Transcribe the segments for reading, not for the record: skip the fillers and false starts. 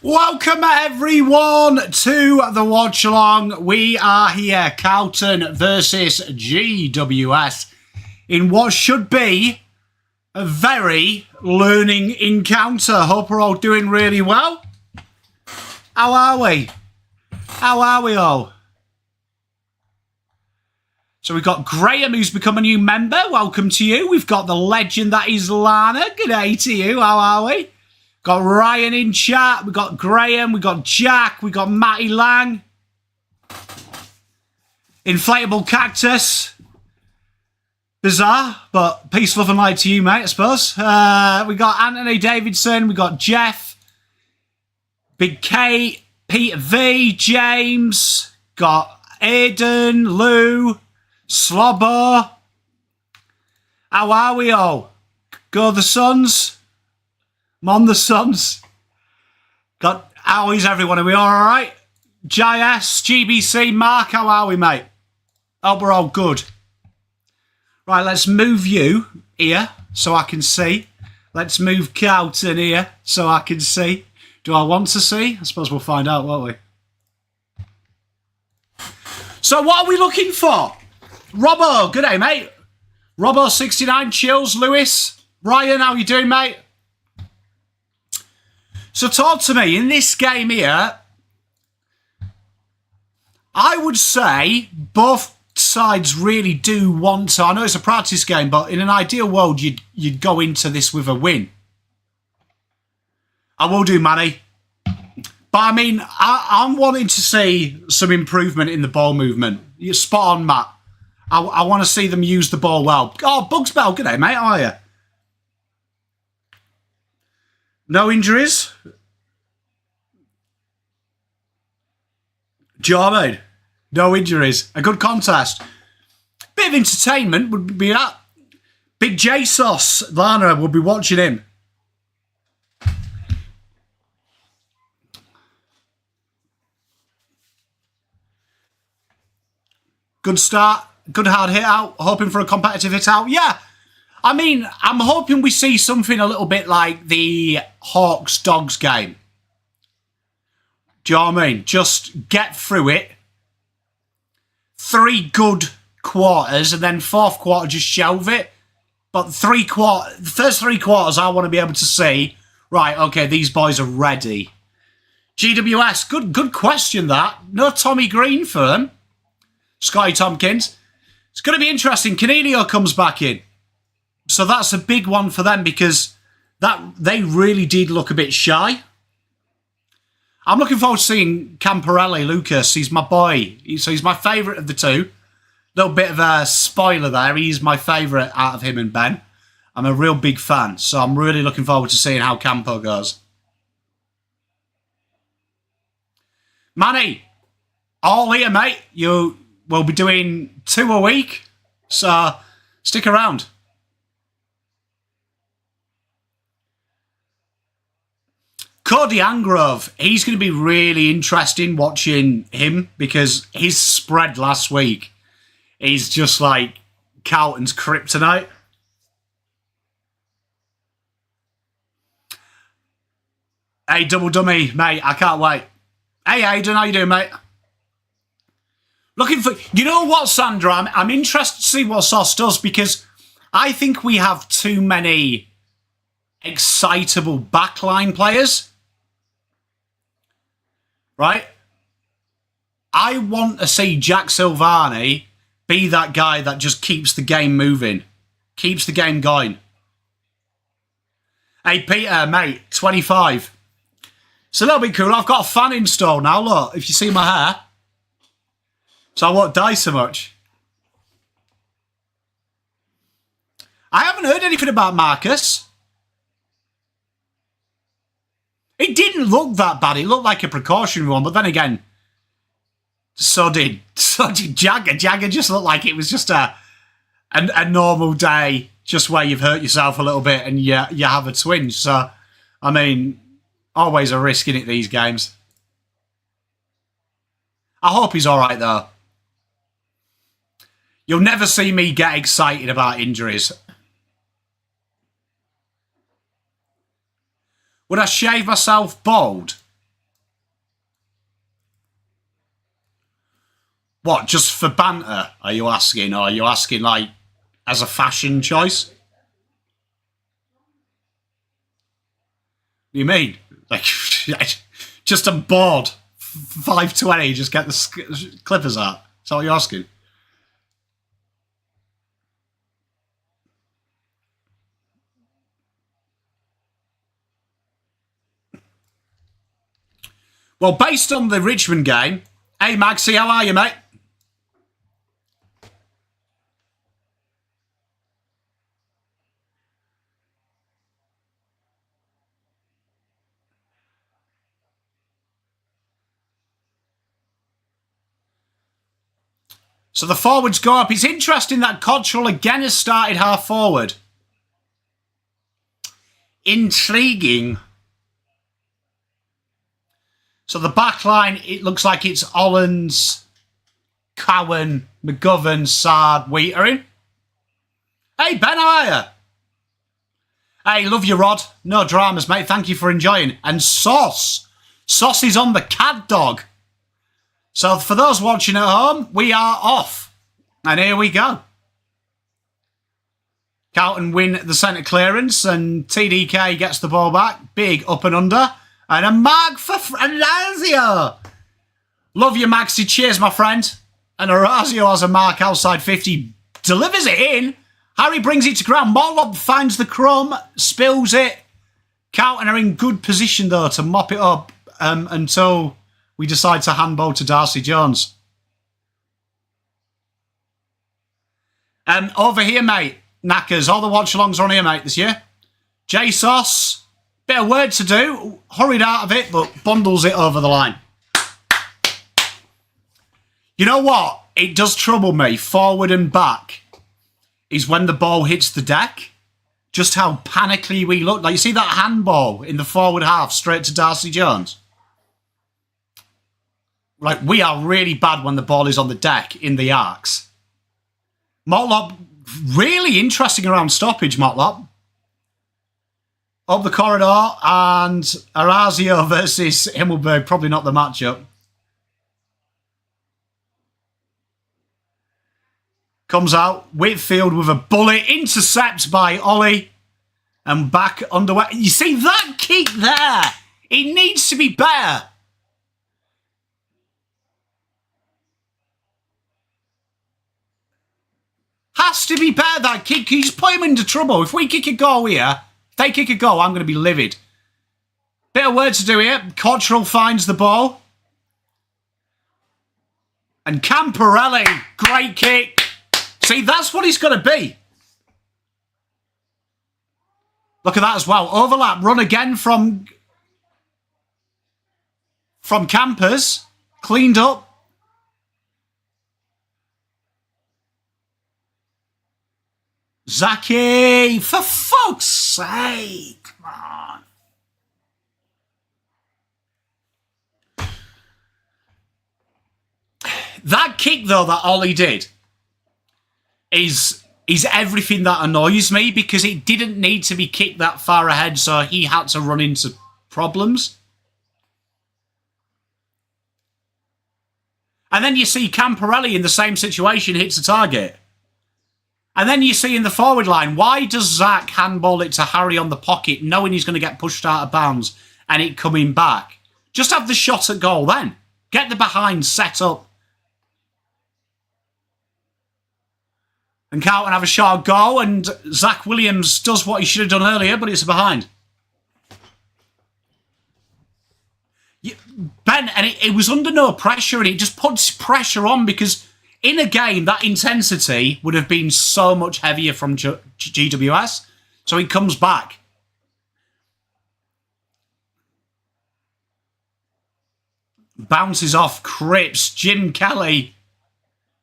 Welcome everyone to the watch along. We are here, Carlton versus GWS, in what should be a very learning encounter. Hope we're all doing really well. How are we? How are we all? So we've got Graham, who's become a new member. Welcome to you. We've got the legend that is Lana. Good day to you. How are we? Got Ryan in chat. We've got Graham. We've got Jack. We've got Matty Lang. Inflatable Cactus. Bizarre, but peace, love and light to you, mate, I suppose. We got Anthony Davidson. We got Jeff. Big K. Peter V. James. Got Aidan. Lou. Slobber. How are we all? Go the Suns. I'm on the Suns. Got how is everyone? Are we all right? JS, GBC, Mark, how are we, mate? Hope we're all good. Right, let's move you here so I can see. Let's move Carlton here so I can see. Do I want to see? I suppose we'll find out, won't we? So what are we looking for? Robbo, good day, mate. Robbo69, Chills, Lewis. Ryan, how you doing, mate? So talk to me, in this game here, I would say both sides really do want to, I know it's a practice game, but in an ideal world, you'd go into this with a win. I will do, Manny. But I mean, I'm wanting to see some improvement in the ball movement. You're spot on, Matt. I want to see them use the ball well. Oh, Bugs Bell, good day, mate, how are you? No injuries? Do you know what I mean? No injuries. A good contest. Bit of entertainment would be that. Big J Sauce, Lana, would be watching him. Good start. Good hard hit out. Hoping for a competitive hit out. Yeah. I mean, I'm hoping we see something a little bit like the Hawks-Dogs game. Do you know what I mean? Just get through it. 3 good quarters, and then fourth quarter just shelve it. But the first 3 quarters, I want to be able to see, right, okay, these boys are ready. GWS, good question, that. No Tommy Green for them. Scotty Tompkins. It's going to be interesting. Canelio comes back in. So that's a big one for them because they really did look a bit shy. I'm looking forward to seeing Camporelli, Lucas. He's my boy. So he's my favourite of the two. Little bit of a spoiler there. He's my favourite out of him and Ben. I'm a real big fan. So I'm really looking forward to seeing how Campo goes. Manny, all here, mate. You will be doing 2 a week. So stick around. Cody Angrove, he's going to be really interesting watching him because his spread last week is just like Carlton's kryptonite. Hey, Double Dummy, mate, I can't wait. Hey, Aidan, how you doing, mate? Looking for... You know what, Sandra? I'm interested to see what Sauce does because I think we have too many excitable backline players. Right? I want to see Jack Silvani be that guy that just keeps the game moving. Keeps the game going. Hey, Peter, mate, 25. It's a little bit cool. I've got a fan installed now, look, if you see my hair. So I won't die so much. I haven't heard anything about Marcus. It didn't look that bad. It looked like a precautionary one, but then again, so did Jagger. Jagger just looked like it was just a normal day, just where you've hurt yourself a little bit and you have a twinge. So, I mean, always a risk in it, these games. I hope he's all right, though. You'll never see me get excited about injuries. Would I shave myself bald? What, just for banter, are you asking? Or are you asking, like, as a fashion choice? What do you mean? Like, just I'm bored. 5:20, just get the Clippers out. Is that what you're asking? Well, based on the Richmond game, hey, Maxie, how are you, mate? So the forwards go up. It's interesting that Cottrell again has started half forward. Intriguing. So the back line, it looks like it's Ollens, Cowan, McGovern, Sard, Wheatering. Hey, Ben, how are you? Hey, love you, Rod. No dramas, mate. Thank you for enjoying. And Sauce. Sauce is on the cad dog. So for those watching at home, we are off. And here we go. Carlton win the centre clearance and TDK gets the ball back. Big up and under. And a mark for Orazio. Love you, Maxi. Cheers, my friend. And Orazio has a mark outside 50. Delivers it in. Harry brings it to ground. Morlob finds the crumb. Spills it. Carlton are in good position, though, to mop it up until we decide to handball to Darcy Jones. Over here, mate. Knackers. All the watch-alongs are on here, mate, this year. JSOS. Bit of work to do. Hurried out of it, but bundles it over the line. You know what? It does trouble me, forward and back, is when the ball hits the deck. Just how panically we look. Like, you see that handball in the forward half straight to Darcy Jones? Like, we are really bad when the ball is on the deck in the arcs. Motlop, really interesting around stoppage, Motlop. Up the corridor, and Orazio versus Himmelberg, probably not the matchup. Comes out, Whitfield with a bullet, intercept by Ollie, and back underway. You see that kick there? It needs to be better. Has to be better, that kick. You just put him into trouble. If we kick a goal here, if they kick a goal, I'm going to be livid. Bit of work to do here. Cottrell finds the ball. And Camporelli, great kick. See, that's what he's going to be. Look at that as well. Overlap, run again from Campers. Cleaned up. Zaki, for fuck's sake, come on. That kick, though, that Ollie did is everything that annoys me, because it didn't need to be kicked that far ahead, so he had to run into problems. And then you see Camporelli in the same situation hits the target. And then you see in the forward line, why does Zach handball it to Harry on the pocket, knowing he's going to get pushed out of bounds and it coming back? Just have the shot at goal then. Get the behind set up. And Carlton have a shot at goal, and Zach Williams does what he should have done earlier, but it's a behind. Ben, and it was under no pressure, and it just puts pressure on, because in a game, that intensity would have been so much heavier from GWS. So he comes back. Bounces off Cripps, Jim Kelly.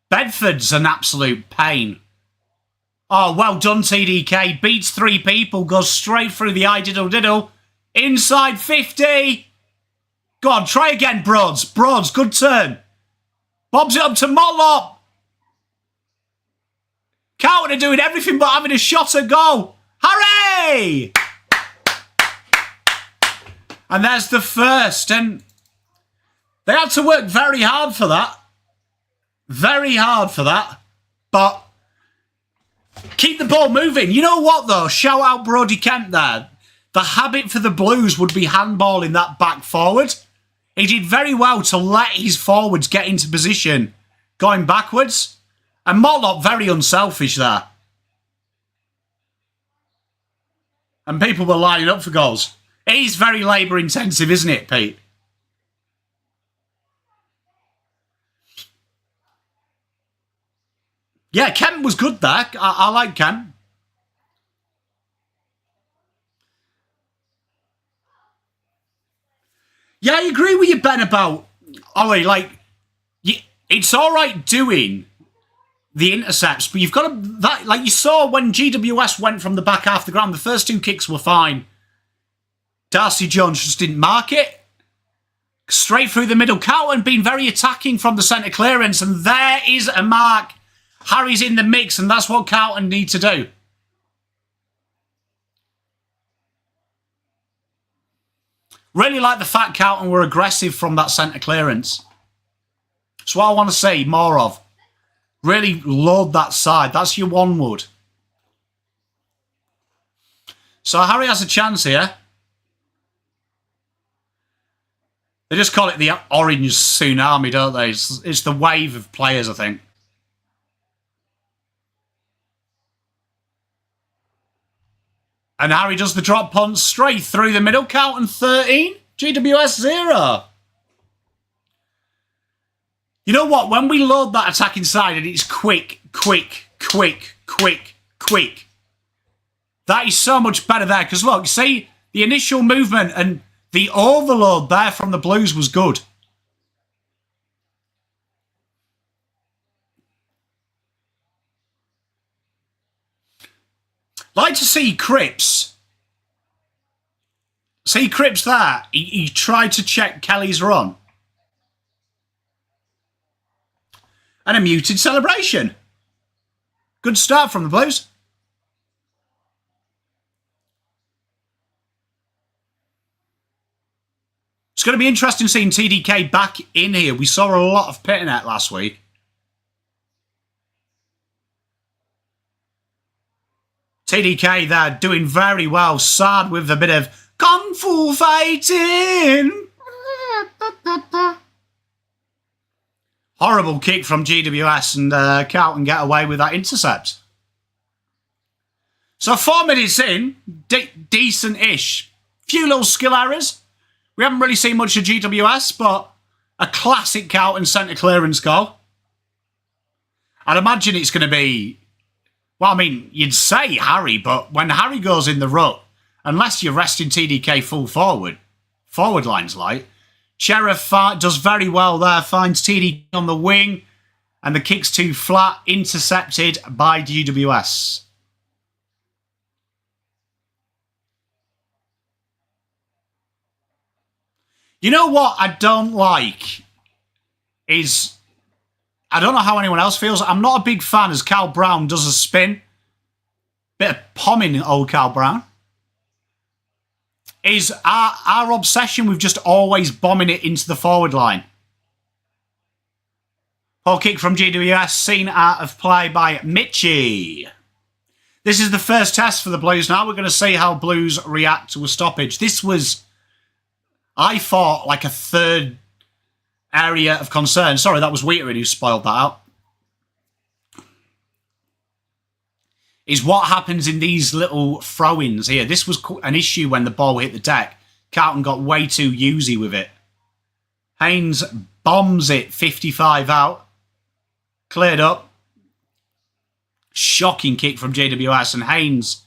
Bedford's an absolute pain. Oh, well done, TDK. Beats 3 people, goes straight through the eye diddle. Inside 50. Go on, try again, Broads. Broads, good turn. Bobs it up to Motlop. Carlton are doing everything but having a shot at goal. Hooray! And there's the first. And they had to work very hard for that. Very hard for that. But keep the ball moving. You know what, though? Shout out Brodie Kemp there. The habit for the Blues would be handballing that back forward. He did very well to let his forwards get into position going backwards. And Morlock, very unselfish there. And people were lining up for goals. It is very labour intensive, isn't it, Pete? Yeah, Kemp was good there. I like Kemp. Yeah, I agree with you, Ben, about Ollie. Like, it's all right doing the intercepts, but you've got to like you saw when GWS went from the back half of the ground. The first two kicks were fine. Darcy Jones just didn't mark it. Straight through the middle. Carlton being very attacking from the centre clearance, and there is a mark. Harry's in the mix, and that's what Carlton need to do. Really like the fact Carlton were aggressive from that centre clearance. That's what I want to see more of. Really load that side. That's your one wood. So Harry has a chance here. They just call it the orange tsunami, don't they? It's the wave of players, I think. And Harry does the drop punt straight through the middle. Carlton 13, GWS 0. You know what? When we load that attacking side and it's quick, that is so much better there. Because look, see, the initial movement and the overload there from the Blues was good. Like to see Cripps. See Cripps there. He tried to check Kelly's run. And a muted celebration. Good start from the Blues. It's going to be interesting seeing TDK back in here. We saw a lot of Pitternet last week. TDK there doing very well. Sad with a bit of Kung Fu fighting. Horrible kick from GWS, and Carlton get away with that intercept. So 4 minutes in, decent-ish. Few little skill errors. We haven't really seen much of GWS, but a classic Carlton centre clearance goal. I'd imagine it's going to be... Well, I mean, you'd say Harry, but when Harry goes in the rut, unless you're resting TDK full forward line's light, Sheriff does very well there, finds TDK on the wing, and the kick's too flat, intercepted by GWS. You know what I don't like is... I don't know how anyone else feels. I'm not a big fan as Cal Brown does a spin. Bit of pomming old Cal Brown. Is our obsession with just always bombing it into the forward line. Poor kick from GWS, seen out of play by Mitchie. This is the first test for the Blues now. We're going to see how Blues react to a stoppage. This was, I thought, like a third area of concern. Sorry, that was Wheater who spoiled that out. Is what happens in these little throw-ins here. This was an issue when the ball hit the deck. Carlton got way too usy with it. Haynes bombs it 55 out. Cleared up. Shocking kick from GWS, and Haynes...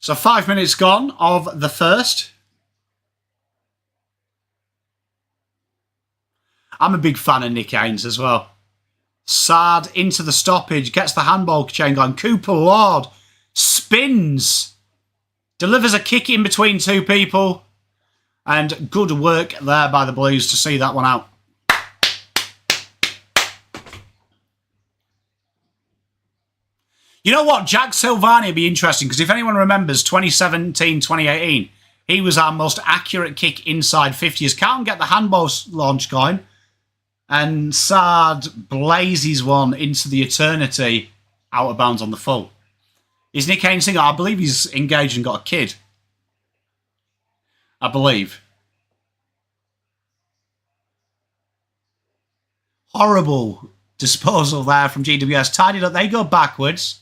So 5 minutes gone of the first. I'm a big fan of Nick Haynes as well. Sad into the stoppage, gets the handball chain going. Cooper Lord spins, delivers a kick in between two people, and good work there by the Blues to see that one out. You know what? Jack Silvani would be interesting because if anyone remembers 2017, 2018, he was our most accurate kick inside 50 as Carlton get the handball launch going and Sard blazes one into the eternity out of bounds on the full. Is Nick Haynes single? I believe he's engaged and got a kid. I believe. Horrible disposal there from GWS. Tidied up. They go backwards.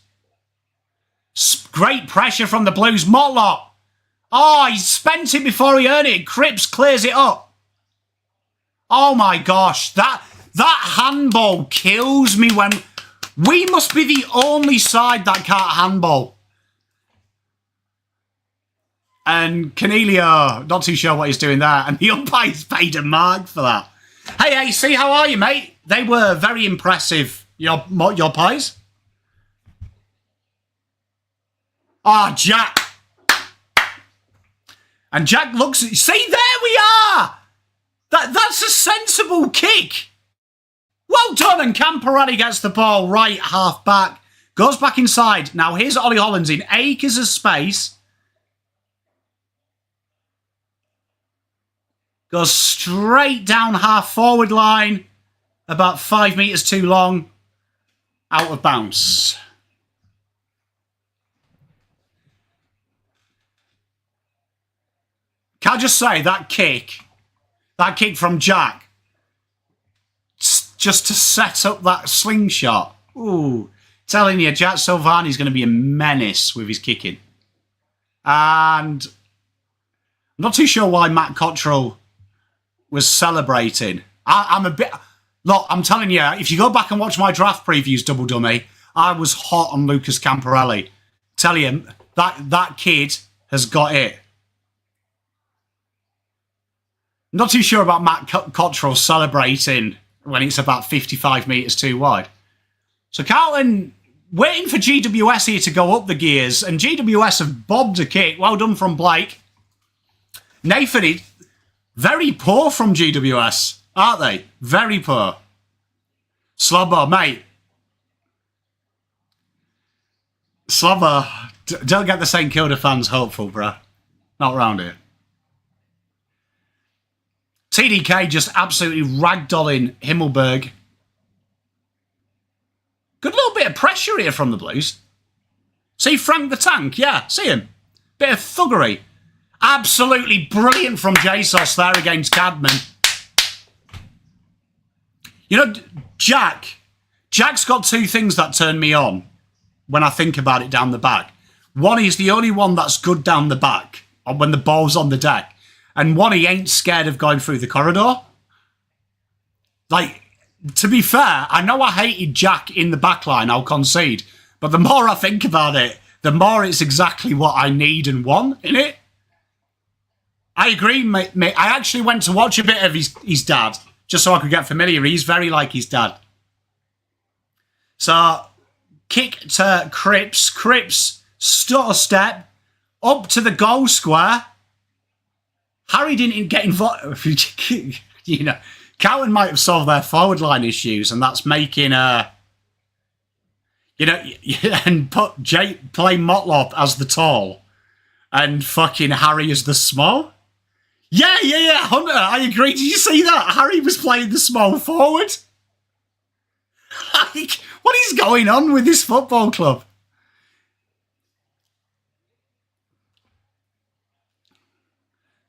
Great pressure from the Blues. Motlop. Oh, he spent it before he earned it. Cripps clears it up. Oh my gosh. That handball kills me when... We must be the only side that can't handball. And Canelio, not too sure what he's doing there. And the umpire's paid a mark for that. Hey, AC, how are you, mate? They were very impressive, your pies. Ah, oh, Jack. And Jack looks at... See, there we are! That's a sensible kick. Well done, and Camporelli gets the ball right half back. Goes back inside. Now, here's Ollie Hollands in acres of space. Goes straight down half forward line. About 5 metres too long. Out of bounds. Can I just say, that kick from Jack, just to set up that slingshot. Ooh, telling you, Jack Silvani's going to be a menace with his kicking. And I'm not too sure why Matt Cottrell was celebrating. I'm a bit... Look, I'm telling you, if you go back and watch my draft previews, Double Dummy, I was hot on Lucas Camporelli. Tell you, that kid has got it. Not too sure about Matt Cottrell celebrating when it's about 55 metres too wide. So Carlton waiting for GWS here to go up the gears, and GWS have bobbed a kick. Well done from Blake. Nathan, very poor from GWS, aren't they? Very poor. Slobber, mate. Slobber, don't get the St Kilda fans hopeful, bruh. Not round here. TDK just absolutely ragdolling Himmelberg. Good little bit of pressure here from the Blues. See Frank the Tank? Yeah, see him. Bit of thuggery. Absolutely brilliant from Jesus there against Cadman. You know, Jack's got two things that turn me on when I think about it down the back. One, he's the only one that's good down the back when the ball's on the deck. And one, he ain't scared of going through the corridor. Like, to be fair, I know I hated Jack in the back line, I'll concede. But the more I think about it, the more it's exactly what I need and want in it. I agree, mate. I actually went to watch a bit of his dad, just so I could get familiar. He's very like his dad. So, kick to Cripps. Cripps, stutter step, up to the goal square. Harry didn't get involved. You know, Carlton might have solved their forward line issues, and that's making you know, and play Motlop as the tall, and fucking Harry as the small. Yeah, Hunter, I agree. Did you see that? Harry was playing the small forward. Like, what is going on with this football club?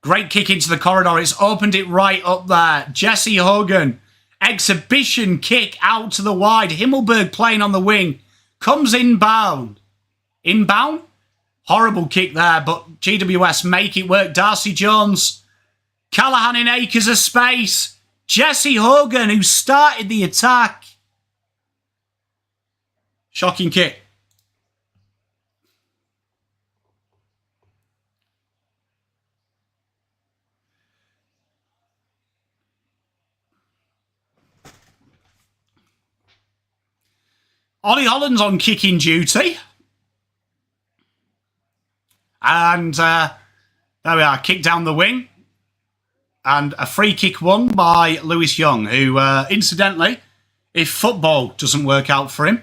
Great kick into the corridor. It's opened it right up there. Jesse Hogan. Exhibition kick out to the wide. Himmelberg playing on the wing. Comes inbound. Inbound? Horrible kick there, but GWS make it work. Darcy Jones. Callahan in acres of space. Jesse Hogan, who started the attack. Shocking kick. Ollie Holland's on kicking duty. And there we are, kick down the wing. And a free kick won by Lewis Young, who, incidentally, if football doesn't work out for him,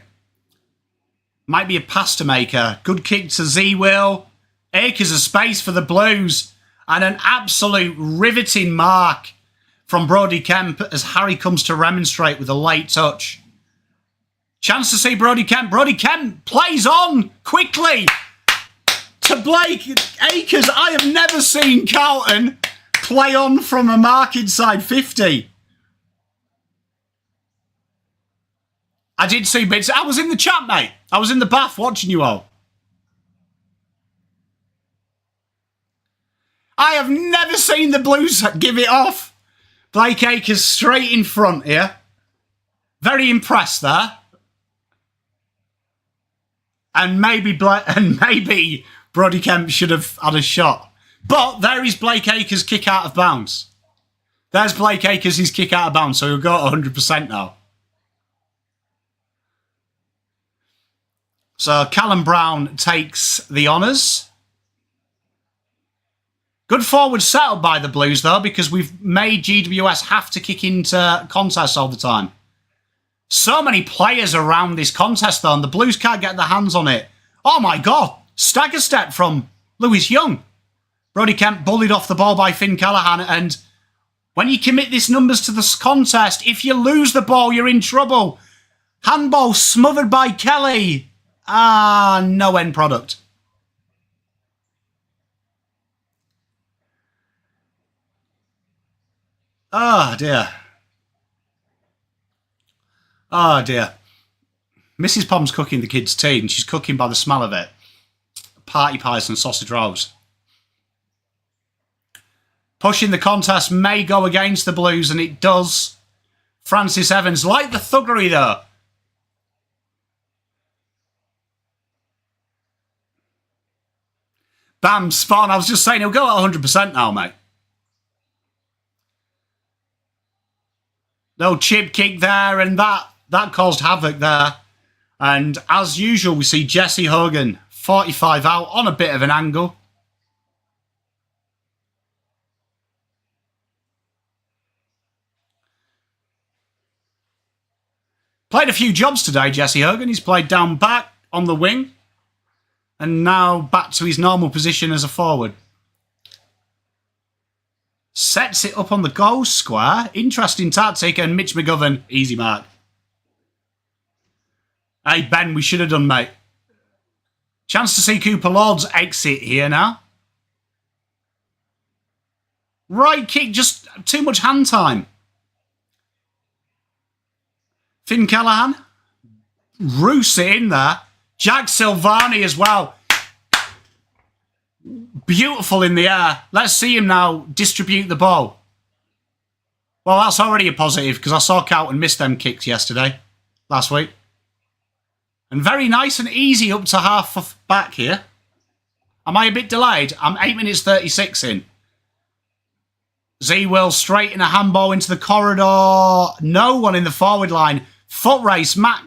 Might be a pasta maker. Good kick to Z-Will. Acres of space for the Blues. And an absolute riveting mark from Brodie Kemp as Harry comes to remonstrate with a late touch. Chance to see Brodie Kemp. Brodie Kemp plays on quickly to Blake Acres. I have never seen Carlton play on from a mark inside 50. I did see bits. I was in the chat, mate. I was in the bath watching you all. I have never seen the Blues give it off. Blake Acres straight in front here. Very impressed there. And maybe Brodie Kemp should have had a shot. But there is Blake Acres' kick out of bounds. There's Blake Acres' his kick out of bounds, so he'll go at 100% now. So Callum Brown takes the honours. Good forward setup by the Blues, though, because we've made GWS have to kick into contests all the time. So many players around this contest, though, and the Blues can't get their hands on it. Oh, my God. Stagger step from Lewis Young. Brodie Kemp bullied off the ball by Finn Callaghan, and when you commit these numbers to this contest, if you lose the ball, you're in trouble. Handball smothered by Kelly. No end product. Oh, dear. Oh, dear. Mrs. Pom's cooking the kids' tea, and she's cooking by the smell of it. Party pies and sausage rolls. Pushing the contest may go against the Blues, and it does. Francis Evans, like the thuggery, though. Bam, spot on. I was just saying, he'll go at 100% now, mate. No chip kick there, and that caused havoc there. And as usual, we see Jesse Hogan, 45 out, on a bit of an angle. Played a few jobs today, Jesse Hogan. He's played down back on the wing. And now back to his normal position as a forward. Sets it up on the goal square. Interesting tactic. And Mitch McGovern, easy mark. Hey, Ben, we should have done, mate. Chance to see Cooper Lord's exit here now. Right kick, just too much hand time. Finn Callaghan. Roos it in there. Jack Silvani as well. Beautiful in the air. Let's see him now distribute the ball. Well, that's already a positive because I saw Carlton miss them kicks last week. And very nice and easy up to half back here. Am I a bit delayed? I'm 8 minutes 36 in. Z-Will straight in a handball into the corridor. No one in the forward line. Foot race, Matt.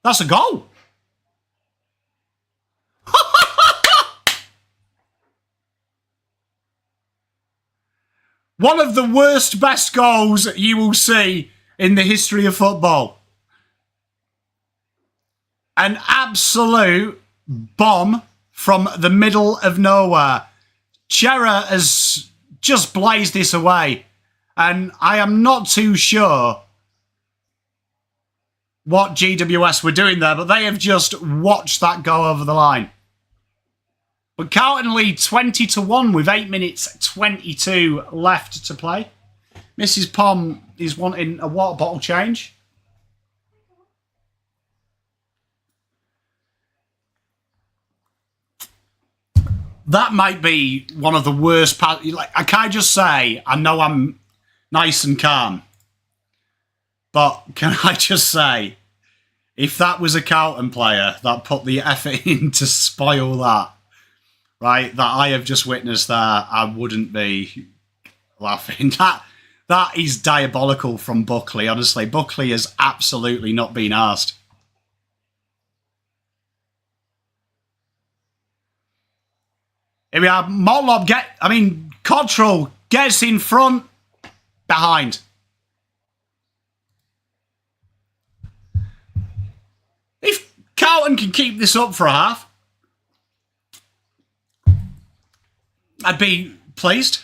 That's a goal. One of the worst best goals you will see in the history of football. An absolute bomb from the middle of nowhere. Chera has just blazed this away. And I am not too sure what GWS were doing there, but they have just watched that go over the line. But Carlton lead 20-1 with 8 minutes 22 left to play. Mrs. Pom is wanting a water bottle change. That might be one of the worst parts. Like, I can't just say, I know I'm nice and calm. But can I just say, if that was a Carlton player that put the effort in to spoil that, right, that I have just witnessed there, I wouldn't be laughing. That is diabolical from Buckley, honestly. Buckley has absolutely not been asked. Here we are. Motlop Cottrell gets in front, behind. Carlton can keep this up for a half. I'd be pleased.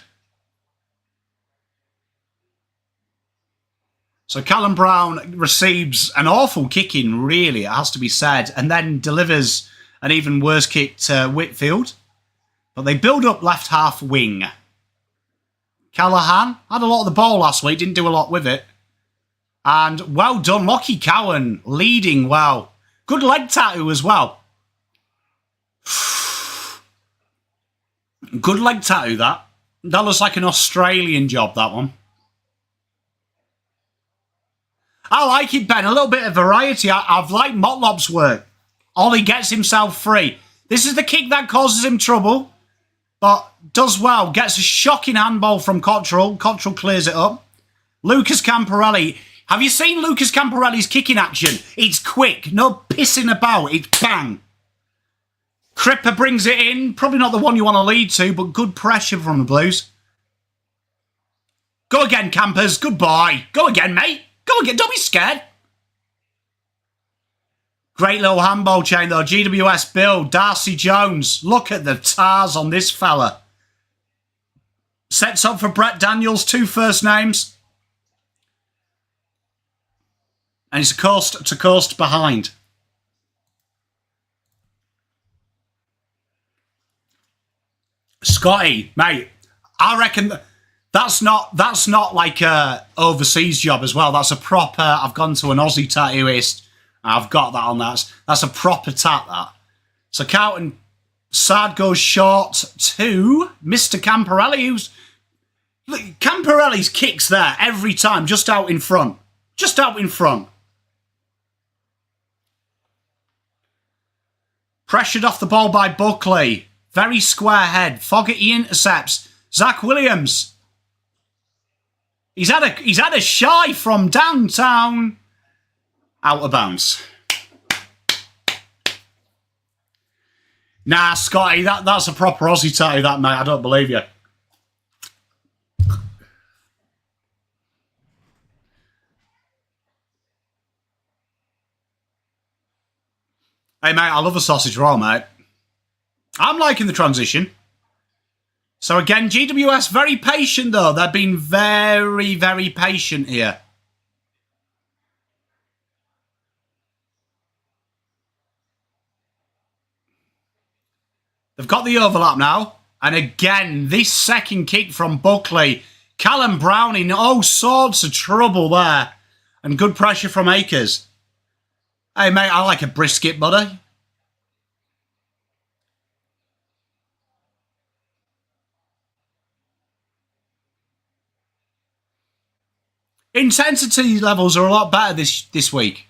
So Callum Brown receives an awful kicking, really, it has to be said, and then delivers an even worse kick to Whitfield. But they build up left half wing. Callaghan had a lot of the ball last week, didn't do a lot with it. And well done, Lockie Cowan leading well. Good leg tattoo as well. Good leg tattoo, that. That looks like an Australian job, that one. I like it, Ben. A little bit of variety. I've liked Motlop's work. Ollie gets himself free. This is the kick that causes him trouble, but does well. Gets a shocking handball from Cottrell. Cottrell clears it up. Lucas Camporelli. Have you seen Lucas Camporelli's kicking action? It's quick. No pissing about. It's bang. Cripper brings it in. Probably not the one you want to lead to, but good pressure from the Blues. Go again, Campers. Good boy. Go again, mate. Go again. Don't be scared. Great little handball chain, though. GWS Bill, Darcy Jones. Look at the tars on this fella. Sets up for Brett Daniels. 2 first names. And it's coast to coast behind. Scotty, mate, I reckon that's not like a overseas job as well. That's a proper, I've gone to an Aussie tattooist. I've got that on that. That's a proper tat, that. So Carlton, Sard goes short to Mr. Camporelli, who's... Look, Camporelli's kicks there every time, just out in front. Just out in front. Pressured off the ball by Buckley. Very square head. Fogarty intercepts. Zach Williams. He's had a shy from downtown. Out of bounds. Nah, Scotty, that's a proper Aussie tattoo, that, mate. I don't believe you. Hey, mate, I love a sausage roll, mate. I'm liking the transition. So again, GWS very patient, though. They've been very, very patient here. They've got the overlap now. And again, this second kick from Buckley. Callum Brown in all sorts of trouble there. And good pressure from Akers. Hey, mate, I like a brisket, buddy. Intensity levels are a lot better this week.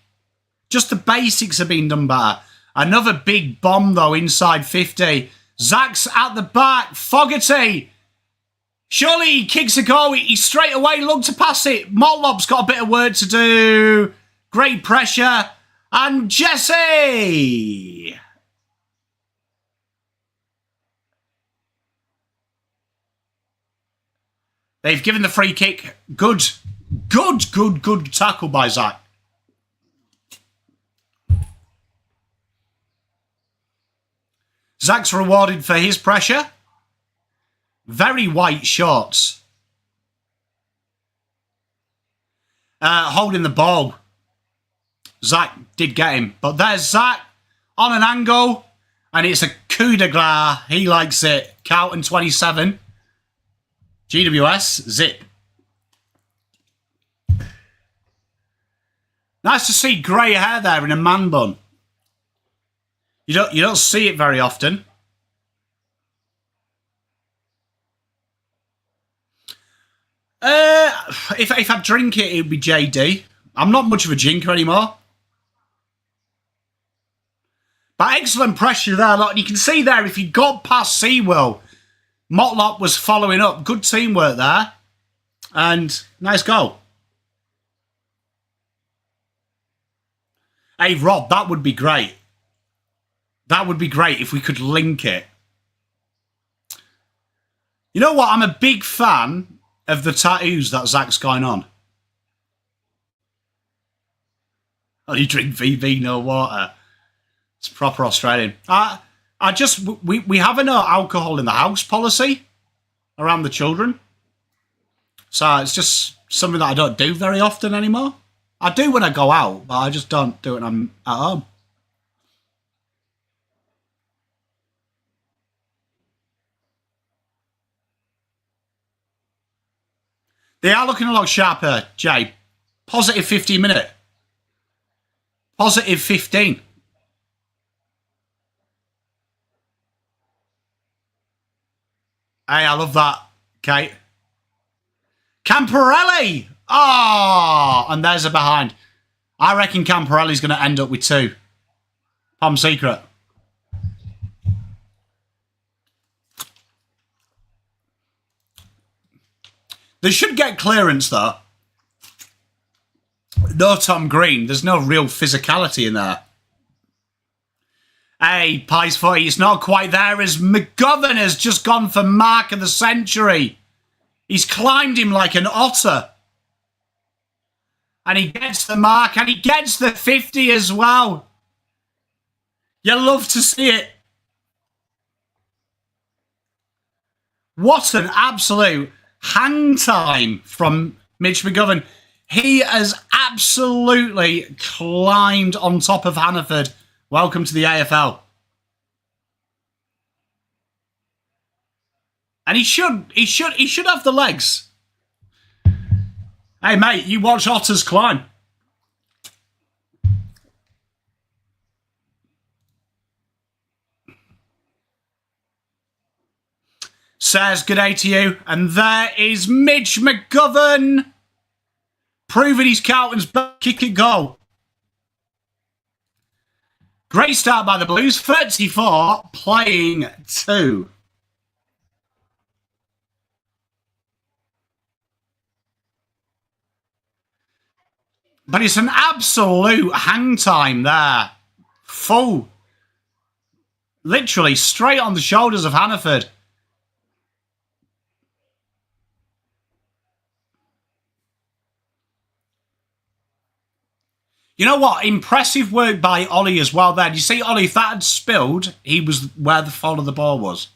Just the basics are being done better. Another big bomb, though, inside 50. Zach's at the back. Fogarty. Surely he kicks a goal. He straight away looked to pass it. Motlop's got a bit of work to do. Great pressure. And Jesse. They've given the free kick. Good tackle by Zach. Zach's rewarded for his pressure. Very white shorts. Holding the ball. Zach did get him. But there's Zach on an angle. And it's a coup de grace. He likes it. Carlton 27. GWS zip. Nice to see grey hair there in a man bun. You don't see it very often. If I drink it, it would be JD. I'm not much of a drinker anymore. But excellent pressure there. Look, you can see there, if he got past Sewell, Motlop was following up. Good teamwork there. And nice goal. Hey, Rob, that would be great. That would be great if we could link it. You know what? I'm a big fan of the tattoos that Zach's going on. Oh, you drink VB, no water. It's proper Australian. We have a no alcohol in the house policy around the children. So it's just something that I don't do very often anymore. I do when I go out, but I just don't do it when I'm at home. They are looking a lot sharper, Jay. Positive 15 minute. Positive 15. Hey, I love that, Kate. Camporelli! Oh, and there's a behind. I reckon Camporelli's going to end up with 2. Palm secret. They should get clearance, though. No Tom Green. There's no real physicality in there. Hey, Pies 40, it's not quite there as McGovern has just gone for mark of the century. He's climbed him like an otter. And he gets the mark, and he gets the 50 as well. You love to see it. What an absolute hang time from Mitch McGovern. He has absolutely climbed on top of Hannaford. Welcome to the AFL. And he should have the legs. Hey mate, you watch otters climb. Says good day to you. And there is Mitch McGovern proving he's Carlton's best kick and goal. Great start by the Blues. 34 playing 2. But it's an absolute hang time there. Full. Literally straight on the shoulders of Hannaford. You know what? Impressive work by Ollie as well there. You see, Ollie, if that had spilled, he was where the fall of the ball was.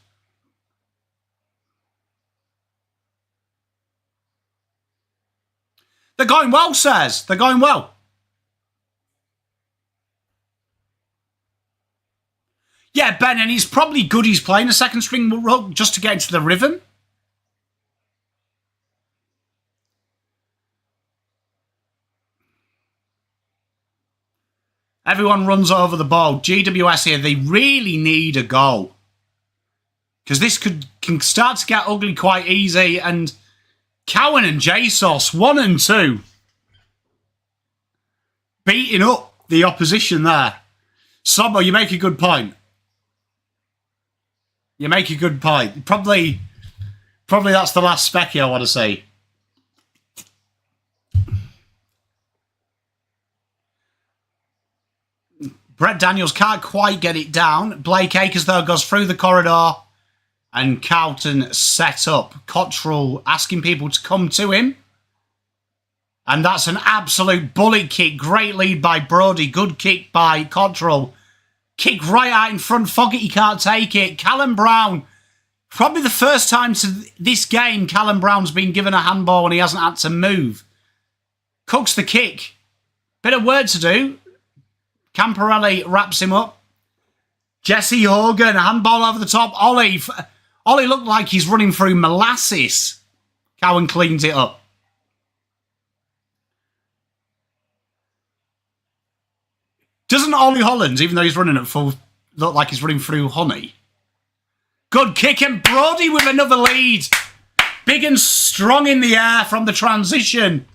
They're going well, Says. They're going well. Yeah, Ben, and he's probably good he's playing a second string rug just to get into the rhythm. Everyone runs over the ball. GWS here, they really need a goal. Because this can start to get ugly quite easy. And Cowan and JSOS, 1 and 2. Beating up the opposition there. Sobbo, you make a good point. You make a good point. Probably that's the last specky I want to see. Brett Daniels can't quite get it down. Blake Akers, though, goes through the corridor. And Carlton set up. Cottrell asking people to come to him. And that's an absolute bullet kick. Great lead by Brody. Good kick by Cottrell. Kick right out in front. Fogarty can't take it. Callum Brown. Probably the first time to this game Callum Brown's been given a handball and he hasn't had to move. Cooks the kick. Bit of work to do. Camporelli wraps him up. Jesse Hogan, handball over the top. Ollie looked like he's running through molasses. Cowan cleans it up. Doesn't Ollie Hollands, even though he's running at full, look like he's running through honey? Good kick, and Brody with another lead. Big and strong in the air from the transition.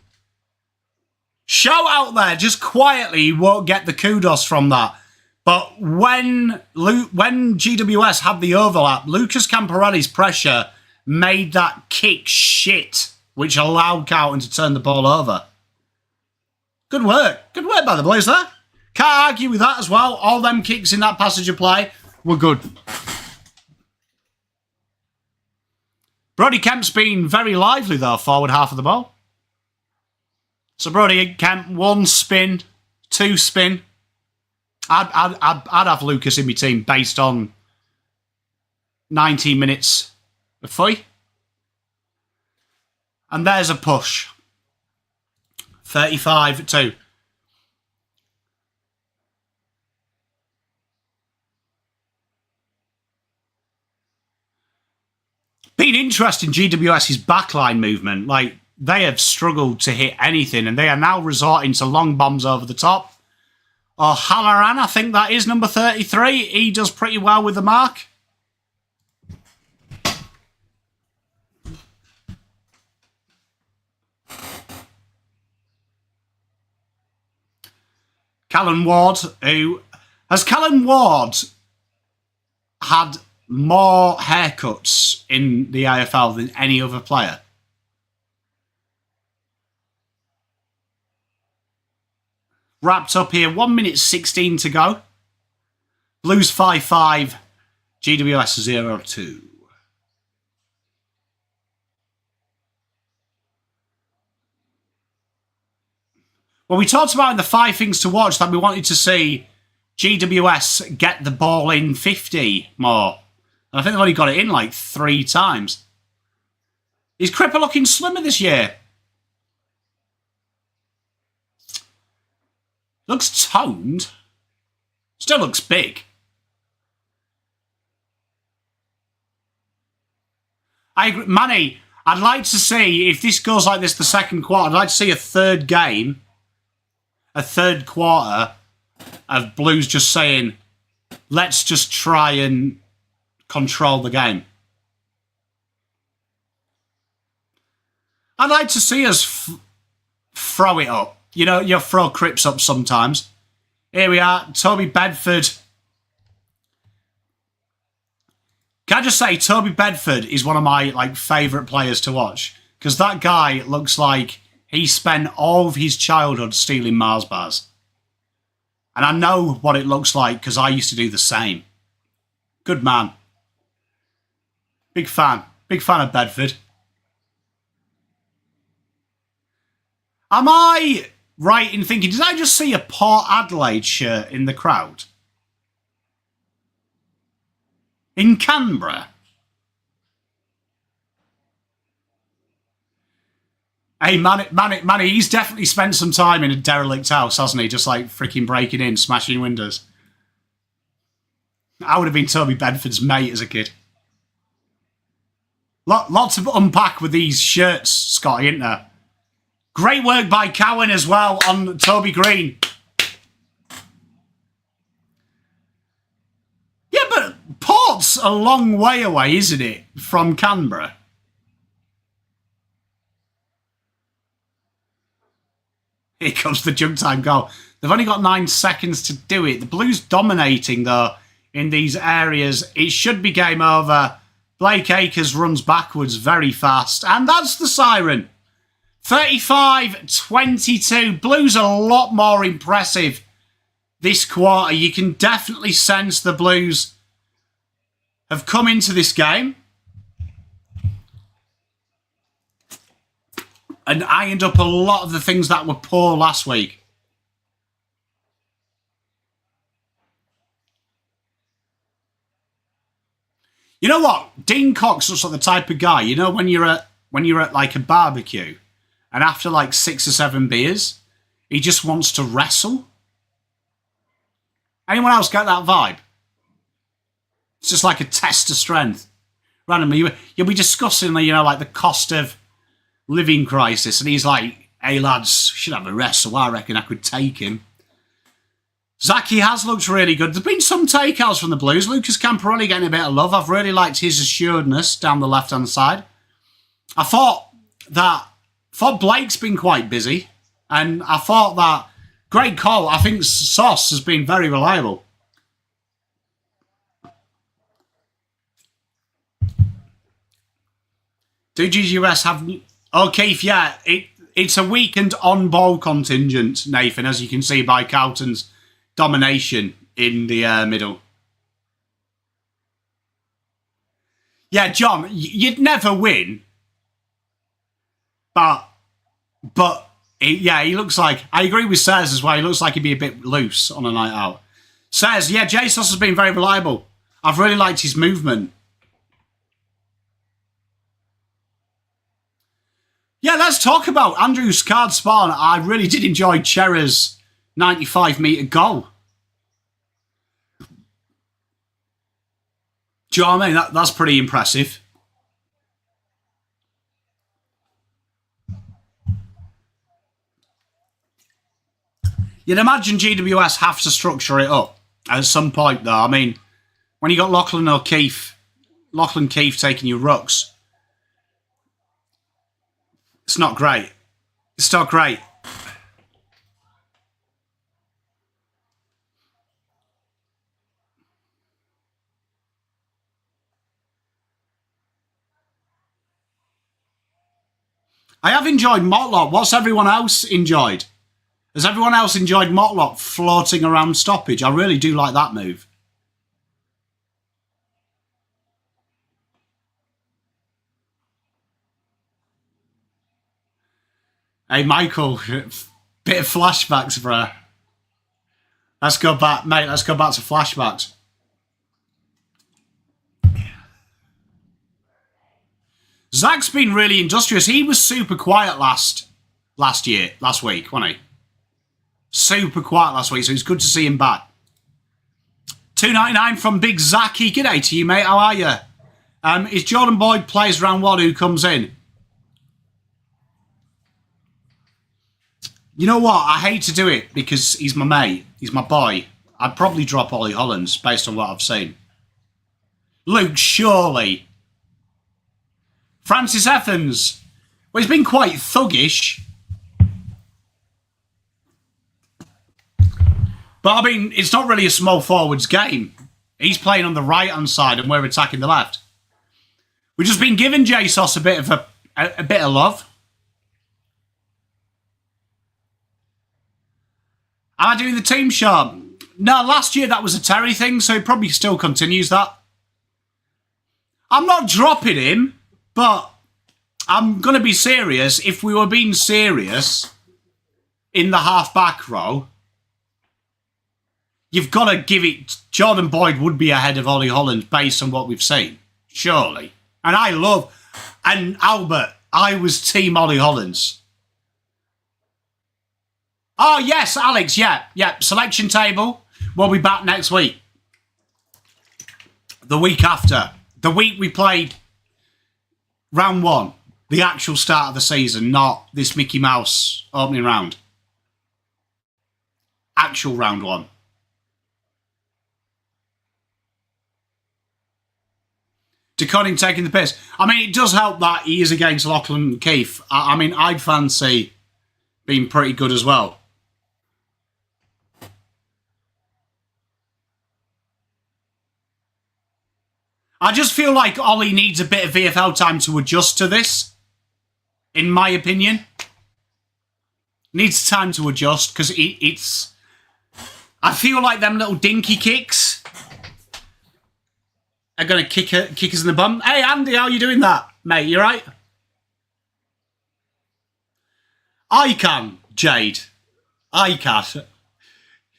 Shout out there, just quietly, he won't get the kudos from that. But when GWS had the overlap, Lucas Camporelli's pressure made that kick shit, which allowed Carlton to turn the ball over. Good work. Good work by the Blues there. Can't argue with that as well. All them kicks in that passage of play were good. Brody Kemp's been very lively, though, forward half of the ball. So Brody Kemp, 1 spin, 2 spin. I'd have Lucas in my team based on 19 minutes of footy. And there's a push. 35-2. Been interesting, GWS's backline movement. Like, they have struggled to hit anything, and they are now resorting to long bombs over the top. O'Halloran, I think that is number 33. He does pretty well with the mark. Callan Ward, who... Has Callan Ward had more haircuts in the AFL than any other player? Wrapped up here, 1 minute 16 to go. Blues 5-5, GWS 0-2. Well, we talked about in the 5 things to watch that we wanted to see GWS get the ball in 50 more. And I think they've only got it in like 3 times. Is Cripper looking slimmer this year? Looks toned. Still looks big. I agree. Manny, I'd like to see, if this goes like this the second quarter, I'd like to see a third game, a third quarter of Blues just saying, let's just try and control the game. I'd like to see us throw it up. You know, you throw Cripps up sometimes. Here we are, Toby Bedford. Can I just say, Toby Bedford is one of my favourite players to watch. Because that guy looks like he spent all of his childhood stealing Mars bars. And I know what it looks like because I used to do the same. Good man. Big fan. Big fan of Bedford. Am I right in thinking, did I just see a Port Adelaide shirt in the crowd? In Canberra? Hey, Manny, he's definitely spent some time in a derelict house, hasn't he? Just like freaking breaking in, smashing windows. I would have been Toby Bedford's mate as a kid. Lots of unpack with these shirts, Scotty, isn't there? Great work by Cowan as well on Toby Green. Yeah, but Port's a long way away, isn't it, from Canberra? Here comes the jump time goal. They've only got 9 seconds to do it. The Blues dominating, though, in these areas. It should be game over. Blake Acres runs backwards very fast. And that's the siren. 35-22. Blues are a lot more impressive this quarter. You can definitely sense the Blues have come into this game and ironed up a lot of the things that were poor last week. You know what? Dean Cox looks like the type of guy, you know, when you're at like a barbecue and after like 6 or 7 beers, he just wants to wrestle. Anyone else get that vibe? It's just like a test of strength. Randomly, you'll be discussing, you know, like the cost of living crisis, and he's like, hey lads, should have a wrestle. I reckon I could take him. Zachy has looked really good. There's been some takeouts from the Blues. Lucas Camporelli getting a bit of love. I've really liked his assuredness down the left-hand side. I thought Blake's been quite busy, and I thought that great call. I think Sauce has been very reliable. Do GWS have... O'Keefe, yeah, it's a weakened on-ball contingent, Nathan, as you can see by Carlton's domination in the middle. Yeah, John, you'd never win. But he looks like... I agree with Saz as well. He looks like he'd be a bit loose on a night out. Says, yeah, Jesus has been very reliable. I've really liked his movement. Yeah, let's talk about Andrew's card spawn. I really did enjoy Chera's 95-metre goal. Do you know what I mean? That's pretty impressive. You'd imagine GWS have to structure it up at some point, though. I mean, when you got Lachlan Keefe taking your rucks, it's not great. It's not great. I have enjoyed Motlop. What's everyone else enjoyed? Has everyone else enjoyed Motlop floating around stoppage? I really do like that move. Hey, Michael, bit of flashbacks, bro. Let's go back, mate. Let's go back to flashbacks. Zach's been really industrious. He was super quiet last week, wasn't he? Super quiet last week, so it's good to see him back. $2.99 from Big Zachy. G'day to you, mate. How are you? Is Jordan Boyd plays round one who comes in? You know what? I hate to do it because he's my mate. He's my boy. I'd probably drop Ollie Hollands based on what I've seen. Luke Shirley. Francis Evans. Well, he's been quite thuggish. But, I mean, it's not really a small forwards game. He's playing on the right-hand side and we're attacking the left. We've just been giving Jesus a bit of love. Am I doing the team shot? No, last year that was a Terry thing, so he probably still continues that. I'm not dropping him, but I'm going to be serious. If we were being serious in the half-back row, you've got to give it... Jordan Boyd would be ahead of Ollie Holland based on what we've seen. Surely. And I love... And Albert, I was team Ollie Hollands. Oh, yes, Alex, yeah. Selection table. We'll be back next week. The week after. The week we played round one. The actual start of the season, not this Mickey Mouse opening round. Actual round one. DeConning taking the piss. I mean, it does help that he is against Lachlan Keefe. I mean, I'd fancy being pretty good as well. I just feel like Ollie needs a bit of VFL time to adjust to this, in my opinion. Needs time to adjust, because it's... I feel like them little dinky kicks are going to kick us in the bum. Hey, Andy, how are you doing that? Mate, you right? I can, Jade. I can.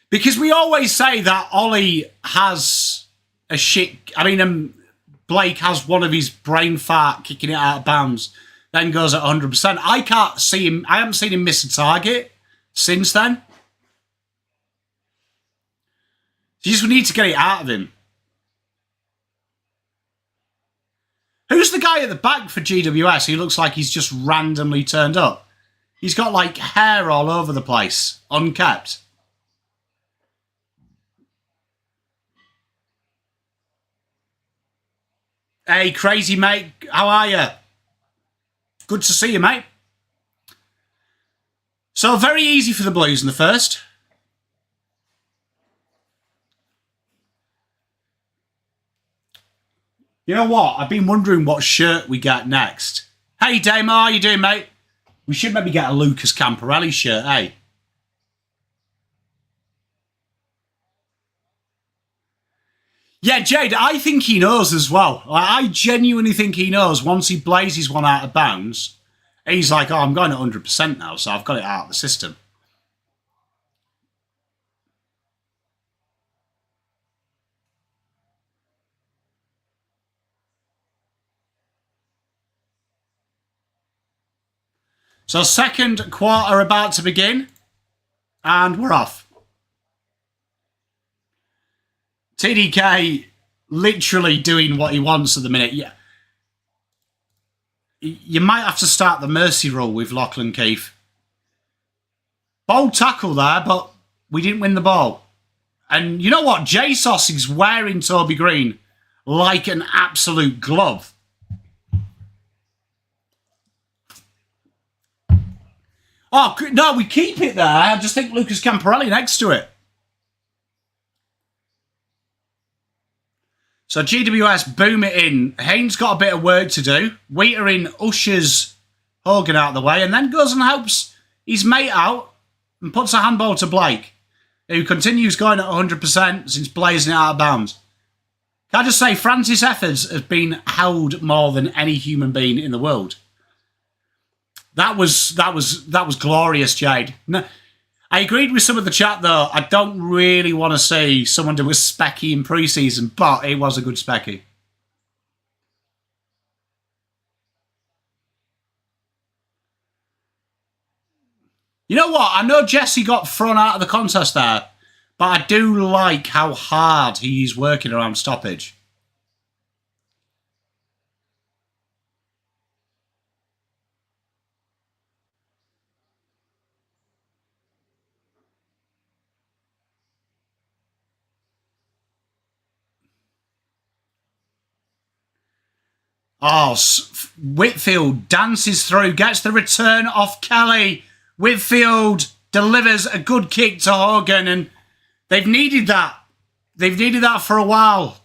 Because we always say that Ollie has a shit... I mean, Blake has one of his brain fart kicking it out of bounds, then goes at 100%. I can't see him. I haven't seen him miss a target since then. You just need to get it out of him. Who's the guy at the back for GWS? He looks like he's just randomly turned up. He's got like hair all over the place, unkept. Hey, crazy mate, how are you? Good to see you, mate. So, very easy for the Blues in the first. You know what? I've been wondering what shirt we get next. Hey, Damo, how you doing, mate? We should maybe get a Lucas Camporelli shirt, eh? Yeah, Jade, I think he knows as well. I genuinely think he knows once he blazes one out of bounds, he's like, oh, I'm going at 100% now, so I've got it out of the system. So second quarter about to begin. And we're off. TDK literally doing what he wants at the minute. Yeah. You might have to start the mercy rule with Lachlan Keefe. Bold tackle there, but we didn't win the ball. And you know what? JSOS is wearing Toby Green like an absolute glove. Oh, no, we keep it there. I just think Lucas Camporelli next to it. So GWS boom it in. Haynes got a bit of work to do. Wheater in ushers Hogan out of the way and then goes and helps his mate out and puts a handball to Blake, who continues going at 100% since blazing it out of bounds. Can I just say, Francis Effers has been held more than any human being in the world. That was glorious, Jade. No, I agreed with some of the chat, though. I don't really want to see someone do a specky in pre-season, but it was a good specky. You know what? I know Jesse got thrown out of the contest there, but I do like how hard he's working around stoppage. Oh, Whitfield dances through, gets the return off Kelly. Whitfield delivers a good kick to Hogan, and they've needed that. They've needed that for a while,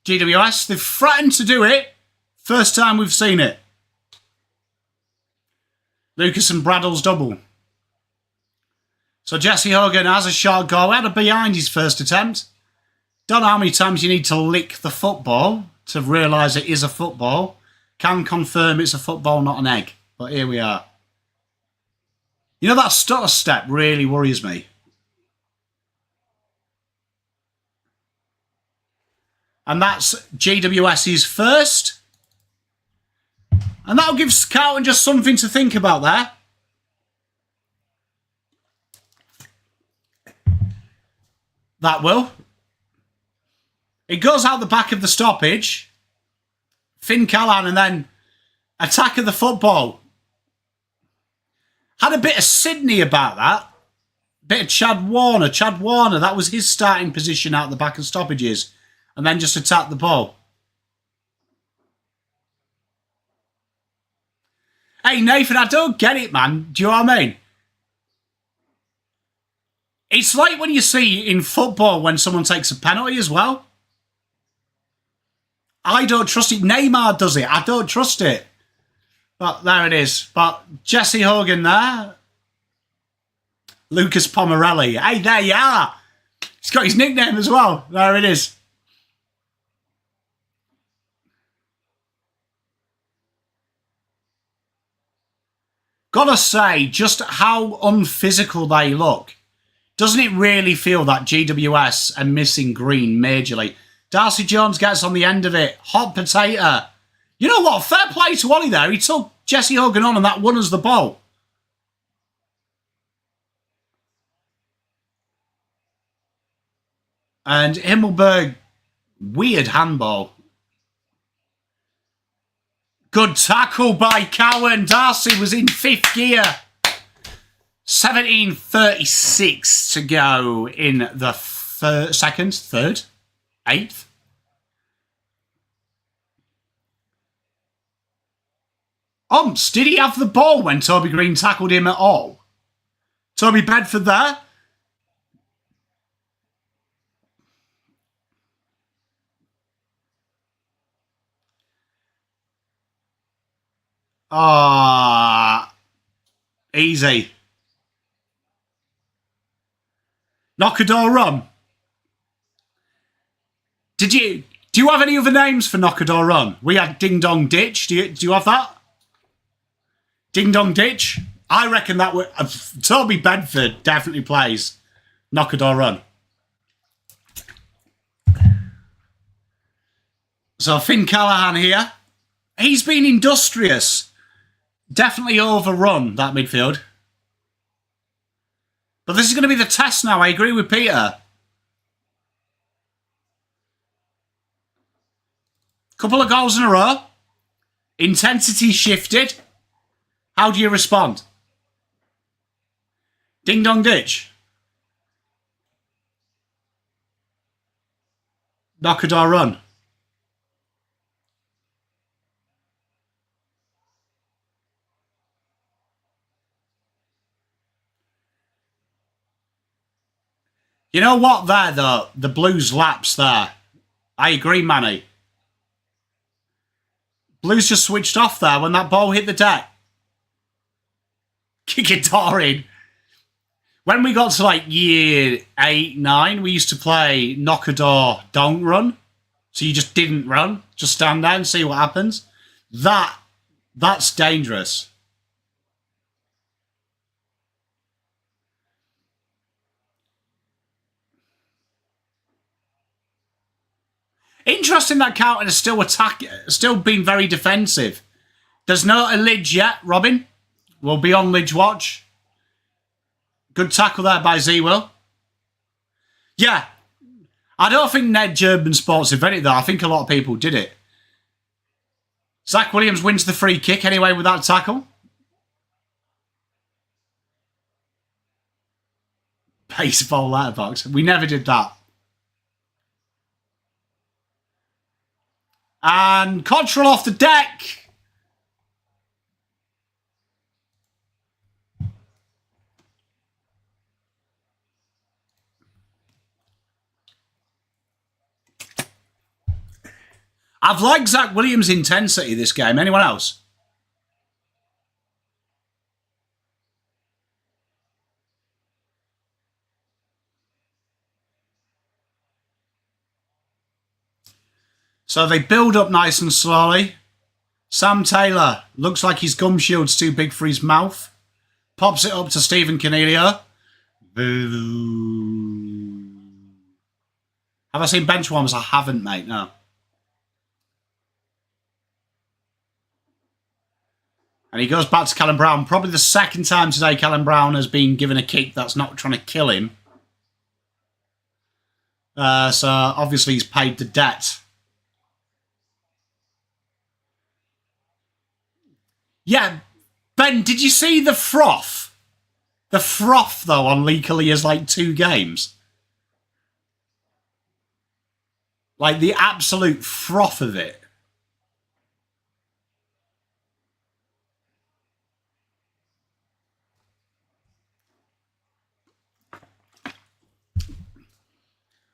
GWS. They've threatened to do it. First time we've seen it. Lucas and Braddle's double. So Jesse Hogan has a shot goal out of behind his first attempt. Don't know how many times you need to lick the football to realise it is a football. Can confirm it's a football, not an egg. But here we are. You know, that stutter step really worries me. And that's GWS's first. And that'll give Carlton just something to think about there. That will. It goes out the back of the stoppage. Finn Callahan and then attack of the football. Had a bit of Sydney about that. Bit of Chad Warner. Chad Warner, that was his starting position out the back of stoppages. And then just attack the ball. Hey, Nathan, I don't get it, man. Do you know what I mean? It's like when you see in football when someone takes a penalty as well. I don't trust it. Neymar does it. I don't trust it. But there it is. But Jesse Hogan there. Lucas Pomerelli. Hey, there you are. He's got his nickname as well. There it is. Gotta say, just how unphysical they look. Doesn't it really feel that GWS are missing Green majorly? Darcy Jones gets on the end of it. Hot potato. You know what? Fair play to Ollie there. He took Jesse Hogan on and that won us the ball. And Himmelberg, weird handball. Good tackle by Cowan. Darcy was in fifth gear. 17:36 to go in the third, eighth. Did he have the ball when Toby Green tackled him at all? Toby Bedford there. Easy. Knockador Run. Do you have any other names for Knockador Run? We had Ding Dong Ditch. Do you have that? Ding Dong Ditch? I reckon that would... Toby Bedford definitely plays Knockador Run. So Finn Callahan here. He's been industrious. Definitely overrun, that midfield. But this is going to be the test now. I agree with Peter. Couple of goals in a row. Intensity shifted. How do you respond? Ding dong ditch. Knockador run. You know what there, though? The Blues lapse there. I agree, Manny. Blues just switched off there when that ball hit the deck. Kick it in. When we got to like year 8, 9, we used to play Knockador don't run. So you just didn't run. Just stand there and see what happens. That's dangerous. Interesting that Carlton is still being very defensive. There's no Lidge yet, Robin. We'll be on Lidge watch. Good tackle there by Z-Will. Yeah. I don't think Ned German Sports invented it, though. I think a lot of people did it. Zach Williams wins the free kick anyway with that tackle. Baseball letterbox. We never did that. And Cottrell off the deck. I've liked Zach Williams' intensity this game. Anyone else? So they build up nice and slowly. Sam Taylor looks like his gum shield's too big for his mouth. Pops it up to Stephen Cornelio. Boo. Have I seen bench warmers? I haven't, mate, no. And he goes back to Callum Brown. Probably the second time today Callum Brown has been given a kick that's not trying to kill him. So obviously he's paid the debt. Yeah, Ben, did you see the froth? The froth, though, on Lee Collia's, like, 2 games. Like, the absolute froth of it.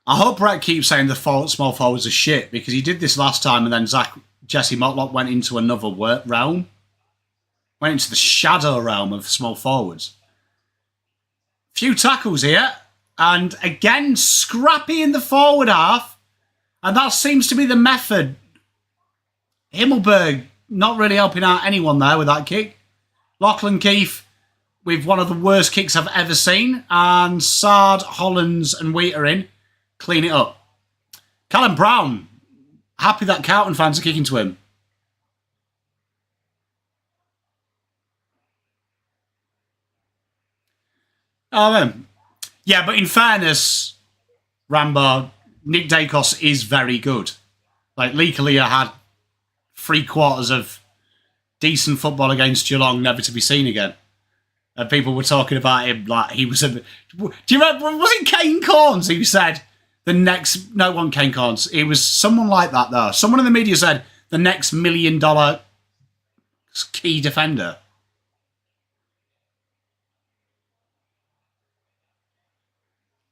I hope Brett keeps saying the small forwards are shit, because he did this last time, and then Jesse Motlock went into another realm. Went into the shadow realm of small forwards. Few tackles here. And again, scrappy in the forward half. And that seems to be the method. Himmelberg not really helping out anyone there with that kick. Lachlan Keefe with one of the worst kicks I've ever seen. And Sard, Hollands and Wheater in. Clean it up. Callum Brown. Happy that Carlton fans are kicking to him. Yeah, but in fairness, Rambo, Nick Dacos is very good. Like, Lee Collier had 3/4 of decent football against Geelong, never to be seen again. And people were talking about him like he was a... Do you remember, was it Kane Corns who said the next... No, it wasn't Kane Corns. It was someone like that, though. Someone in the media said the next $1 million key defender.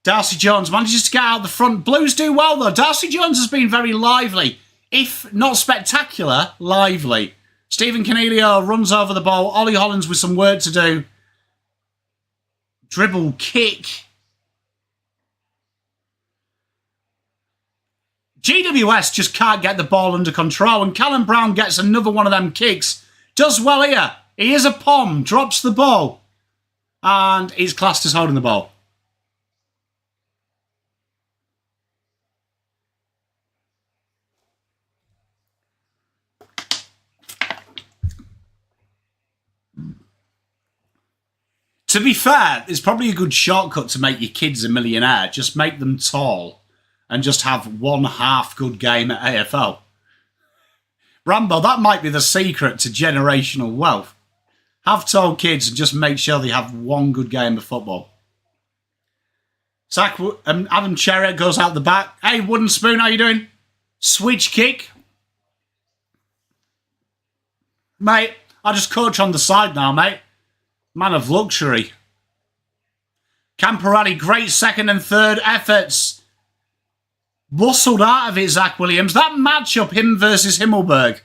Darcy Jones manages to get out the front. Blues do well, though. Darcy Jones has been very lively. If not spectacular, lively. Stephen Cornelio runs over the ball. Ollie Hollands with some work to do. Dribble, kick. GWS just can't get the ball under control. And Callum Brown gets another one of them kicks. Does well here. He is a pom. Drops the ball. And he's classed as holding the ball. To be fair, it's probably a good shortcut to make your kids a millionaire. Just make them tall and just have one half good game at AFL. Rambo, that might be the secret to generational wealth. Have tall kids and just make sure they have one good game of football. Adam Cherry goes out the back. Hey, Wooden Spoon, how you doing? Switch kick. Mate, I just coach on the side now, mate. Man of luxury. Camporelli, great second and third efforts. Bustled out of it, Zach Williams. That matchup, him versus Himmelberg,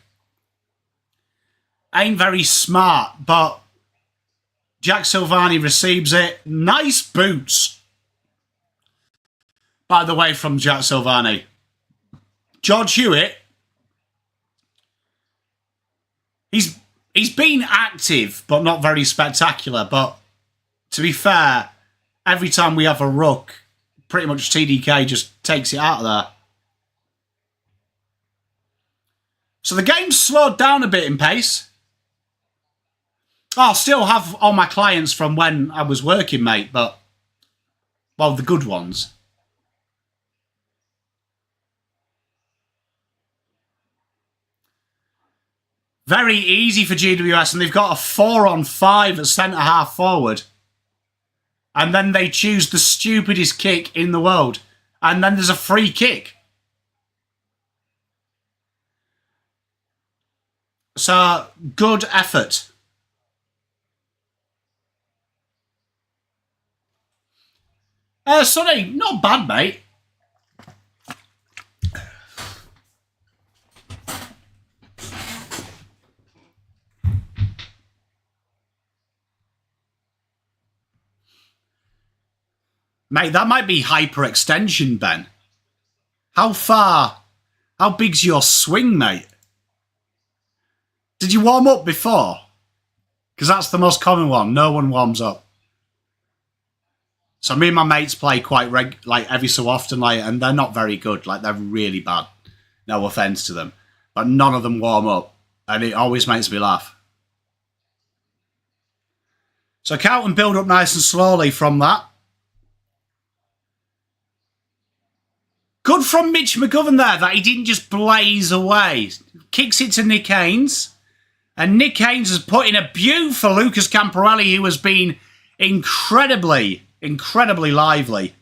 ain't very smart, but Jack Silvani receives it. Nice boots, by the way, from Jack Silvani. George Hewitt, he's been active, but not very spectacular. But to be fair, every time we have a ruck, pretty much TDK just takes it out of there. So the game's slowed down a bit in pace. I'll still have all my clients from when I was working, mate, but, well, the good ones. Very easy for GWS, and they've got a 4-on-5 at centre-half forward. And then they choose the stupidest kick in the world. And then there's a free kick. So, good effort. Sonny, not bad, mate. Mate, that might be hyperextension, Ben. How big's your swing, mate? Did you warm up before? Because that's the most common one. No one warms up. So me and my mates play quite every so often, and they're not very good. They're really bad. No offence to them. But none of them warm up. And it always makes me laugh. So Carlton build up nice and slowly from that. Good from Mitch McGovern there, that he didn't just blaze away. Kicks it to Nick Haynes. And Nick Haynes has put in a beautiful Lucas Camporelli, who has been incredibly lively.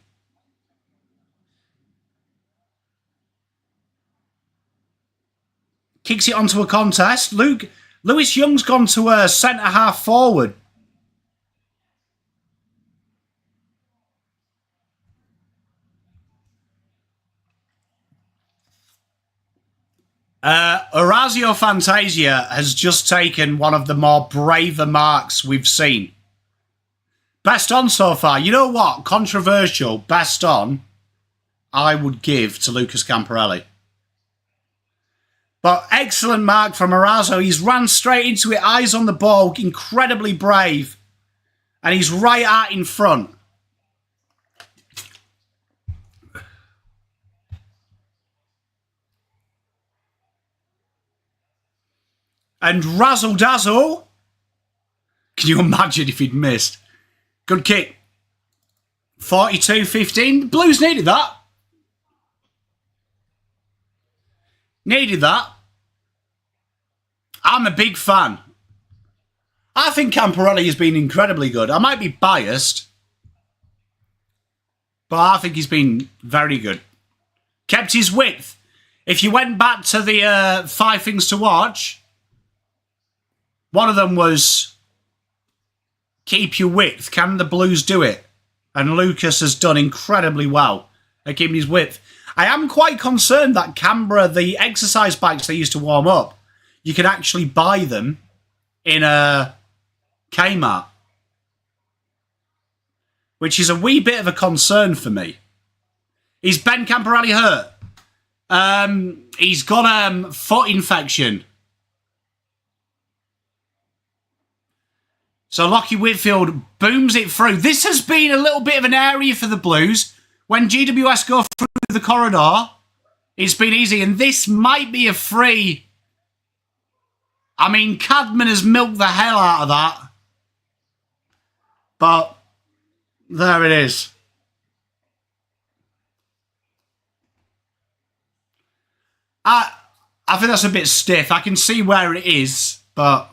Kicks it onto a contest. Lewis Young's gone to a centre-half forward. Orazio Fantasia has just taken one of the more braver marks we've seen. Best on so far. You know what? Controversial. Best on, I would give to Lucas Camporelli. But excellent mark from Orazio. He's ran straight into it. Eyes on the ball. Incredibly brave. And he's right out in front. And razzle dazzle. Can you imagine if he'd missed? Good kick. 42-15. Blues needed that. Needed that. I'm a big fan. I think Camporelli has been incredibly good. I might be biased, but I think he's been very good. Kept his width. If you went back to the 5 things to watch, one of them was keep your width. Can the Blues do it? And Lucas has done incredibly well at keeping his width. I am quite concerned that Canberra, the exercise bikes they used to warm up, you can actually buy them in a Kmart, which is a wee bit of a concern for me. Is Ben Camporelli hurt? He's got a foot infection. So Lockie Whitfield booms it through. This has been a little bit of an area for the Blues. When GWS go through the corridor, it's been easy. And this might be a free. I mean, Cadman has milked the hell out of that. But there it is. I think that's a bit stiff. I can see where it is, but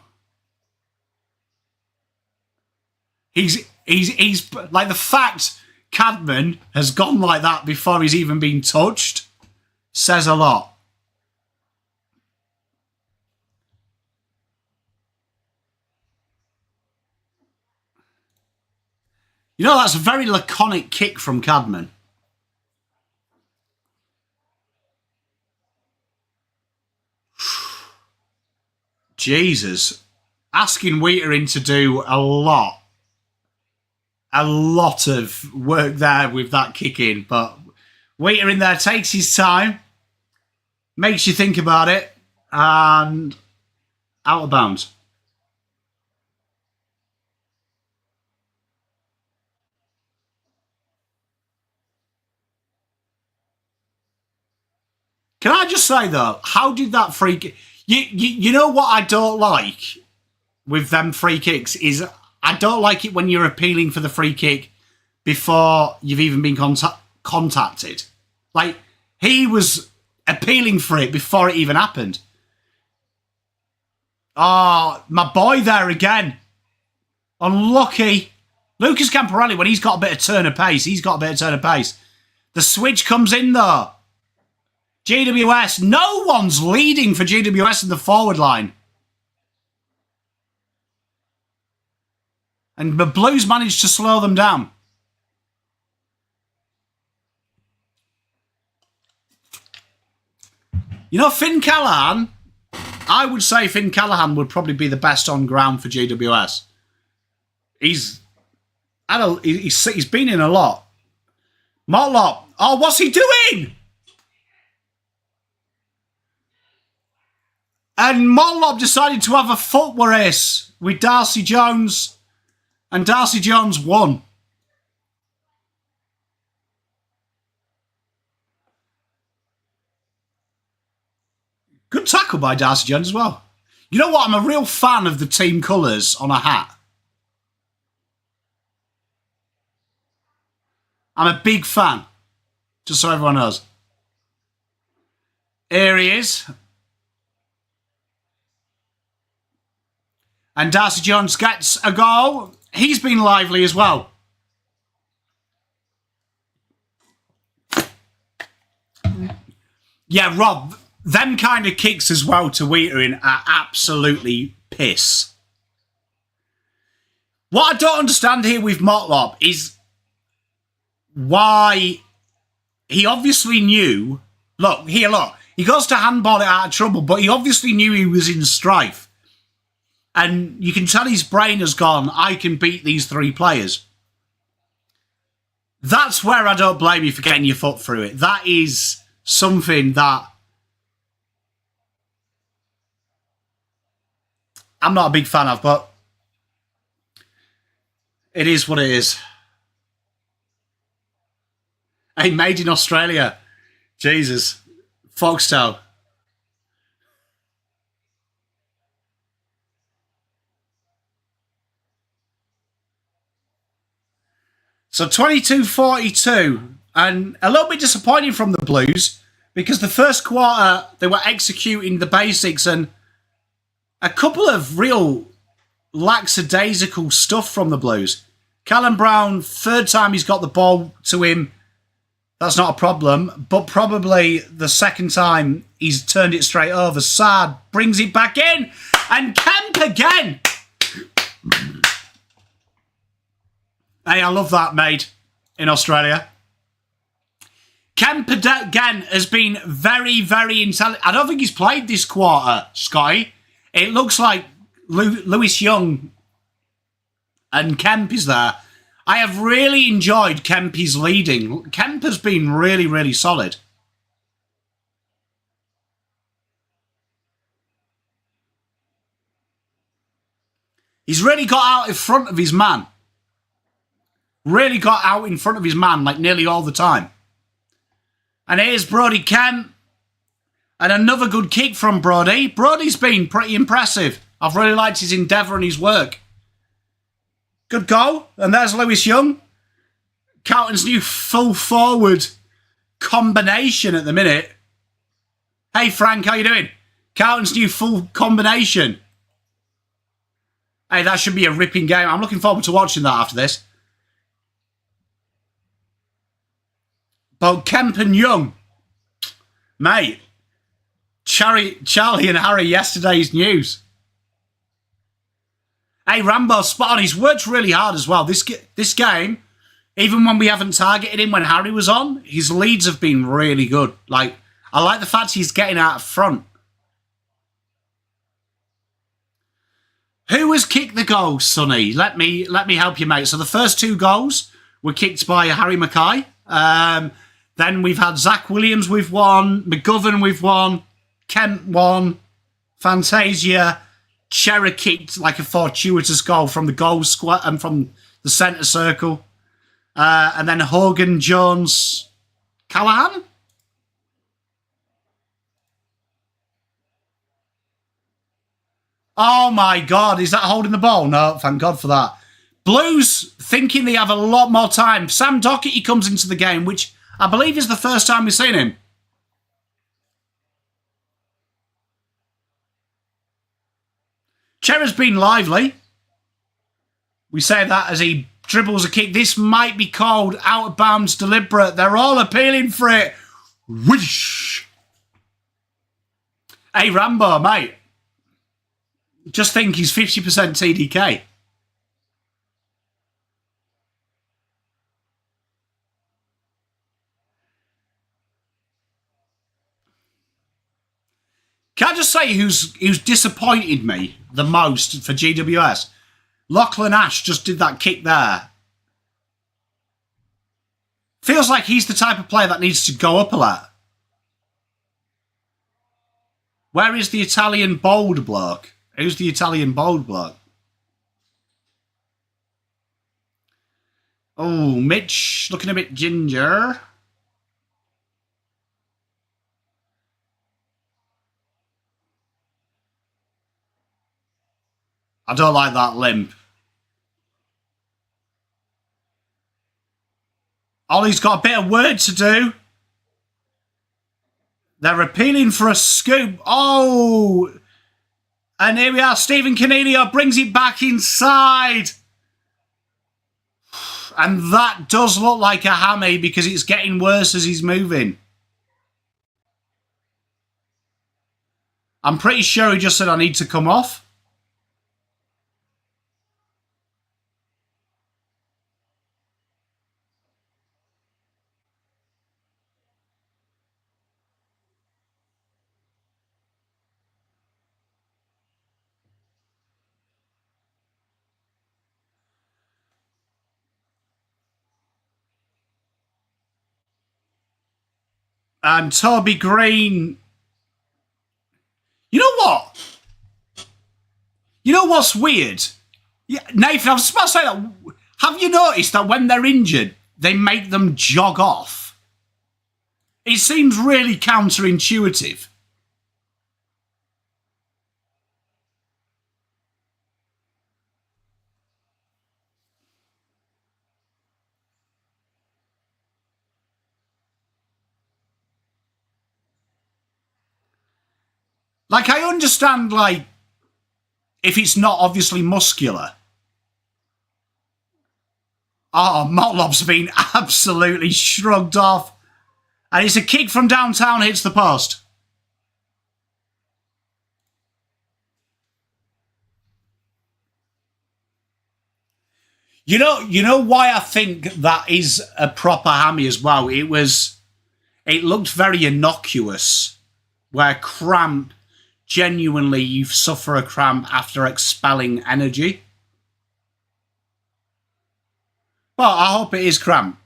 he's like, the fact Cadman has gone like that before he's even been touched says a lot. You know, that's a very laconic kick from Cadman. Jesus. Asking Wheater to do a lot of work there with that kick in. But Wheater in there takes his time, makes you think about it, and out of bounds. Can I just say, though, how did that free kick... You know what I don't like with them free kicks is I don't like it when you're appealing for the free kick before you've even been contacted. Like, he was appealing for it before it even happened. Oh, my boy there again. Unlucky. Lucas Camporelli, when he's got a bit of turn of pace, The switch comes in, though. GWS, no one's leading for GWS in the forward line. And the Blues managed to slow them down. You know, Finn Callaghan, I would say Finn Callaghan would probably be the best on ground for GWS. He's been in a lot. Motlop, oh, what's he doing? And Motlop decided to have a foot race with Darcy Jones, and Darcy Jones won. Good tackle by Darcy Jones as well. You know what? I'm a real fan of the team colours on a hat. I'm a big fan, just so everyone knows. Here he is. And Darcy Jones gets a goal. He's been lively as well. Yeah, Rob, them kind of kicks as well to Wheater are absolutely piss. What I don't understand here with Motlop is why he obviously knew... Look. He goes to handball it out of trouble, but he obviously knew he was in strife. And you can tell his brain has gone, I can beat these three players. That's where I don't blame you for getting your foot through it. That is something that I'm not a big fan of, but it is what it is. Hey, made in Australia. Jesus. Foxtel. So 22-42, and a little bit disappointing from the Blues because the first quarter they were executing the basics and a couple of real lackadaisical stuff from the Blues. Callum Brown, third time he's got the ball to him, that's not a problem, but probably the second time he's turned it straight over. Saad brings it back in, and Kemp again. Hey, I love that, mate, in Australia. Kemp again has been very, very intelligent. I don't think he's played this quarter, Scotty. It looks like Lewis Young and Kemp is there. I have really enjoyed Kemp's leading. Kemp has been really, really solid. He's really got out in front of his man. Really got out in front of his man like nearly all the time. And here's Brodie Kemp. And another good kick from Brodie. Brodie's been pretty impressive. I've really liked his endeavour and his work. Good goal. And there's Lewis Young. Carlton's new full forward combination at the minute. Hey, Frank, how you doing? Carlton's new full combination. Hey, that should be a ripping game. I'm looking forward to watching that after this. But Kemp and Young. Mate. Charlie and Harry, yesterday's news. Hey, Rambo, spot on. He's worked really hard as well. This game, even when we haven't targeted him when Harry was on, his leads have been really good. Like, I like the fact he's getting out front. Who has kicked the goals, Sonny? Let me help you, mate. So the first 2 goals were kicked by Harry Mackay. Then we've had Zach Williams with 1, McGovern with 1, Kent 1, Fantasia, Cherry kicked like a fortuitous goal from the goal square and from the centre circle. And then Hogan, Jones, Callahan? Oh my God, is that holding the ball? No, thank God for that. Blues thinking they have a lot more time. Sam Doherty comes into the game, which I believe is the first time we've seen him. Cherry's been lively. We say that as he dribbles a kick. This might be called out of bounds deliberate. They're all appealing for it. Whoosh. Hey, Rambo, mate. Just think he's 50% TDK. Can I just say who's disappointed me the most for GWS? Lachlan Ash just did that kick there. Feels like he's the type of player that needs to go up a lot. Where is the Italian bold bloke? Who's the Italian bold bloke? Oh, Mitch looking a bit ginger. I don't like that limp. Ollie's got a bit of work to do. They're appealing for a scoop. Oh! And here we are. Stephen Canelio brings it back inside. And that does look like a hammy because it's getting worse as he's moving. I'm pretty sure he just said, I need to come off. And Toby Green. You know what? You know what's weird? Yeah, Nathan, I was about to say that. Have you noticed that when they're injured, they make them jog off? It seems really counterintuitive. Like, I understand, like, if it's not obviously muscular. Oh, Motlop's been absolutely shrugged off. And it's a kick from downtown, hits the post. You know why I think that is a proper hammy as well? It looked very innocuous, where cramp, genuinely you suffer a cramp after expelling energy. Well, I hope it is cramp.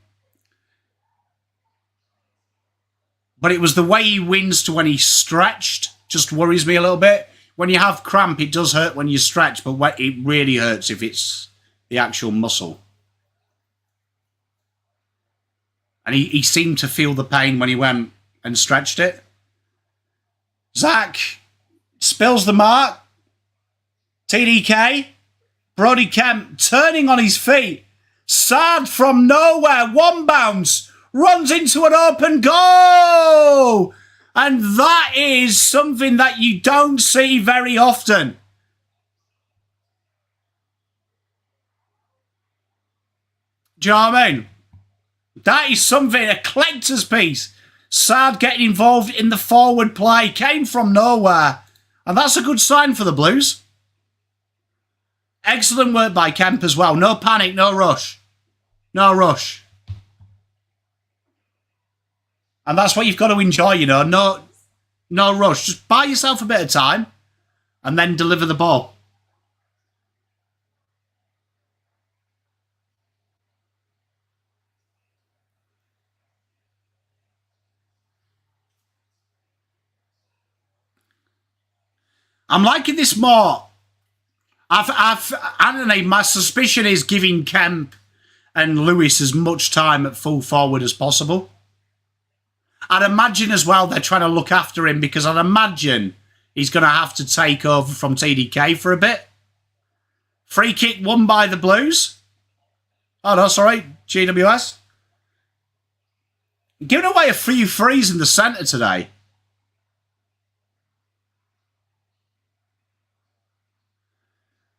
But it was the way he winced when he stretched, just worries me a little bit. When you have cramp, it does hurt when you stretch, but it really hurts if it's the actual muscle. And he seemed to feel the pain when he went and stretched it. Zach spills the mark. TDK Brodie Kemp turning on his feet. Sad from nowhere. One bounce. Runs into an open goal. And that is something that you don't see very often. Do you know what I mean? That is something, a collector's piece. Sad getting involved in the forward play. Came from nowhere. And that's a good sign for the Blues. Excellent work by Kemp as well. No panic, no rush. No rush. And that's what you've got to enjoy, you know. No rush. Just buy yourself a bit of time and then deliver the ball. I'm liking this more. I don't know, my suspicion is giving Kemp and Lewis as much time at full forward as possible. I'd imagine as well they're trying to look after him because I'd imagine he's going to have to take over from TDK for a bit. Free kick won by the Blues. Oh, no, sorry, GWS. Giving away a few frees in the centre today.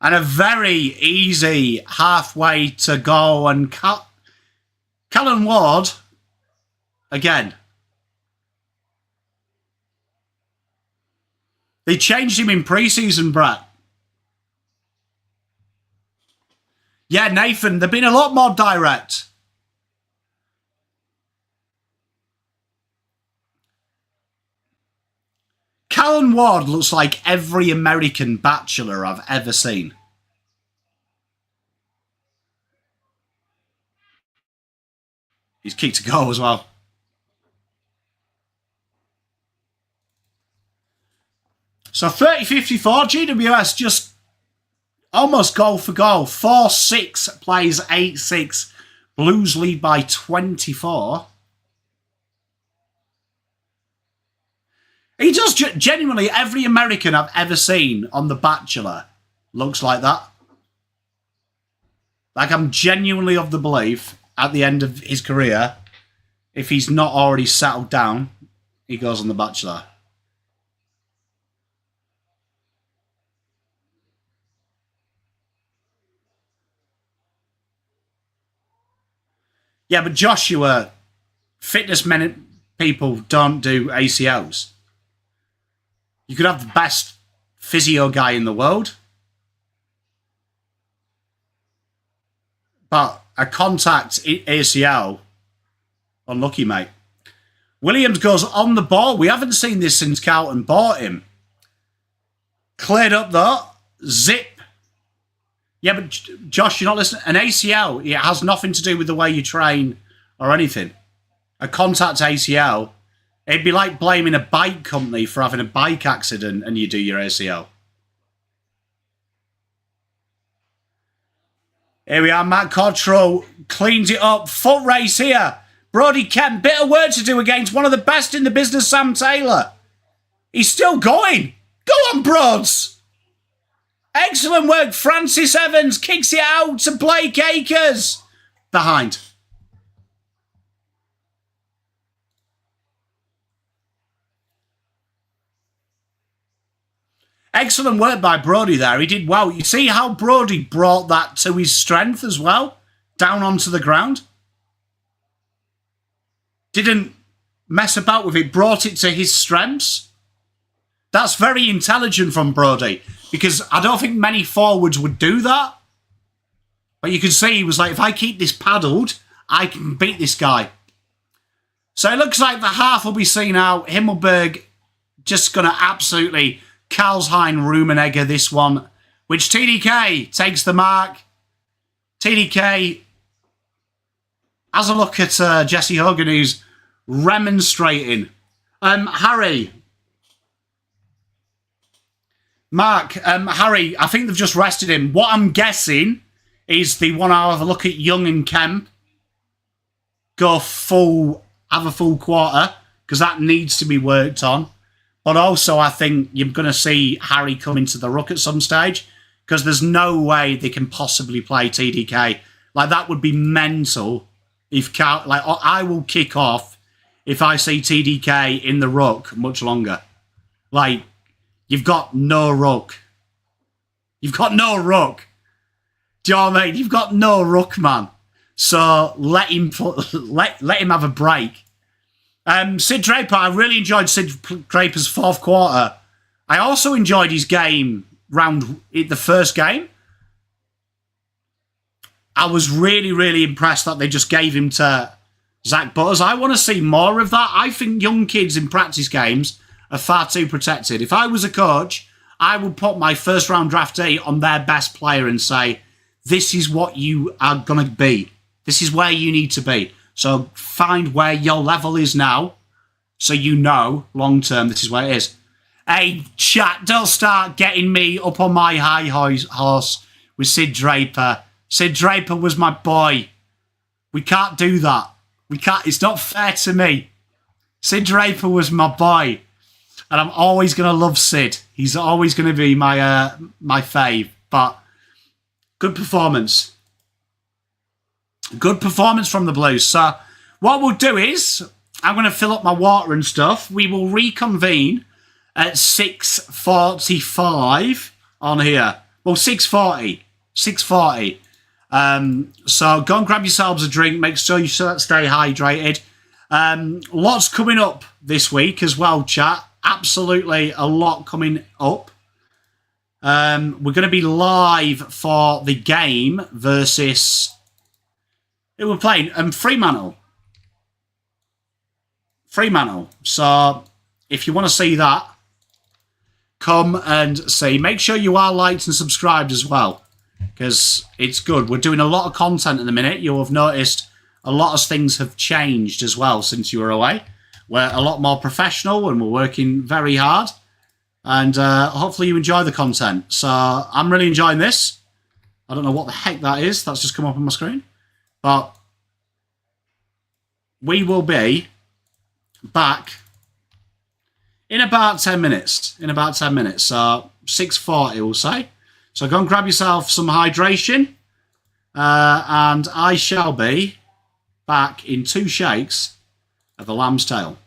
And a very easy halfway to go. And Callan Ward, again. They changed him in pre-season, Brett. Yeah, Nathan, they've been a lot more direct. Callan Ward looks like every American bachelor I've ever seen. He's kicked a goal as well. So 30-54, GWS just almost goal for goal. 4-6 plays 8-6. Blues lead by 24. He does genuinely, every American I've ever seen on The Bachelor looks like that. Like, I'm genuinely of the belief at the end of his career, if he's not already settled down, he goes on The Bachelor. Yeah, but Joshua, fitness men people don't do ACLs. You could have the best physio guy in the world, but a contact ACL, unlucky, mate. Williams goes on the ball. We haven't seen this since Carlton bought him. Cleared up, though. Zip. Yeah, but Josh, you're not listening. An ACL, it has nothing to do with the way you train or anything. A contact ACL, it'd be like blaming a bike company for having a bike accident and you do your ACL. Here we are, Matt Cottrell cleans it up. Foot race here. Brodie Kemp, bit of work to do against one of the best in the business, Sam Taylor. He's still going. Go on, Broads. Excellent work. Francis Evans kicks it out to Blake Acres. Behind. Excellent work by Brodie there. He did well. You see how Brodie brought that to his strength as well? Down onto the ground. Didn't mess about with it. Brought it to his strengths. That's very intelligent from Brodie. Because I don't think many forwards would do that. But you can see he was like, if I keep this paddled, I can beat this guy. So it looks like the half will be seen out. Himmelberg just going to absolutely Karlsheim Rummenigge this one. Which TDK takes the mark. TDK has a look at Jesse Hogan, who's remonstrating. Harry. Mark, Harry, I think they've just rested him. What I'm guessing is they want to have a look at Young and Kemp. Go full, have a full quarter, because that needs to be worked on. But also, I think you're going to see Harry come into the ruck at some stage, because there's no way they can possibly play TDK. Like, that would be mental. If like, I will kick off if I see TDK in the ruck much longer. Like, you've got no ruck. You've got no ruck. Do you know what I mean? You've got no ruck, man. So let him let him have a break. Sid Draper, I really enjoyed Sid Draper's fourth quarter. I also enjoyed his game the first game. I was really, really impressed that they just gave him to Zach Butters. I want to see more of that. I think young kids in practice games are far too protected. If I was a coach, I would put my first round draftee on their best player and say, this is what you are going to be. This is where you need to be. So find where your level is now so you know long term this is where it is. Hey, chat, don't start getting me up on my high horse with Sid Draper. Sid Draper was my boy. We can't do that. We can't. It's not fair to me. Sid Draper was my boy. And I'm always going to love Sid. He's always going to be my my fave. But good performance. Good performance from the Blues. So what we'll do is, I'm going to fill up my water and stuff. We will reconvene at 6:45 on here. Well, 6:40. 6:40. So go and grab yourselves a drink. Make sure you stay hydrated. Lots coming up this week as well, chat. Absolutely a lot coming up. We're going to be live for the game versus... who we're playing? Fremantle. So if you want to see that, come and see. Make sure you are liked and subscribed as well, because it's good. We're doing a lot of content in the minute. You'll have noticed a lot of things have changed as well since you were away. We're a lot more professional and we're working very hard. And hopefully you enjoy the content. So I'm really enjoying this. I don't know what the heck that is. That's just come up on my screen. But we will be back in about 10 minutes. So 6:40 we'll say. So go and grab yourself some hydration. And I shall be back in 2 shakes of the lamb's tail.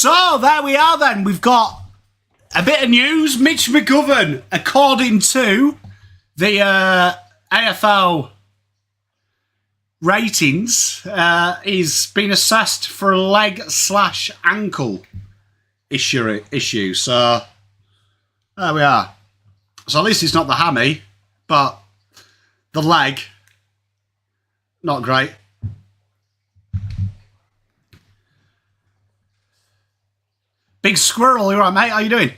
So, there we are then. We've got a bit of news. Mitch McGovern, according to the AFL ratings, is been assessed for a leg/ankle issue. So, there we are. So at least it's not the hammy, but the leg, not great. Big Squirrel, you all right, mate? How you doing?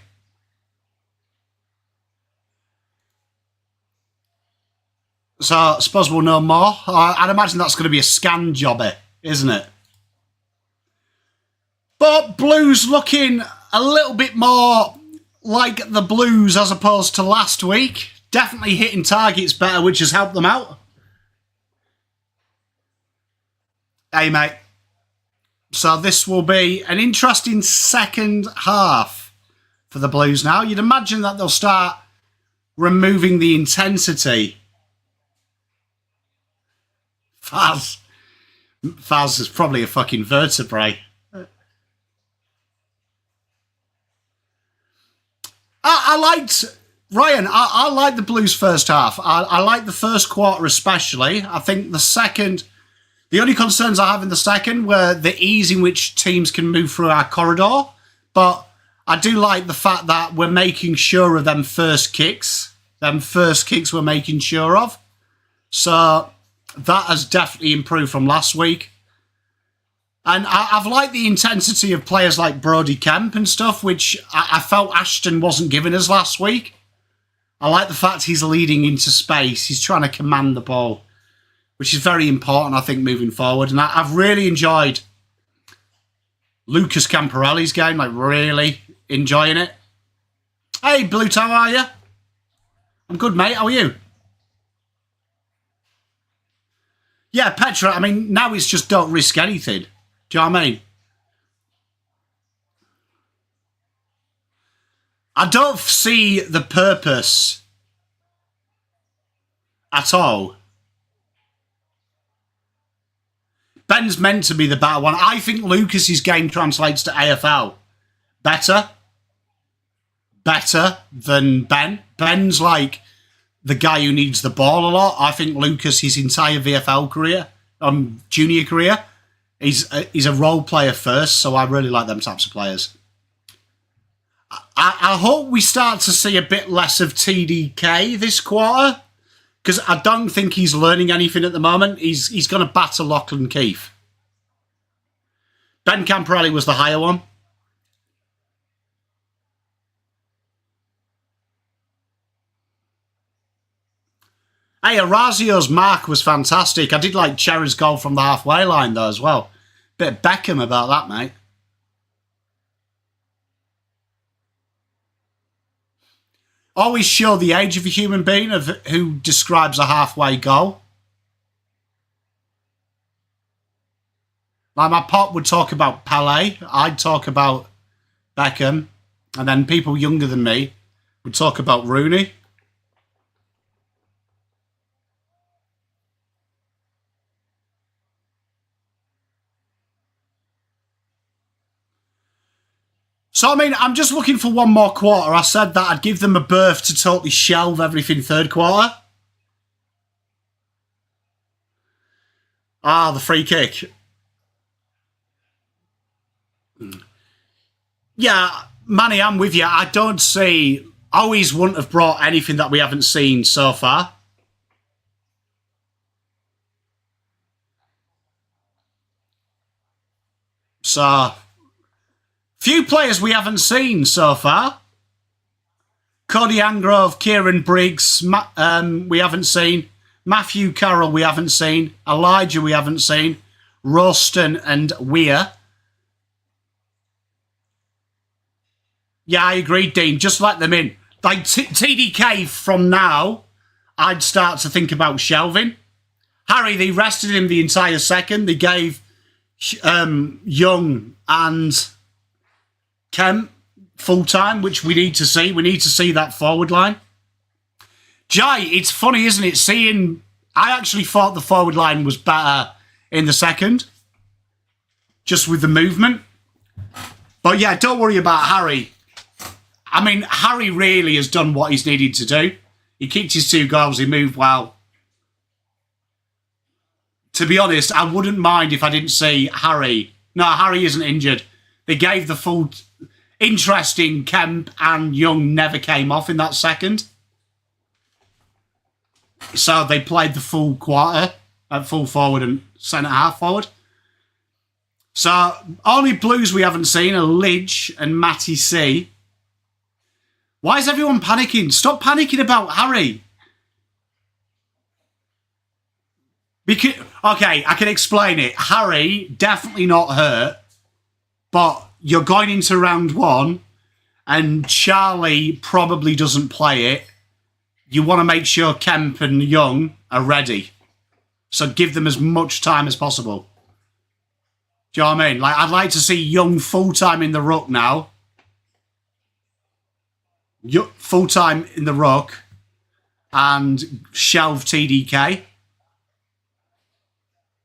So I suppose we'll know more. I'd imagine that's going to be a scan jobby, isn't it? But Blues looking a little bit more like the Blues as opposed to last week. Definitely hitting targets better, which has helped them out. Hey, mate. So this will be an interesting second half for the Blues now. You'd imagine that they'll start removing the intensity. Faz is probably a fucking vertebrae. I liked, Ryan, I liked the Blues first half. I liked the first quarter especially. I think the second, the only concerns I have in the second were the ease in which teams can move through our corridor. But I do like the fact that we're making sure of them first kicks. Them first kicks we're making sure of. So that has definitely improved from last week. And I've liked the intensity of players like Brodie Kemp and stuff, which I felt Ashton wasn't giving us last week. I like the fact he's leading into space. He's trying to command the ball, which is very important, I think, moving forward. And I've really enjoyed Lucas Camporelli's game, like really enjoying it. Hey, Blute, how are you? I'm good, mate. How are you? Yeah, Petra, I mean, now it's just don't risk anything. Do you know what I mean? I don't see the purpose at all. Ben's meant to be the better one. I think Lucas's game translates to AFL better than Ben. Ben's like the guy who needs the ball a lot. I think Lucas, his entire VFL career, junior career, he's a role player first, so I really like them types of players. I hope we start to see a bit less of TDK this quarter, because I don't think he's learning anything at the moment. He's going to batter Lachlan Keefe. Ben Camporelli was the higher one. Hey, Orazio's mark was fantastic. I did like Cherry's goal from the halfway line, though, as well. Bit of Beckham about that, mate. Always show the age of a human being of who describes a halfway goal. Like my pop would talk about Pelé, I'd talk about Beckham, and then people younger than me would talk about Rooney. So, I mean, I'm just looking for one more quarter. I said that I'd give them a berth to totally shelve everything third quarter. Ah, the free kick. Yeah, Manny, I'm with you. I don't see... I always wouldn't have brought anything that we haven't seen so far. So... few players we haven't seen so far. Cody Angrove, Kieran Briggs, we haven't seen. Matthew Carroll, we haven't seen. Elijah, we haven't seen. Ralston and Weir. Yeah, I agree, Dean. Just let them in. Like TDK from now, I'd start to think about shelving. Harry, they rested him the entire second. They gave Young and Kemp full-time, which we need to see. We need to see that forward line. Jai, it's funny, isn't it? I actually thought the forward line was better in the second, just with the movement. But yeah, don't worry about Harry. I mean, Harry really has done what he's needed to do. He kicked his 2 goals, he moved well. To be honest, I wouldn't mind if I didn't see Harry. No, Harry isn't injured. They gave the full... Interesting, Kemp and Young never came off in that second. So they played the full quarter at full forward and centre half forward. So only Blues we haven't seen are Lidge and Matty C. Why is everyone panicking? Stop panicking about Harry. Because, okay, I can explain it. Harry, definitely not hurt, but you're going into round 1 and Charlie probably doesn't play it. You want to make sure Kemp and Young are ready. So give them as much time as possible. Do you know what I mean? Like, I'd like to see Young full-time in the ruck now. Full-time in the ruck and shelve TDK.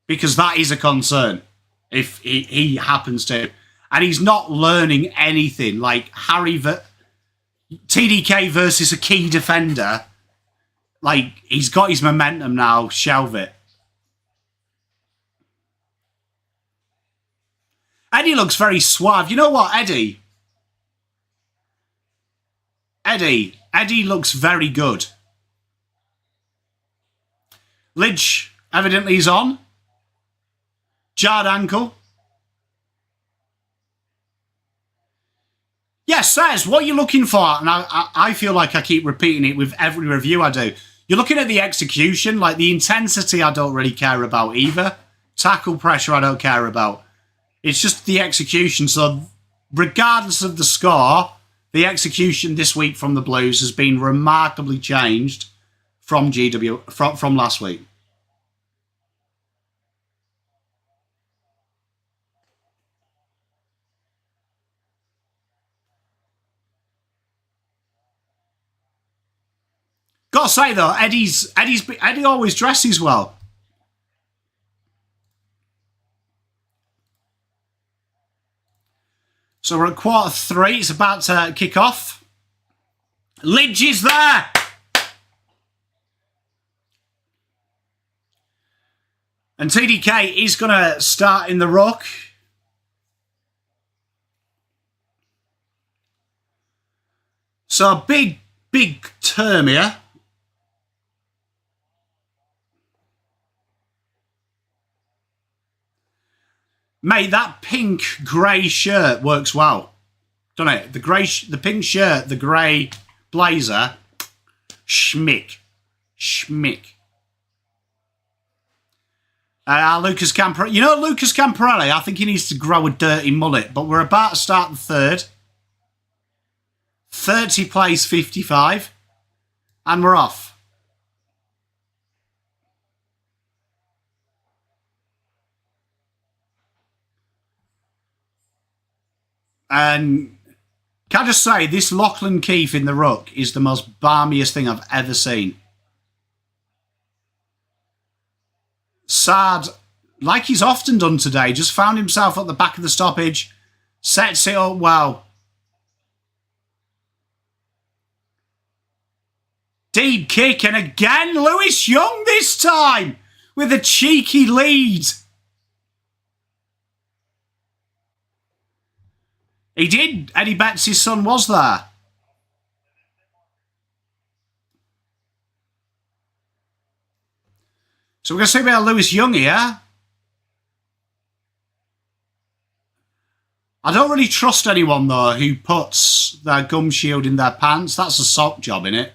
Because that is a concern if he happens to. And he's not learning anything. Like, TDK versus a key defender. Like, he's got his momentum now. Shelve it. Eddie looks very suave. You know what, Eddie? Eddie looks very good. Lidge evidently is on. Jarred ankle. Yes, Says, what are you looking for? And I feel like I keep repeating it with every review I do. You're looking at the execution, like the intensity I don't really care about either. Tackle pressure I don't care about. It's just the execution. So regardless of the score, the execution this week from the Blues has been remarkably changed from from last week. Gotta say though, Eddie always dresses well. So we're at quarter 3. It's about to kick off. Lidge is there. And TDK is going to start in the ruck. So big term here. Mate, that pink grey shirt works well, doesn't it? The pink shirt, the grey blazer, schmick. Lucas Camparelli. You know Lucas Camparelli? I think he needs to grow a dirty mullet, but we're about to start the third. 30 plays 55, and we're off. And can I just say, this Lachlan Keefe in the ruck is the most balmiest thing I've ever seen. Sad, like he's often done today, just found himself at the back of the stoppage, sets it up well. Deep kick, and again, Lewis Young this time with a cheeky lead. He did. Eddie Betts' son was there. So we're going to see about Lewis Young here. I don't really trust anyone, though, who puts their gum shield in their pants. That's a sock job, innit?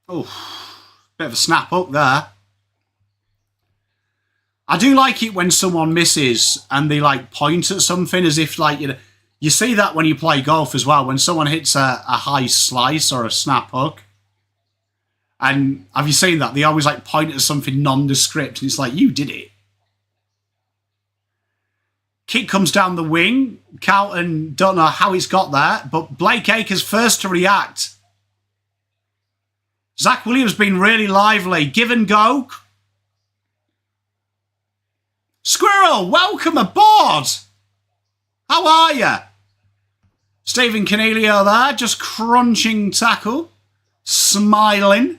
Oh, bit of a snap up there. I do like it when someone misses and they like point at something as if like, you see that when you play golf as well, when someone hits a high slice or a snap hook. And have you seen that? They always like point at something nondescript and it's like, you did it. Kick comes down the wing. Carlton don't know how it's got there, but Blake Acres first to react. Zach Williams been really lively. Give and go. Squirrel, welcome aboard. How are you? Stephen Cornelio there, just crunching tackle, smiling.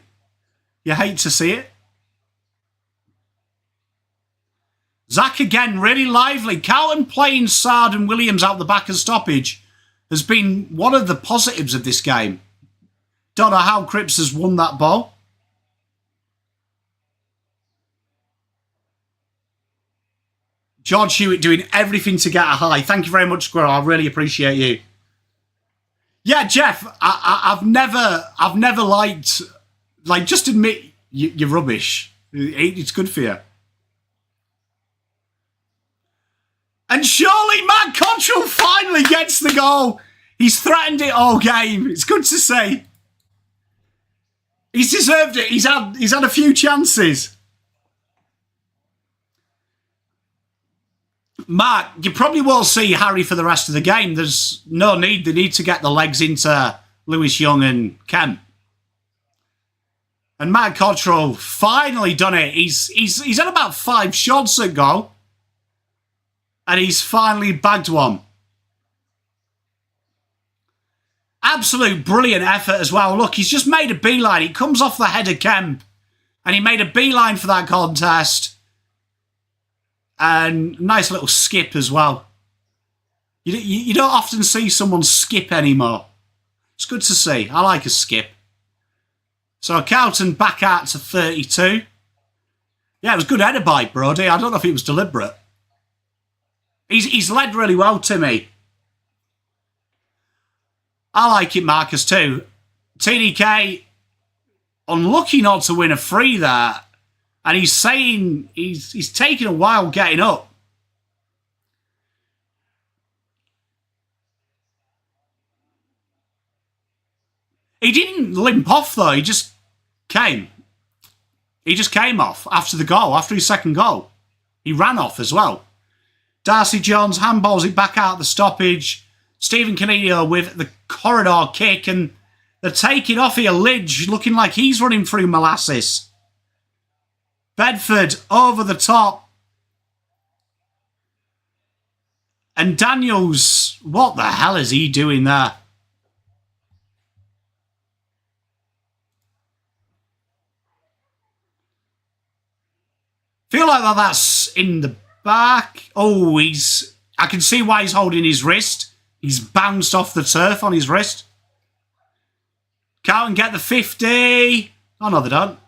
You hate to see it. Zach again, really lively. Carlton playing Sard and Williams out the back of stoppage has been one of the positives of this game. Don't know how Cripps has won that ball. George Hewitt doing everything to get a high. Thank you very much, Squirrel. I really appreciate you. Yeah, Jeff, I've never liked, like, just admit you're rubbish. It's good for you. And surely Matt Cottrell finally gets the goal. He's threatened it all game. It's good to see. He's deserved it. He's had a few chances. Mark, you probably will see Harry for the rest of the game. There's no need. They need to get the legs into Lewis Young and Kemp. And Matt Cottrell finally done it. He's had about 5 shots at goal. And he's finally bagged one. Absolute brilliant effort as well. Look, he's just made a beeline. It comes off the head of Kemp. And he made a beeline for that contest. And nice little skip as well. You don't often see someone skip anymore. It's good to see. I like a skip. So Carlton back out to 32. Yeah, it was good header by Brody. I don't know if it was deliberate. He's led really well, Timmy. I like it, Marcus, too. TDK, unlucky not to win a free there. And he's saying he's taking a while getting up. He didn't limp off, though. He just came. He just came off after the goal, after his second goal. He ran off as well. Darcy Jones handballs it back out the stoppage. Stephen Cornelio with the corridor kick. And they're taking off here. Lidge looking like he's running through molasses. Bedford over the top. And Daniels, what the hell is he doing there? Feel like that's in the back. Oh, I can see why he's holding his wrist. He's bounced off the turf on his wrist. Carlton get the 50. Oh, no, they don't.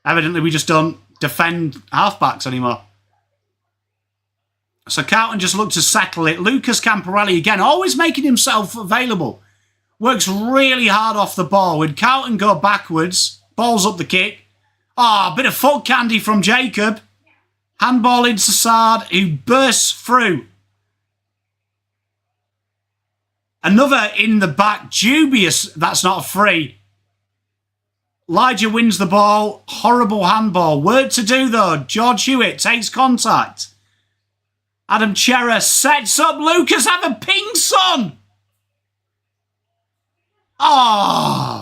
Evidently, we just don't defend halfbacks anymore. So Carlton just looked to settle it. Lucas Camporelli, again, always making himself available. Works really hard off the ball. When Carlton go backwards, balls up the kick. Ah, a bit of foot candy from Jacob. Handball into Sard, who bursts through. Another in the back, dubious. That's not a free. Elijah wins the ball. Horrible handball. Work to do, though. George Hewitt takes contact. Adam Chera sets up. Lucas, have a ping, son. Ah.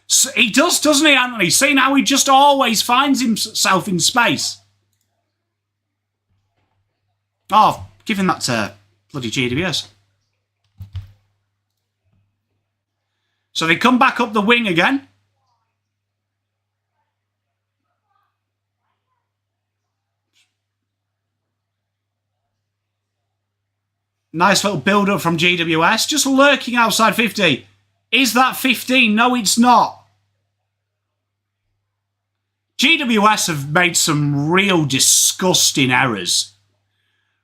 So he does, doesn't he, Anthony? See how he just always finds himself in space. Oh, giving that to bloody GWS. So they come back up the wing again. Nice little build-up from GWS. Just lurking outside 50. Is that 15? No, it's not. GWS have made some real disgusting errors.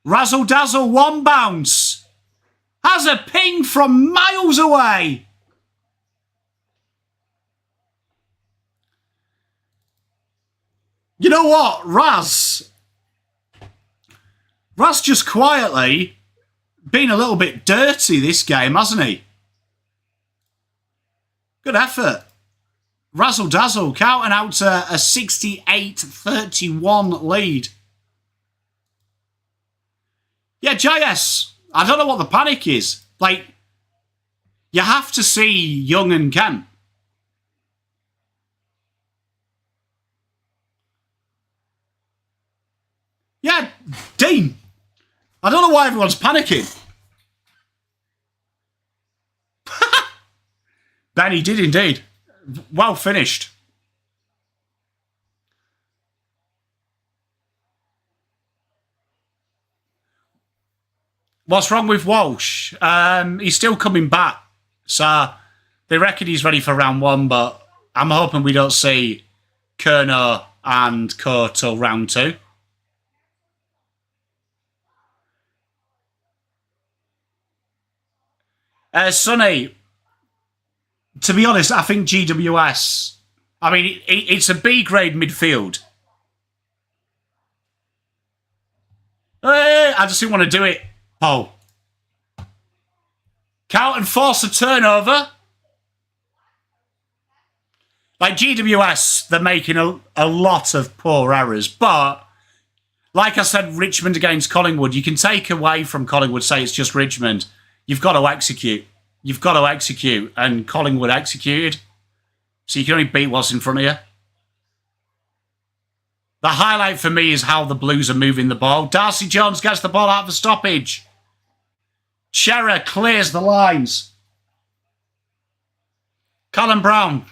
Razzle Dazzle, one bounce. Has a ping from miles away. You know what? Raz just quietly been a little bit dirty this game, hasn't he? Good effort. Razzle Dazzle, Carlton out to a 68-31 lead. Yeah, JS, I don't know what the panic is. Like, you have to see Young and Kemp. Yeah, Dean. I don't know why everyone's panicking. Ben, he did indeed. Well finished. What's wrong with Walsh? He's still coming back. So they reckon he's ready for round one, but I'm hoping we don't see Kerno and Co till round two. Sonny, to be honest, I think GWS, I mean, it's a B grade midfield. I just didn't want to do it, Paul. Carlton force a turnover. Like GWS, they're making a lot of poor errors. But, like I said, Richmond against Collingwood, you can take away from Collingwood, say it's just Richmond. You've got to execute. You've got to execute. And Collingwood executed. So you can only beat what's in front of you. The highlight for me is how the Blues are moving the ball. Darcy Jones gets the ball out of the stoppage. Shearer clears the lines. Colin Brown.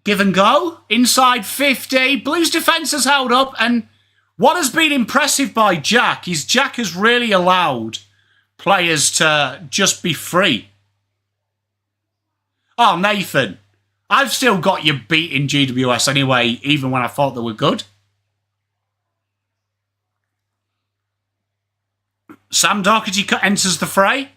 Give and go. Inside 50. Blues defence has held up. And what has been impressive by Jack is Jack has really allowed players to just be free. Oh, Nathan. I've still got you beat in GWS anyway, even when I thought they were good. Sam Doherty enters the fray.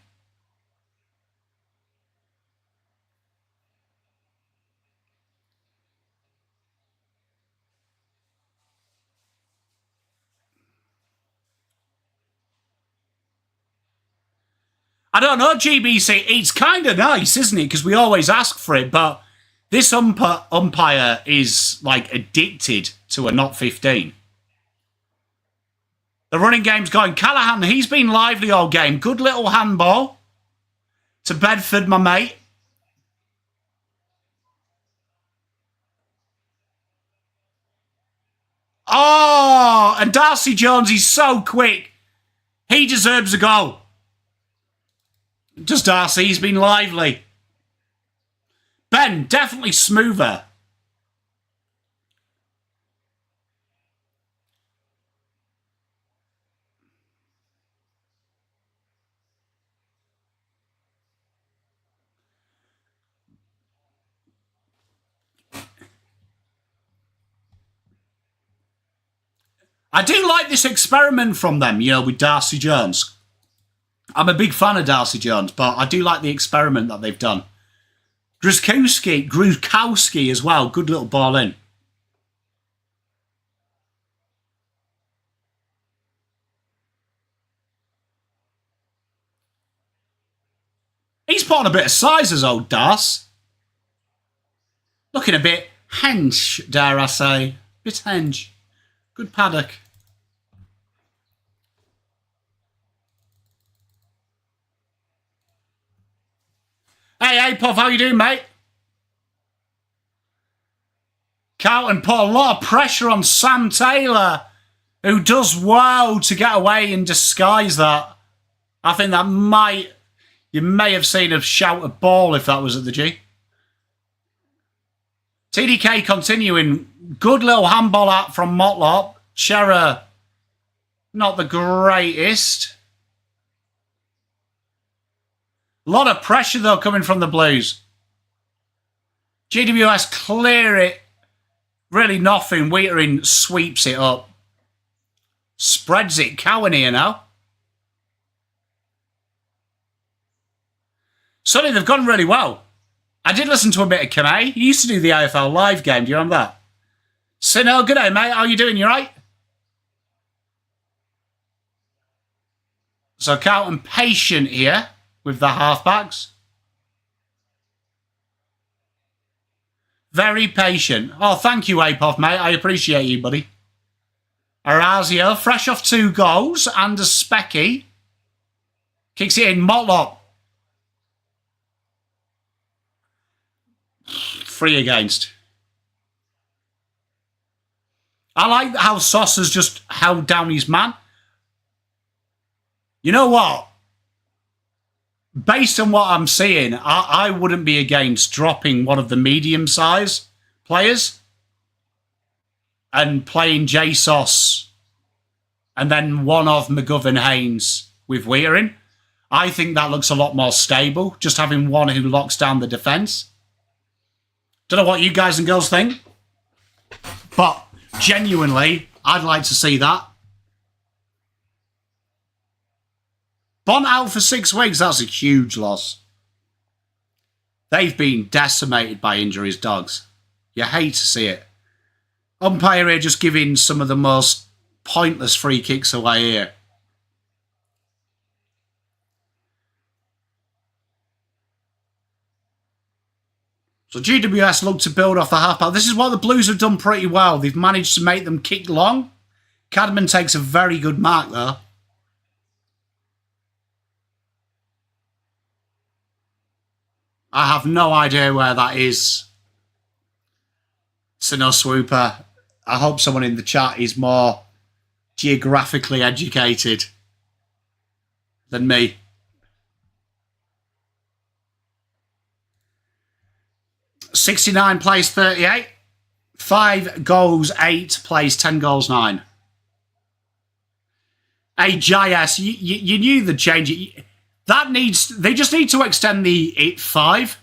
I don't know, GBC. It's kind of nice, isn't it? Because we always ask for it, but this umpire is, like, addicted to a not 15. The running game's going. Callaghan, he's been lively all game. Good little handball to Bedford, my mate. Oh, and Darcy Jones, he's so quick. He deserves a goal. Just Darcy, he's been lively. Ben, definitely smoother. I do like this experiment from them, you know, with Darcy Jones. I'm a big fan of Darcy Jones, but I do like the experiment that they've done. Gruzkowski as well. Good little ball in. He's put on a bit of size as old Das. Looking a bit hench, dare I say. Bit hench. Good paddock. Hey, Puff, how you doing, mate? Carlton put a lot of pressure on Sam Taylor, who does well to get away and disguise that. I think that you may have seen a shout of ball if that was at the G. TDK continuing. Good little handball out from Motlop. Shearer, not the greatest. A lot of pressure, though, coming from the Blues. GWS clear it. Really nothing. Wheatering sweeps it up. Spreads it. Cowan here now. Sonny, they've gone really well. I did listen to a bit of Kane. He used to do the AFL live game. Do you remember that? Sino, good day, mate. How you doing? You right? So Carlton patient here with the halfbacks. Very patient. Oh, thank you, Apov, mate. I appreciate you, buddy. Arazio, fresh off 2 goals and a specky. Kicks it in. Motlop. 3 against. I like how Sauce has just held down his man. You know what? Based on what I'm seeing, I wouldn't be against dropping one of the medium-size players and playing J Sauce and then one of McGovern Haynes with Weitering. I think that looks a lot more stable, just having one who locks down the defence. Don't know what you guys and girls think, but genuinely, I'd like to see that. Bont out for 6 weeks, that's a huge loss. They've been decimated by injuries, dogs. You hate to see it. Umpire here just giving some of the most pointless free kicks away here. So GWS look to build off the half-back. This is what the Blues have done pretty well. They've managed to make them kick long. Cadman takes a very good mark there. I have no idea where that is. Sino Swooper. I hope someone in the chat is more geographically educated than me. $69 plays 38. 5 goals 8 plays 10 goals 9. Hey, JS, you knew the change. That needs. They just need to extend the 5.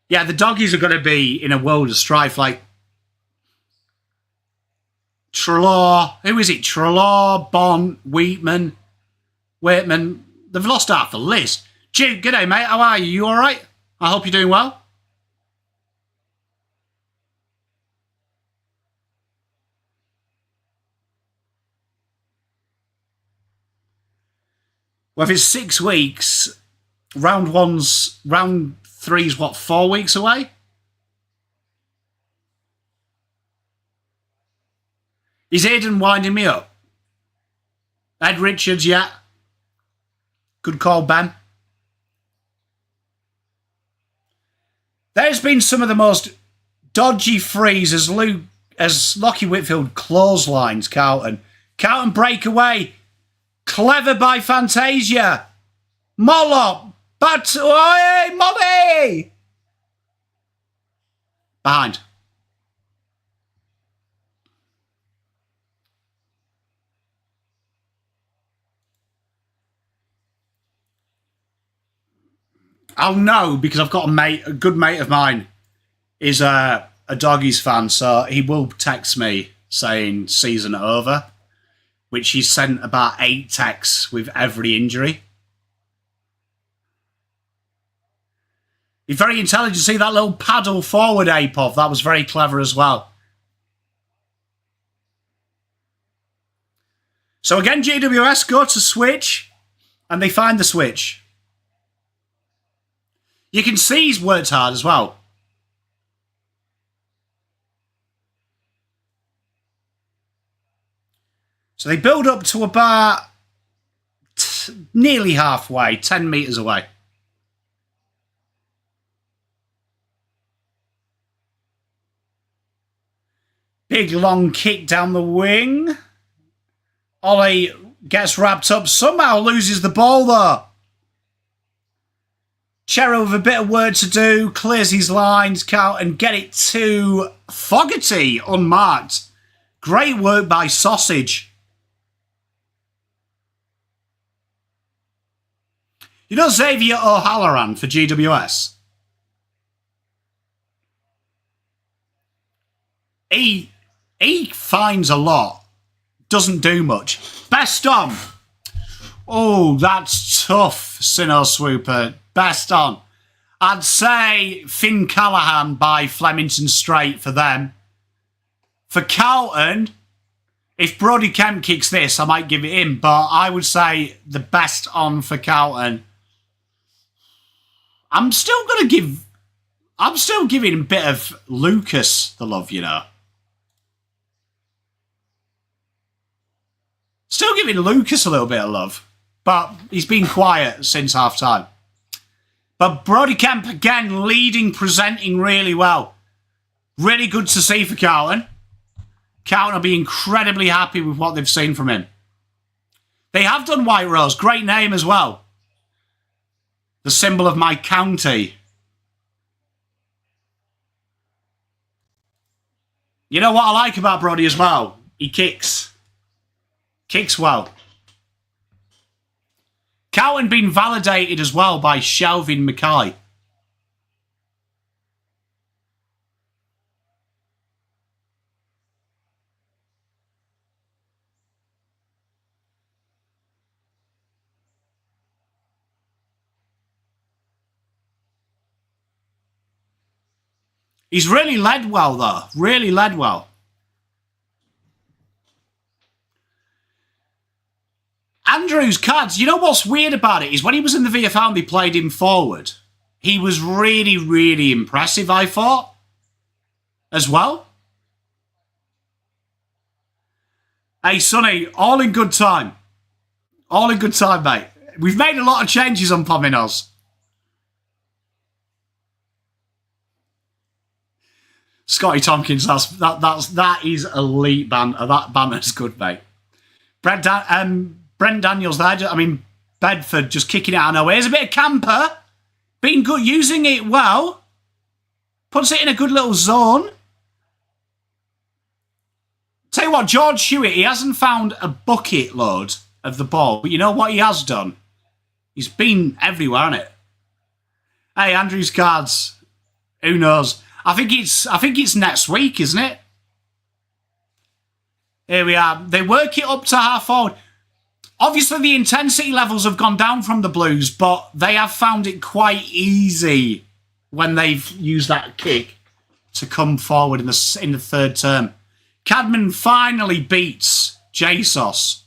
Yeah, the doggies are going to be in a world of strife. Like Trelaw, who is it? Trelaw, Bont, Waitman. They've lost half the list. Dude, g'day, mate. How are you? You all right? I hope you're doing well. Well, if it's 6 weeks, round 3's what, 4 weeks away? Is Aiden winding me up? Ed Richards, yeah. Good call, Ben. There's been some of the most dodgy frees as Lockie Whitfield clotheslines Carlton. Carlton breakaway. Clever by Fantasia. Mollop. But, oi, Molly! Behind. I'll know because I've got a good mate of mine is a Doggies fan, so he will text me saying season over, which he sent about 8 texts with every injury. He's very intelligent. See that little paddle forward ape-off? That was very clever as well. So again, GWS go to switch, and they find the switch. You can see he's worked hard as well. So they build up to about nearly halfway, 10 metres away. Big long kick down the wing. Ollie gets wrapped up, somehow loses the ball though. Chero with a bit of work to do, clears his lines, and get it to Fogarty unmarked. Great work by Sausage. You know Xavier O'Halloran for GWS? He finds a lot, doesn't do much. Best on. Oh, that's tough, Sino Swooper. Best on. I'd say Finn Callahan by Flemington Strait for them. For Carlton, if Brody Kemp kicks this, I might give it him, but I would say the best on for Carlton. I'm still giving a bit of Lucas the love, you know. Still giving Lucas a little bit of love, but he's been quiet since half-time. But Brodie Kemp, again, leading, presenting really well. Really good to see for Carlton. Carlton will be incredibly happy with what they've seen from him. They have done White Rose. Great name as well. The symbol of my county. You know what I like about Brodie as well? He kicks. Kicks well. Carlton been validated as well by Shelvin Mackay. He's really led well, though. Really led well. Andrew's cards, you know what's weird about it is when he was in the VFL and they played him forward, he was really, really impressive, I thought, as well. Hey, Sonny, all in good time. All in good time, mate. We've made a lot of changes on Pominos. Scotty Tompkins, that is elite banter. That banter's good, mate. Brent Daniels there. I mean, Bedford just kicking it out of nowhere. Here's a bit of camper. Being good, using it well. Puts it in a good little zone. Tell you what, George Hewitt, he hasn't found a bucket load of the ball. But you know what he has done? He's been everywhere, hasn't it? Hey, Andrew's cards. Who knows? I think it's next week, isn't it? Here we are. They work it up to half forward. Obviously, the intensity levels have gone down from the Blues, but they have found it quite easy when they've used that kick to come forward in the third term. Cadman finally beats Jesus.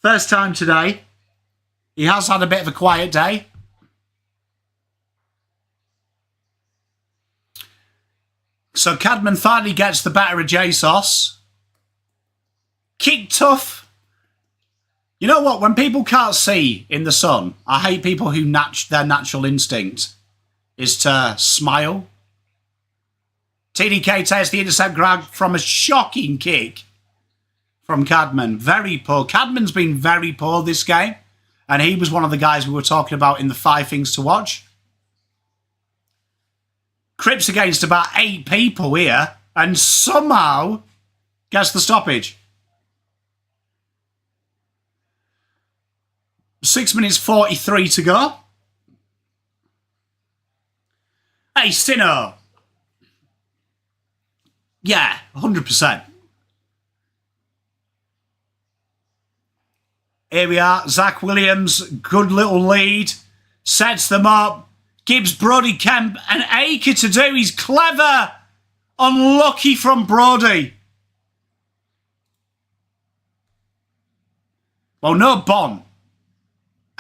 First time today. He has had a bit of a quiet day. So Cadman finally gets the better of Jesus. Kick tough. You know what? When people can't see in the sun, I hate people who their natural instinct is to smile. TDK takes the intercept grab from a shocking kick from Cadman. Very poor. Cadman's been very poor this game. And he was one of the guys we were talking about in the 5 things to watch. Cripps against about 8 people here and somehow gets the stoppage. 6 minutes 43 to go. Hey, Stino. Yeah, 100%. Here we are. Zach Williams, good little lead. Sets them up. Gives Brodie Kemp an acre to do. He's clever. Unlucky from Brodie. Well, no Bon.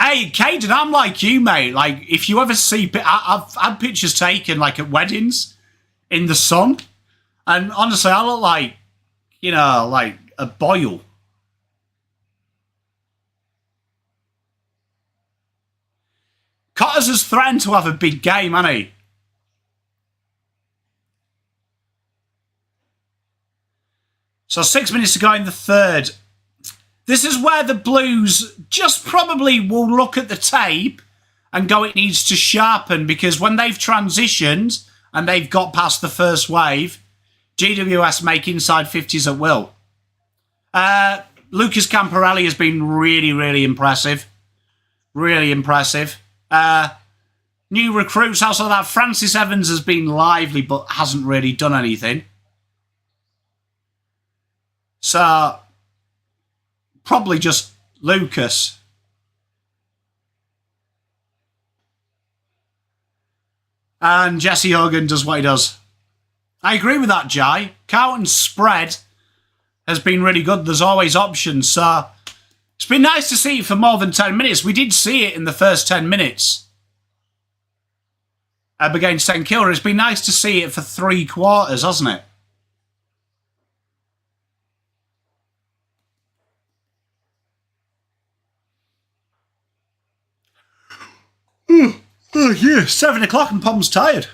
Hey, Caden, I'm like you, mate. Like, if you ever see... I've had pictures taken, like, at weddings in the sun. And honestly, I look like, you know, like a boil. Cotters has threatened to have a big game, hasn't he? So 6 minutes to go in the third. This is where the Blues just probably will look at the tape and go, it needs to sharpen, because when they've transitioned and they've got past the first wave, GWS make inside 50s at will. Lucas Camporelli has been really, really impressive. Really impressive. New recruits, also that Francis Evans has been lively but hasn't really done anything. So, probably just Lucas. And Jesse Hogan does what he does. I agree with that, Jai. Carlton's spread has been really good. There's always options. So, it's been nice to see it for more than 10 minutes. We did see it in the first 10 minutes. Against St Kilda. It's been nice to see it for 3 quarters, hasn't it? Oh, yeah, 7 o'clock and Pom's tired.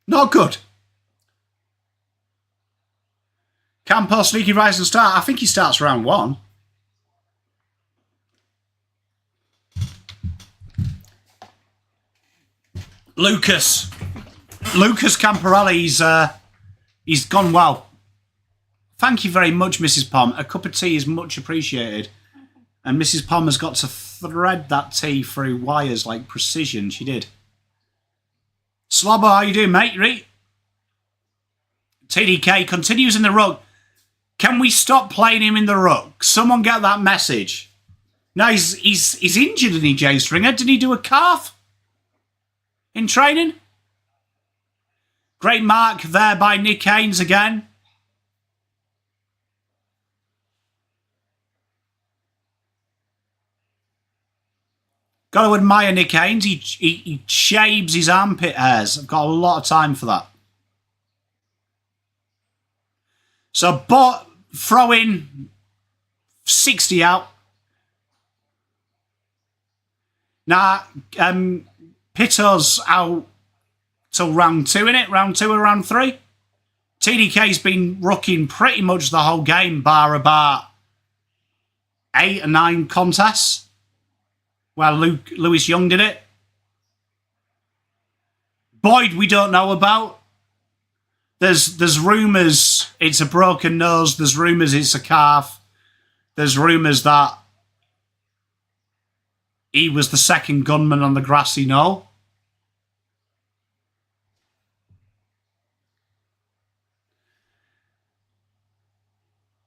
Not good. Campo sneaky rise and start. I think he starts round 1. Lucas Camporelli, he's gone well. Thank you very much, Mrs. Pom. A cup of tea is much appreciated. And Mrs. Pom has got to thread that tea through wires like precision. She did. Slobber, how you doing, mate? Right? TDK continues in the ruck. Can we stop playing him in the ruck? Someone get that message. No, he's injured, isn't he, Jay Stringer? Did he do a calf in training? Great mark there by Nick Haynes again. Got to admire Nick Haynes. He shaves his armpit hairs. I've got a lot of time for that. So, but throw in 60 out. Now, Pitto's out till round 2, innit? Round 2 or round 3? TDK's been rucking pretty much the whole game, bar about 8 or 9 contests. Well, Lewis Young did it. Boyd, we don't know about. There's rumours it's a broken nose. There's rumours it's a calf. There's rumours that he was the second gunman on the grassy knoll.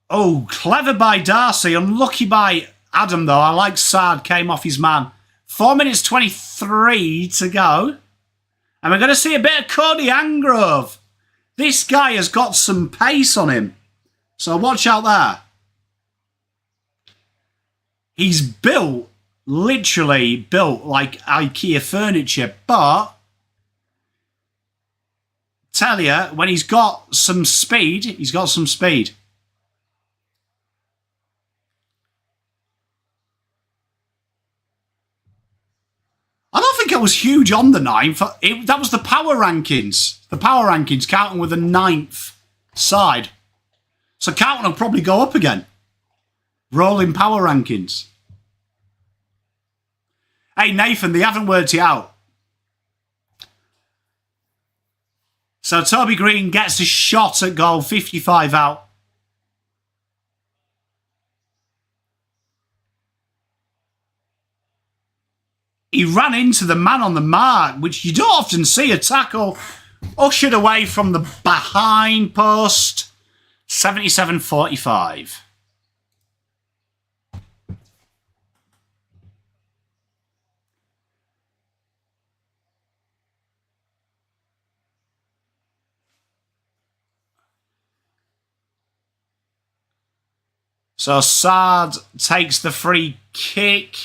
Oh, clever by Darcy. Unlucky by Adam, though. I like Sard. Came off his man. 4 minutes 23 to go. And we're going to see a bit of Cody Angrove. This guy has got some pace on him. So watch out there. He's built, literally built like IKEA furniture. But, tell you, when he's got some speed, he's got some speed. I don't think it was huge on the 9th. That was the power rankings. The power rankings, Carlton with the 9th side. So Carlton will probably go up again. Rolling power rankings. Hey, Nathan, they haven't worked it out. So Toby Green gets a shot at goal, 55 out. He ran into the man on the mark, which you don't often see. A tackle ushered away from the behind post. 77-45. So Sard takes the free kick.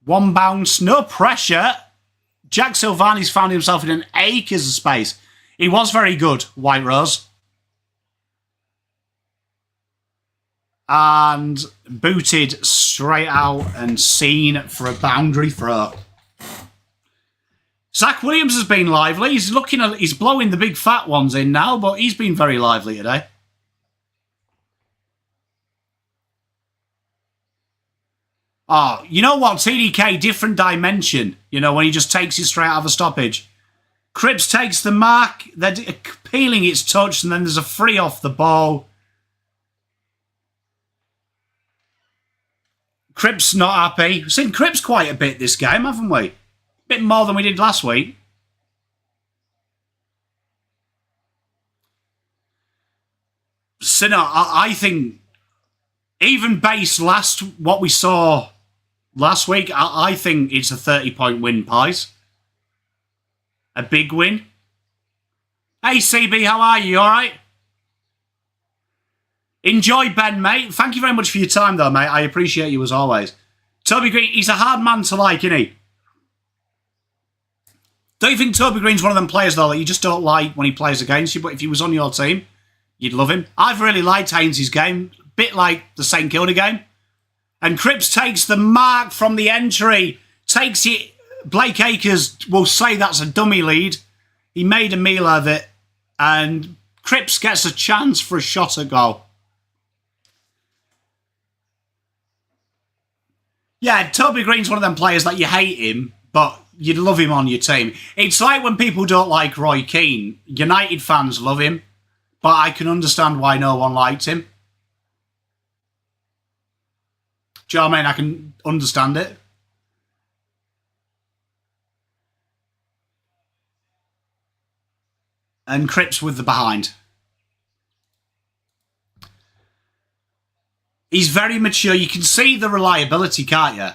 One bounce, no pressure. Jack Silvani's found himself in an acres of space. He was very good, White Rose. And booted straight out and seen for a boundary throw. Zach Williams has been lively. He's blowing the big fat ones in now, but he's been very lively today. Oh, you know what? TDK, different dimension. You know, when he just takes it straight out of a stoppage. Cripps takes the mark. They're peeling its touch, and then there's a free off the ball. Cripps not happy. We've seen Cripps quite a bit this game, haven't we? A bit more than we did last week. So no, I think even based what we saw last week, I think it's a 30-point win, Pies. A big win. Hey, CB, how are you? You all right? Enjoy, Ben, mate. Thank you very much for your time, though, mate. I appreciate you as always. Toby Green, he's a hard man to like, isn't he? Don't you think Toby Green's one of them players, though, that you just don't like when he plays against you, but if he was on your team, you'd love him? I've really liked Haynes' game. Bit like the St Kilda game. And Cripps takes the mark from the entry. Takes it. Blake Acres will say that's a dummy lead. He made a meal of it. And Cripps gets a chance for a shot at goal. Yeah, Toby Green's one of them players that you hate him, but you'd love him on your team. It's like when people don't like Roy Keane. United fans love him, but I can understand why no one liked him. Do you know what I mean? I can understand it. And Cripps with the behind. He's very mature. You can see the reliability, can't you?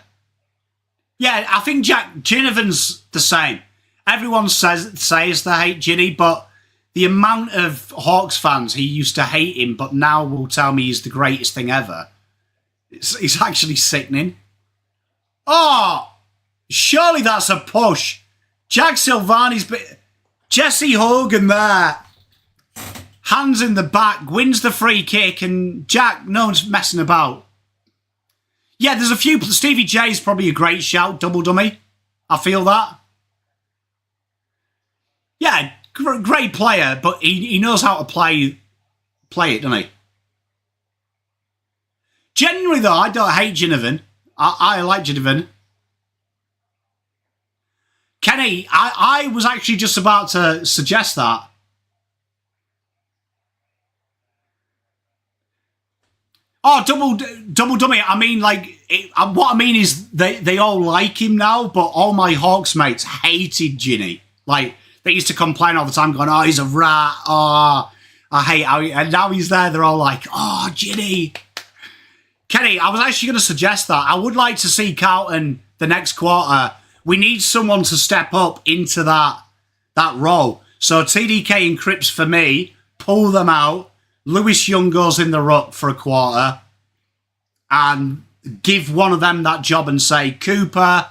Yeah, I think Jack Ginnivan's the same. Everyone says they hate Ginny, but the amount of Hawks fans who used to hate him but now will tell me he's the greatest thing ever, it's actually sickening. Oh, surely that's a push. Jack Silvani's bit... Jesse Hogan there. Hands in the back, wins the free kick, and Jack, no one's messing about. Yeah, there's a few... Stevie J's probably a great shout, double dummy. I feel that. Yeah, great player, but he knows how to play it, doesn't he? Generally, though, I don't hate Ginnivan. I like Ginnivan. Kenny, I was actually just about to suggest that. Oh, double dummy. I mean, like, what I mean is they all like him now, but all my Hawks mates hated Ginny. Like, they used to complain all the time, going, oh, he's a rat. Oh, I hate how he... And now he's there, they're all like, oh, Ginny. Kenny, I was actually going to suggest that. I would like to see Carlton the next quarter. We need someone to step up into that role. So TDK and Cripps for me, pull them out. Lewis Young goes in the ruck for a quarter and give one of them that job and say, Cooper,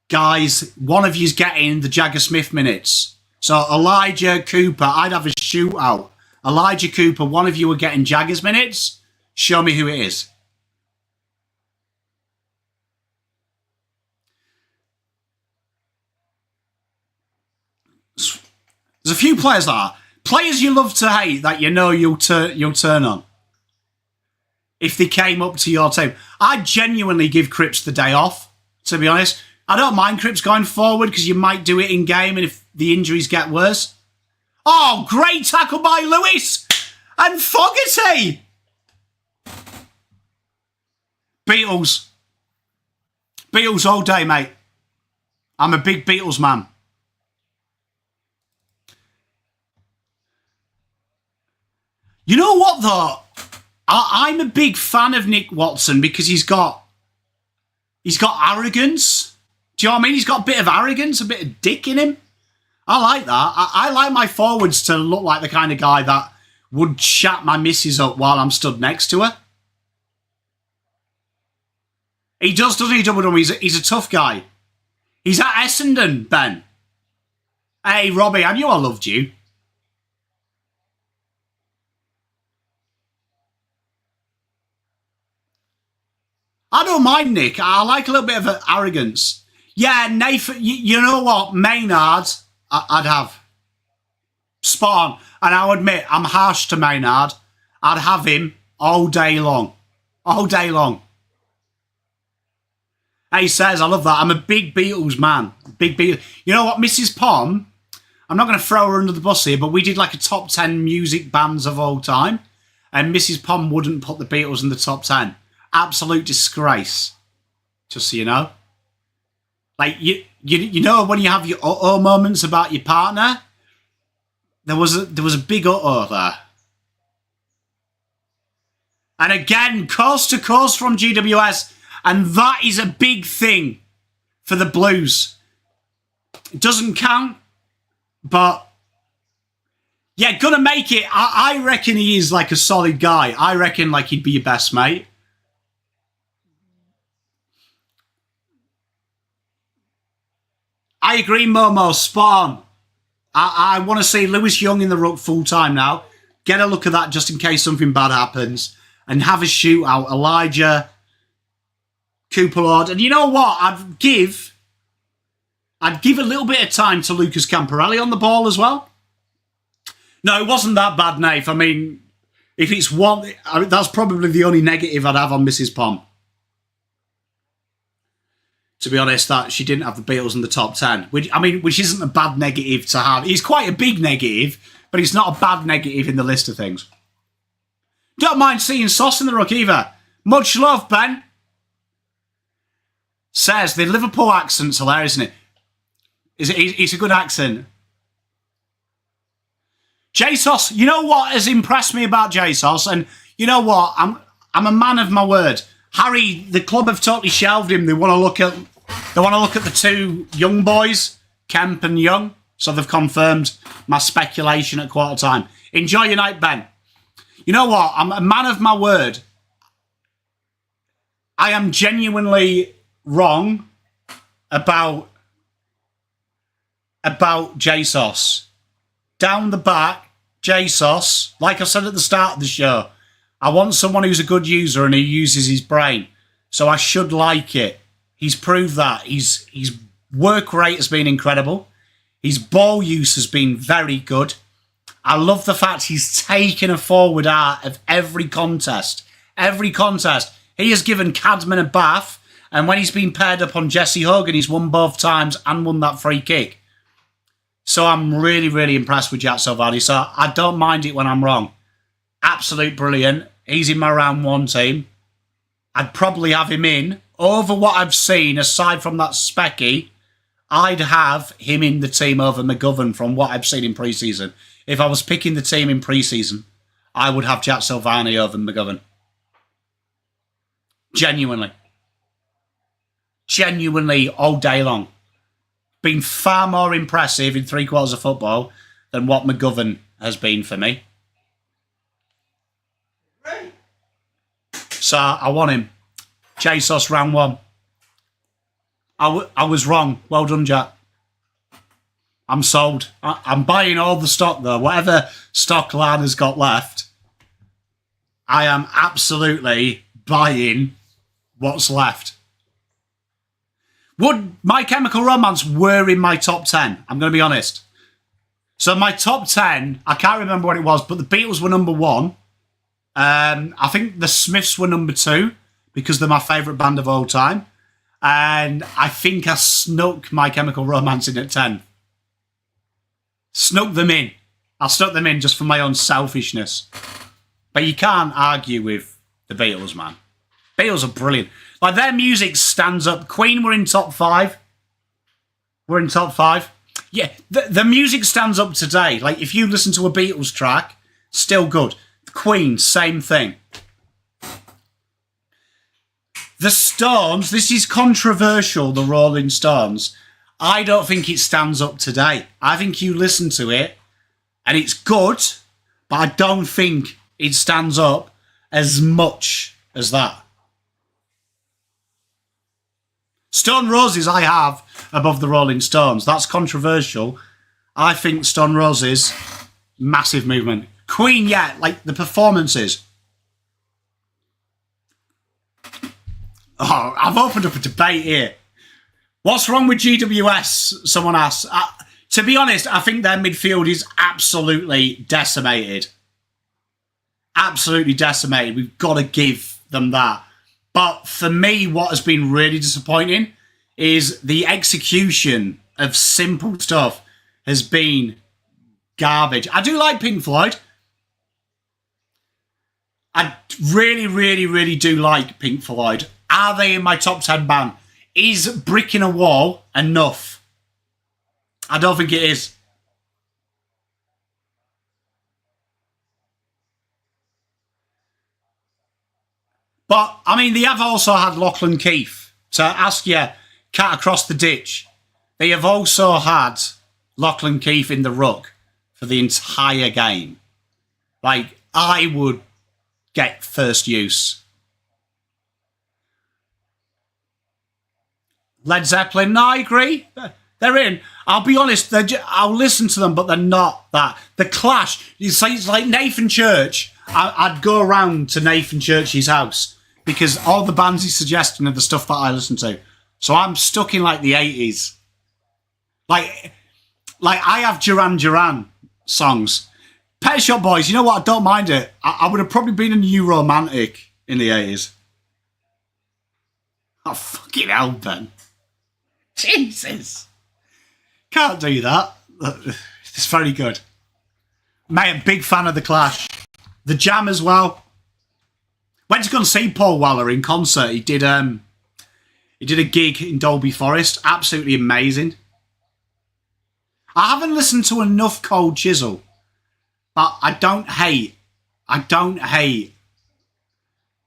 guys, one of you's getting the Jagger Smith minutes. So Elijah, Cooper, I'd have a shootout. Elijah, Cooper, one of you are getting Jaggers minutes. Show me who it is. There's a few players that are. Players you love to hate that you know you'll turn on. If they came up to your team. I'd genuinely give Cripps the day off, to be honest. I don't mind Cripps going forward because you might do it in game and if the injuries get worse. Oh, great tackle by Lewis! And Fogarty! Beatles. Beatles all day, mate. I'm a big Beatles man. You know what, though? I'm a big fan of Nick Watson because he's got arrogance. Do you know what I mean? He's got a bit of arrogance, a bit of dick in him. I like that. I like my forwards to look like the kind of guy that would chat my missus up while I'm stood next to her. He does, doesn't he, Double Dummy? He's a tough guy. He's at Essendon, Ben. Hey, Robbie, I knew I loved you. I don't mind Nick. I like a little bit of arrogance. Yeah, Nathan, you know what? Maynard, I'd have. Spot on. And I'll admit, I'm harsh to Maynard. I'd have him all day long. All day long. He says, I love that. I'm a big Beatles man. Big Beatles. You know what, Mrs. Pom, I'm not going to throw her under the bus here, but we did like a top 10 music bands of all time. And Mrs. Pom wouldn't put the Beatles in the top 10. Absolute disgrace. Just so you know. Like, you know when you have your uh-oh moments about your partner? There was a big uh-oh there. And again, coast to coast from GWS. And that is a big thing for the Blues. It doesn't count, but yeah, gonna make it. I reckon he is like a solid guy. I reckon like he'd be your best mate. I agree, Momo. Spot on. I want to see Lewis Young in the ruck full time now. Get a look at that just in case something bad happens. And have a shootout. Elijah, Cooper Lord. And you know what? I'd give a little bit of time to Lucas Camporelli on the ball as well. No, it wasn't that bad, Nath. I mean, if it's one, that's probably the only negative I'd have on Mrs. Pom. To be honest, that she didn't have the Beatles in the top 10. Which isn't a bad negative to have. It's quite a big negative, but it's not a bad negative in the list of things. Don't mind seeing Sauce in the ruck either. Much love, Ben. Says, the Liverpool accent's hilarious, isn't it? It's a good accent. JSOS, you know what has impressed me about JSOS? And you know what? I'm a man of my word. Harry, the club have totally shelved him. They want to look at the two young boys, Kemp and Young. So they've confirmed my speculation at quarter time. Enjoy your night, Ben. You know what? I'm a man of my word. I am genuinely wrong about JSOS. Down the back, JSOS, like I said at the start of the show, I want someone who's a good user and who uses his brain. So I should like it. He's proved that. His work rate has been incredible. His ball use has been very good. I love the fact he's taken a forward out of every contest. Every contest. He has given Cadman a bath, and when he's been paired up on Jesse Hogan, he's won both times and won that free kick. So I'm really, really impressed with Jack Silvani. So I don't mind it when I'm wrong. Absolute brilliant. He's in my round one team. I'd probably have him in. Over what I've seen, aside from that specky, I'd have him in the team over McGovern from what I've seen in pre-season. If I was picking the team in pre-season, I would have Jack Silvani over McGovern. Genuinely. Genuinely all day long. Been far more impressive in 3 quarters of football than what McGovern has been for me. So I want him. JSOS round 1. I was wrong. Well done, Jack. I'm sold. I'm buying all the stock though. Whatever stock Lana's got left, I am absolutely buying what's left. Would My Chemical Romance were in my top 10? I'm going to be honest. So my top 10, I can't remember what it was, but the Beatles were number 1. I think the Smiths were number 2 because they're my favourite band of all time. And I think I snuck My Chemical Romance in at 10. Snuck them in. I snuck them in just for my own selfishness. But you can't argue with the Beatles, man. Beatles are brilliant. Like, their music stands up. Queen were in top 5. We're in top 5. Yeah, the music stands up today. Like, if you listen to a Beatles track, still good. Queen, same thing. The Stones, this is controversial, the Rolling Stones. I don't think it stands up today. I think you listen to it, and it's good, but I don't think it stands up as much as that. Stone Roses I have above the Rolling Stones. That's controversial. I think Stone Roses, massive movement. Queen, yeah, like the performances. Oh, I've opened up a debate here. What's wrong with GWS? Someone asks. To be honest, I think their midfield is absolutely decimated. Absolutely decimated. We've got to give them that. But for me, what has been really disappointing is the execution of simple stuff has been garbage. I do like Pink Floyd. I really, really, really do like Pink Floyd. Are they in my top 10 band? Is Brick in a Wall enough? I don't think it is. But, I mean, they have also had Lachlan Keith. To ask you, cat across the ditch. They have also had Lachlan Keith in the ruck for the entire game. Like, I would get first use. Led Zeppelin, no, I agree. They're in. I'll be honest, I'll listen to them, but they're not that. The Clash, it's like Nathan Church. I'd go around to Nathan Church's house because all the bands he's suggesting are the stuff that I listen to. So I'm stuck in like the 80s. Like I have Duran Duran songs. Pet Shop Boys, you know what? I don't mind it. I would have probably been a new romantic in the 80s. Oh, fucking hell, Ben. Jesus. Can't do that. It's very good. Mate, a big fan of The Clash. The Jam as well. Went to go and see Paul Weller in concert. He did a gig in Dolby Forest. Absolutely amazing. I haven't listened to enough Cold Chisel. But I don't hate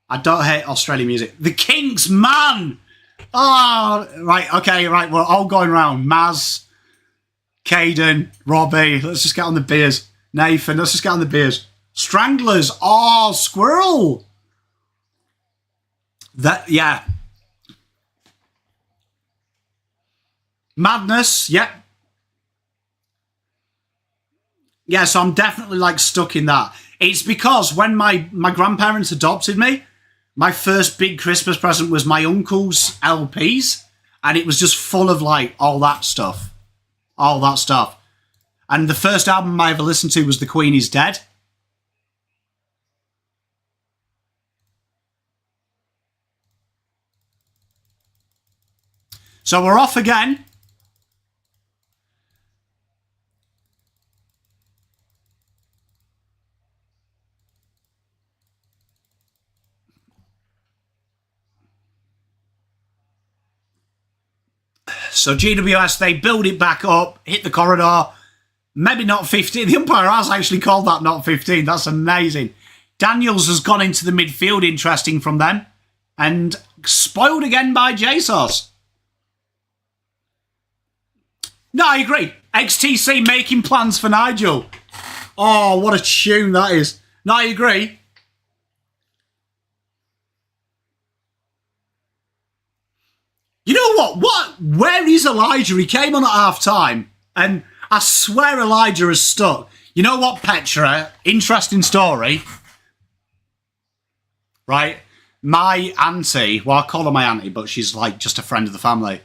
Australian music. The Kinks, man! Oh, right, okay, right, we're all going round. Maz, Caden, Robbie, let's just get on the beers. Nathan, let's just get on the beers. Stranglers, oh, Squirrel! Yeah. Madness, yep. Yeah, so I'm definitely like stuck in that. It's because when my grandparents adopted me, my first big Christmas present was my uncle's LPs, and it was just full of like all that stuff. All that stuff. And the first album I ever listened to was The Queen Is Dead. So we're off again. So GWS, they build it back up, hit the corridor. Maybe not 15. The umpire has actually called that not 15. That's amazing. Daniels has gone into the midfield, interesting from them. And spoiled again by JSOS. No, I agree. XTC making plans for Nigel. Oh, what a tune that is. No, I agree. You know what? Where is Elijah? He came on at half time, and I swear Elijah has stuck. You know what, Petra? Interesting story. Right? My auntie, well, I call her my auntie, but she's like just a friend of the family.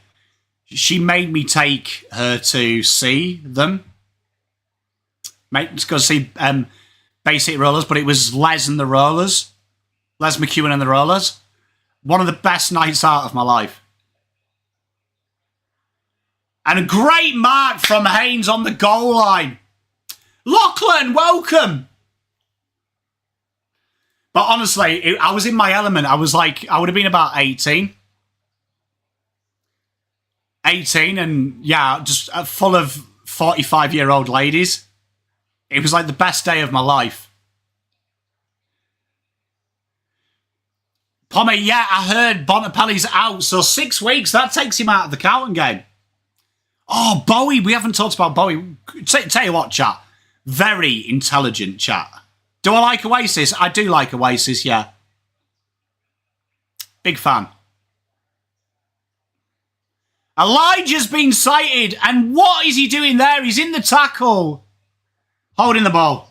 She made me take her to see them. To go see Bay City Rollers, but it was Les and the Rollers. Les McEwen and the Rollers. One of the best nights out of my life. And a great mark from Haynes on the goal line. Lachlan, welcome. But honestly, I was in my element. I was like, I would have been about 18. 18 and yeah, just full of 45-year-old ladies. It was like the best day of my life. Pommy, yeah, I heard Bontempelli's out. So 6 weeks, that takes him out of the Carlton game. Oh, Bowie. We haven't talked about Bowie. Tell you what, chat. Very intelligent chat. Do I like Oasis? I do like Oasis, yeah. Big fan. Elijah's been sighted. And what is he doing there? He's in the tackle. Holding the ball.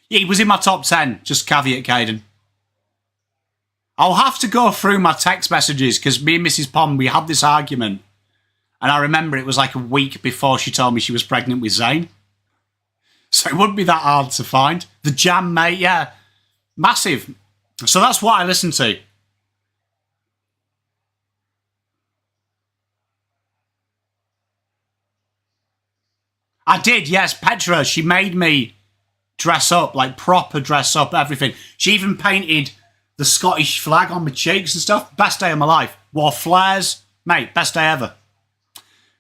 Yeah, he was in my top 10. Just caveat, Caden. I'll have to go through my text messages because me and Mrs. Pond, we had this argument. And I remember it was like a week before she told me she was pregnant with Zayn. So it wouldn't be that hard to find. The Jam, mate, yeah. Massive. So that's what I listen to. I did, yes. Petra, she made me dress up, like proper dress up, everything. She even painted the Scottish flag on my cheeks and stuff. Best day of my life. Wore flares. Mate, best day ever.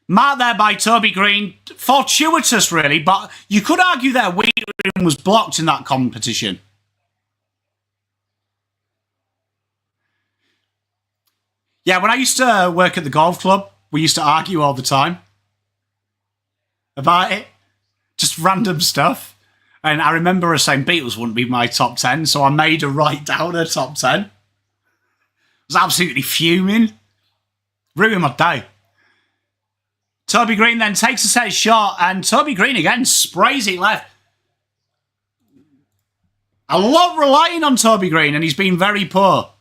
Marked there by Toby Green. Fortuitous, really, but you could argue that Wiedering was blocked in that competition. Yeah, when I used to work at the golf club, we used to argue all the time about it. Just random stuff. And I remember her saying Beatles wouldn't be my top 10, so I made her write down her top 10. I was absolutely fuming. Ruined my day. Toby Green then takes a set shot, and Toby Green again sprays it left. I love relying on Toby Green, and he's been very poor.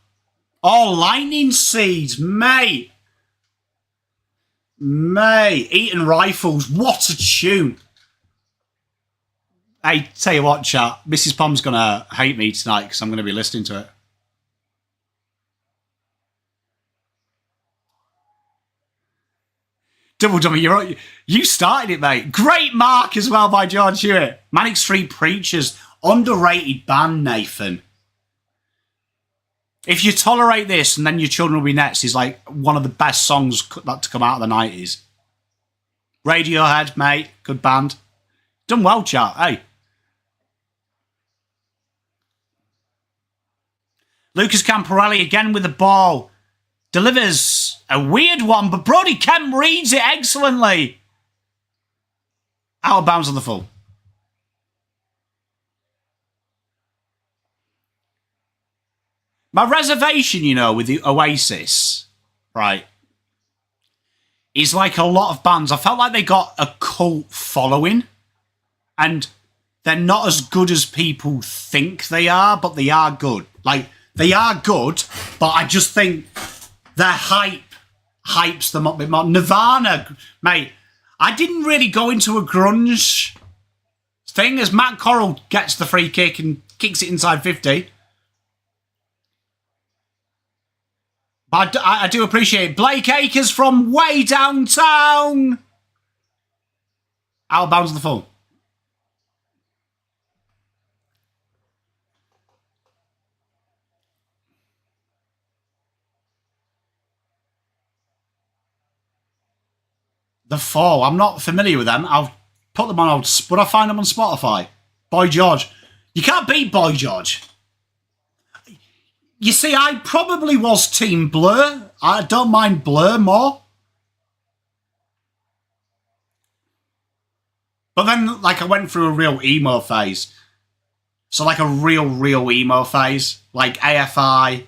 Oh, lightning seeds, mate. Mate, Eaton Rifles, what a tune. Hey, tell you what, chat, Mrs. Pom's going to hate me tonight because I'm going to be listening to it. Double Dummy, you started it, mate. Great mark as well by George Hewitt. Manic Street Preachers, underrated band, Nathan. If You Tolerate This and Then Your Children Will Be Next is like one of the best songs to come out of the 90s. Radiohead, mate, good band. Done well, chat, hey. Lucas Camporelli again with the ball. Delivers a weird one, but Brody Kemp reads it excellently. Out of bounds on the full. My reservation, you know, with the Oasis, right, is like a lot of bands. I felt like they got a cult following, and they're not as good as people think they are, but they are good. Like, they are good, but I just think their hypes them up a bit more. Nirvana, mate, I didn't really go into a grunge thing as Matt Corral gets the free kick and kicks it inside 50. But I do appreciate it. Blake Akers from way downtown. Out of bounds on the full. The Fall. I'm not familiar with them. I'll put them on. Would I find them on Spotify? Boy George. You can't beat Boy George. You see, I probably was Team Blur. I don't mind Blur more. But then, like, I went through a real emo phase. So, like, a real emo phase. Like AFI.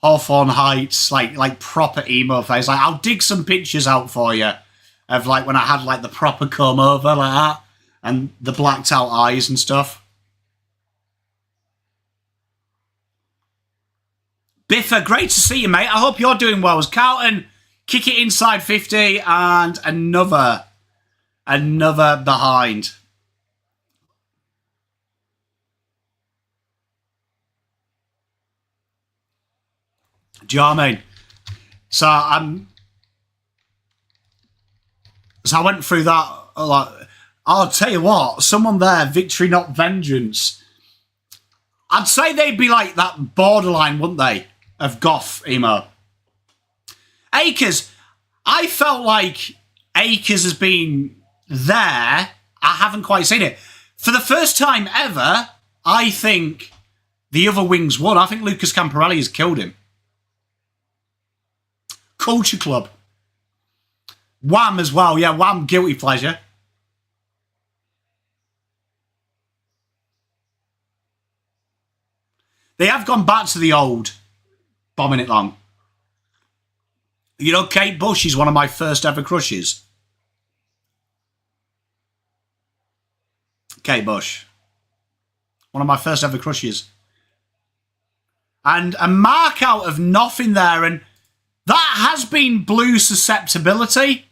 Hawthorne Heights, like proper emo phase. Like, I'll dig some pictures out for you of like when I had like the proper comb over like that and the blacked out eyes and stuff. Biffa, great to see you, mate. I hope you're doing well. As Carlton kick it inside 50 and another behind. Do you know what I mean? So I went through that. Like, I'll tell you what, someone there, Victory Not Vengeance. I'd say they'd be like that borderline, wouldn't they, of goth emo. Akers, I felt like Akers has been there. I haven't quite seen it. For the first time ever, I think the other wings won. I think Lucas Camporelli has killed him. Culture Club. Wham as well. Yeah, Wham, guilty pleasure. They have gone back to the old bombing it long. You know, Kate Bush is one of my first ever crushes. Kate Bush. One of my first ever crushes. And a mark out of nothing there, and that has been Blue susceptibility,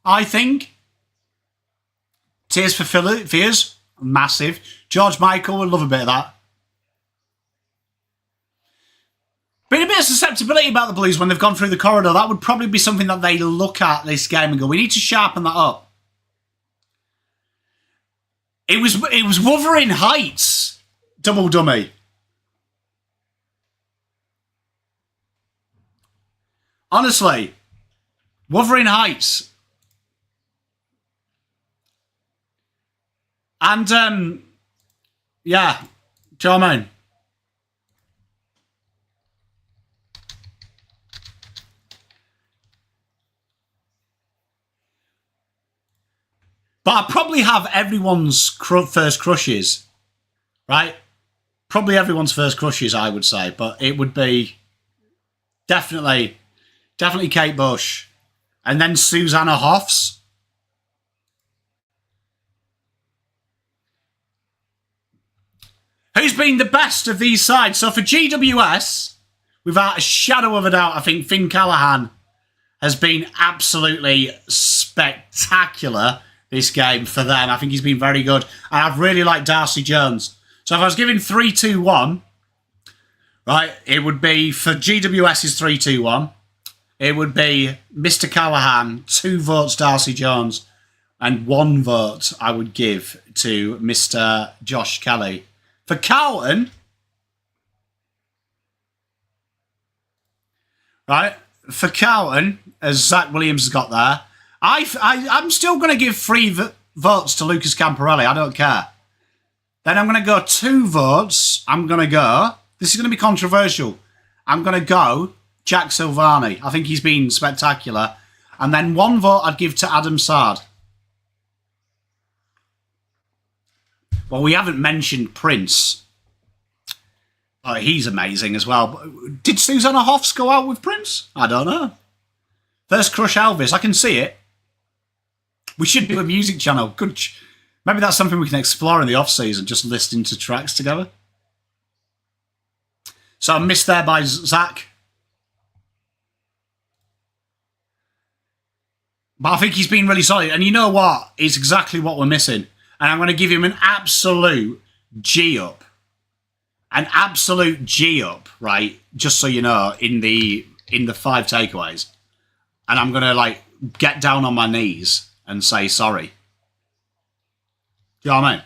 I think. Tears for Fears, massive. George Michael would love a bit of that. Been a bit of susceptibility about the Blues when they've gone through the corridor. That would probably be something that they look at this game and go, we need to sharpen that up. It was Wuthering Heights, Double Dummy. Honestly, Wuthering Heights. And, yeah, do you know what I mean? But I probably have everyone's first crushes, right? Probably everyone's first crushes, I would say. But it would be definitely Kate Bush. And then Susanna Hoffs. been the best of these sides. So for GWS, without a shadow of a doubt, I think Finn Callaghan has been absolutely spectacular this game for them. I think he's been very good. And I've really liked Darcy Jones. So if I was giving 3-2-1, right, it would be for GWS's 3-2-1. It would be Mr. Callaghan, 2 votes Darcy Jones, and 1 vote I would give to Mr. Josh Kelly. For Carlton, right, for Carlton, as Zach Williams has got there, I'm still going to give 3 votes to Lucas Camporelli. I don't care. Then I'm going to go 2 votes. I'm going to go, this is going to be controversial, I'm going to go Jack Silvani. I think he's been spectacular. And then 1 vote I'd give to Adam Sard. Well, we haven't mentioned Prince. Oh, he's amazing as well. Did Susanna Hoffs go out with Prince? I don't know. First crush Elvis. I can see it. We should do a music channel. Good. Maybe that's something we can explore in the off-season, just listening to tracks together. So I missed there by Zach. But I think he's been really solid. And you know what? It's exactly what we're missing. And I'm going to give him an absolute G up. An absolute G up, right? Just so you know, in the 5 takeaways. And I'm going to, like, get down on my knees and say sorry. Do you know what I mean?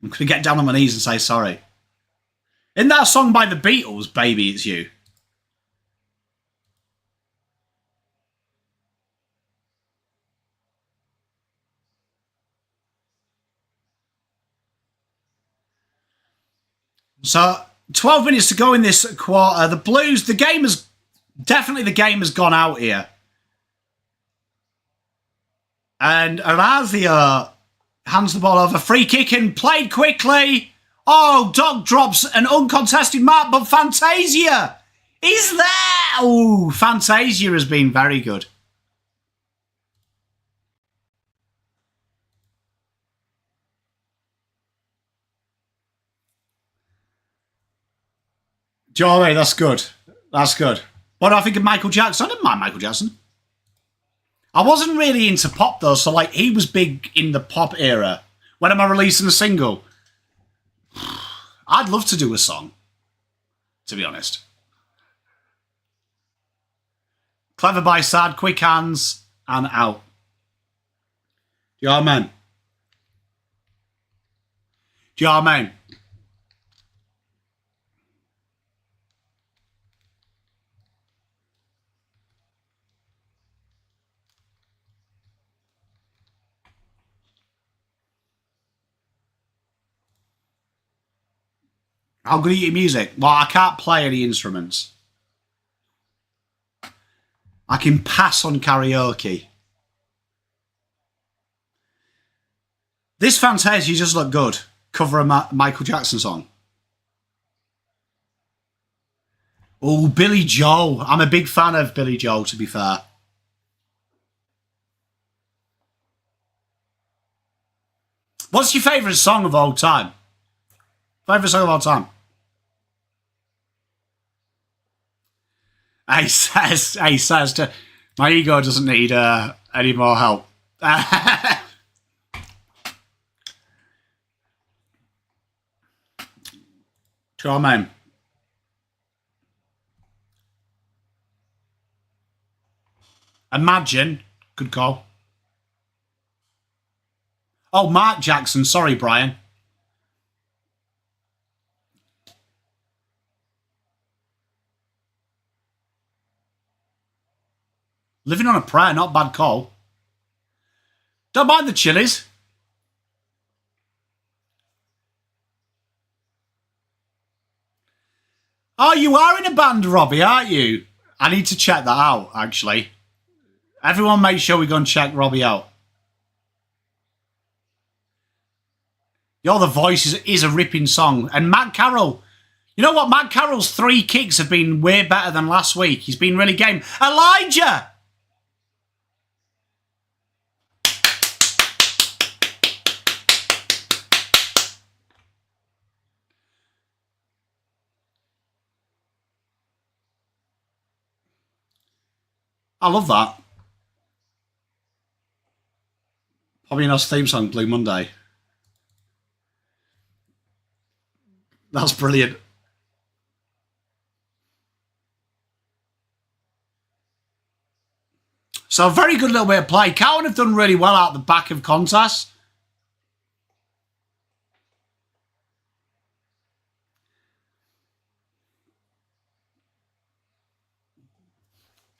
I'm going to get down on my knees and say sorry. Isn't that a song by the Beatles, Baby It's You? So, 12 minutes to go in this quarter. The Blues, the game has gone out here. And Orazio hands the ball over. Free kick and played quickly. Oh, Doc drops an uncontested mark, but Fantasia is there. Oh, Fantasia has been very good. Do you know what I mean? That's good. That's good. What do I think of Michael Jackson? I didn't mind Michael Jackson. I wasn't really into pop, though, so, like, he was big in the pop era. When am I releasing a single? I'd love to do a song, to be honest. Clever by Sad, quick hands, and out. Do you know what I mean? Do you know what I mean? How good are your music? Well, I can't play any instruments. I can pass on karaoke. This Fantasia just looked good. Cover a Michael Jackson song. Oh, Billy Joel. I'm a big fan of Billy Joel, to be fair. What's your favourite song of all time? Favourite song of all time? He says to, my ego doesn't need any more help. Do you know what I mean? Imagine. Good call. Oh, Mark Jackson. Sorry, Brian. Living on a Prayer, not bad call. Don't mind the Chili's. Oh, you are in a band, Robbie, aren't you? I need to check that out, actually. Everyone make sure we go and check Robbie out. Yo, The Voice is a ripping song. And Matt Carroll. You know what? Matt Carroll's 3 kicks have been way better than last week. He's been really game. Elijah! I love that. Pobianos theme song, Blue Monday. That's brilliant. So a very good little bit of play. Carlton have done really well out the back of contests.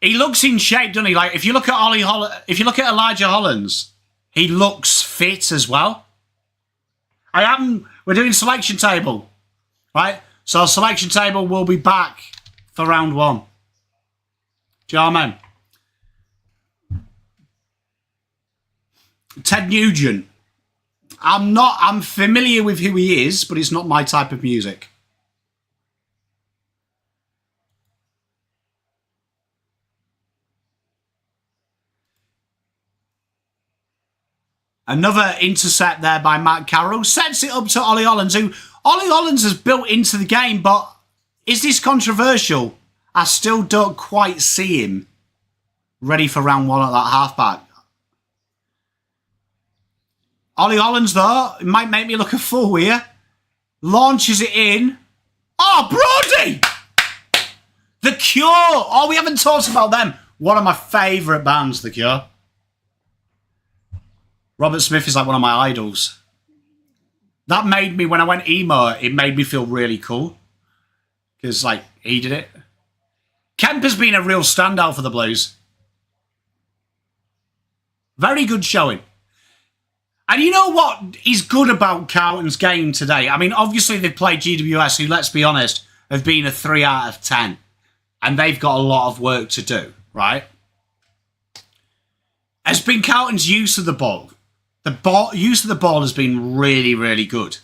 He looks in shape, doesn't he? Like if you look at if you look at Elijah Hollands, he looks fit as well. We're doing selection table, right? So selection table will be back for round 1. Do you know what I mean? Ted Nugent. I'm familiar with who he is, but it's not my type of music. Another intercept there by Matt Carroll. Sets it up to Ollie Hollands, who Ollie Hollands has built into the game, but is this controversial? I still don't quite see him ready for round 1 at that halfback. Ollie Hollands, though, it might make me look a fool here. Launches it in. Oh, Brody! The Cure! Oh, we haven't talked about them. One of my favourite bands, The Cure. Robert Smith is like one of my idols. That made me, when I went emo, it made me feel really cool. Because, like, he did it. Kemp has been a real standout for the Blues. Very good showing. And you know what is good about Carlton's game today? I mean, obviously they've played GWS, who, let's be honest, have been a 3 out of 10. And they've got a lot of work to do, right? Has been Carlton's use of the ball. The use of the ball has been really, really good.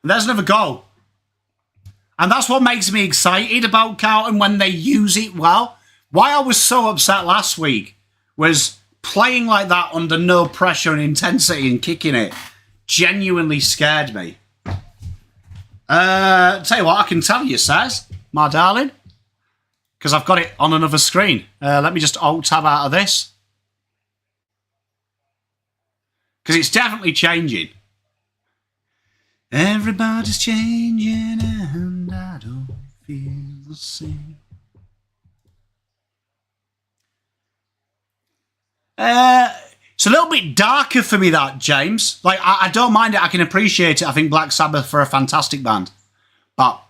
And there's another goal. And that's what makes me excited about Carlton when they use it well. Why I was so upset last week was playing like that under no pressure and intensity and kicking it genuinely scared me. Tell you what, I can tell you, Saz, my darling, because I've got it on another screen. Let me just alt-tab out of this. Because it's definitely changing. Everybody's changing and I don't feel the same. It's a little bit darker for me, that, James. Like, I don't mind it. I can appreciate it. I think Black Sabbath are a fantastic band. But...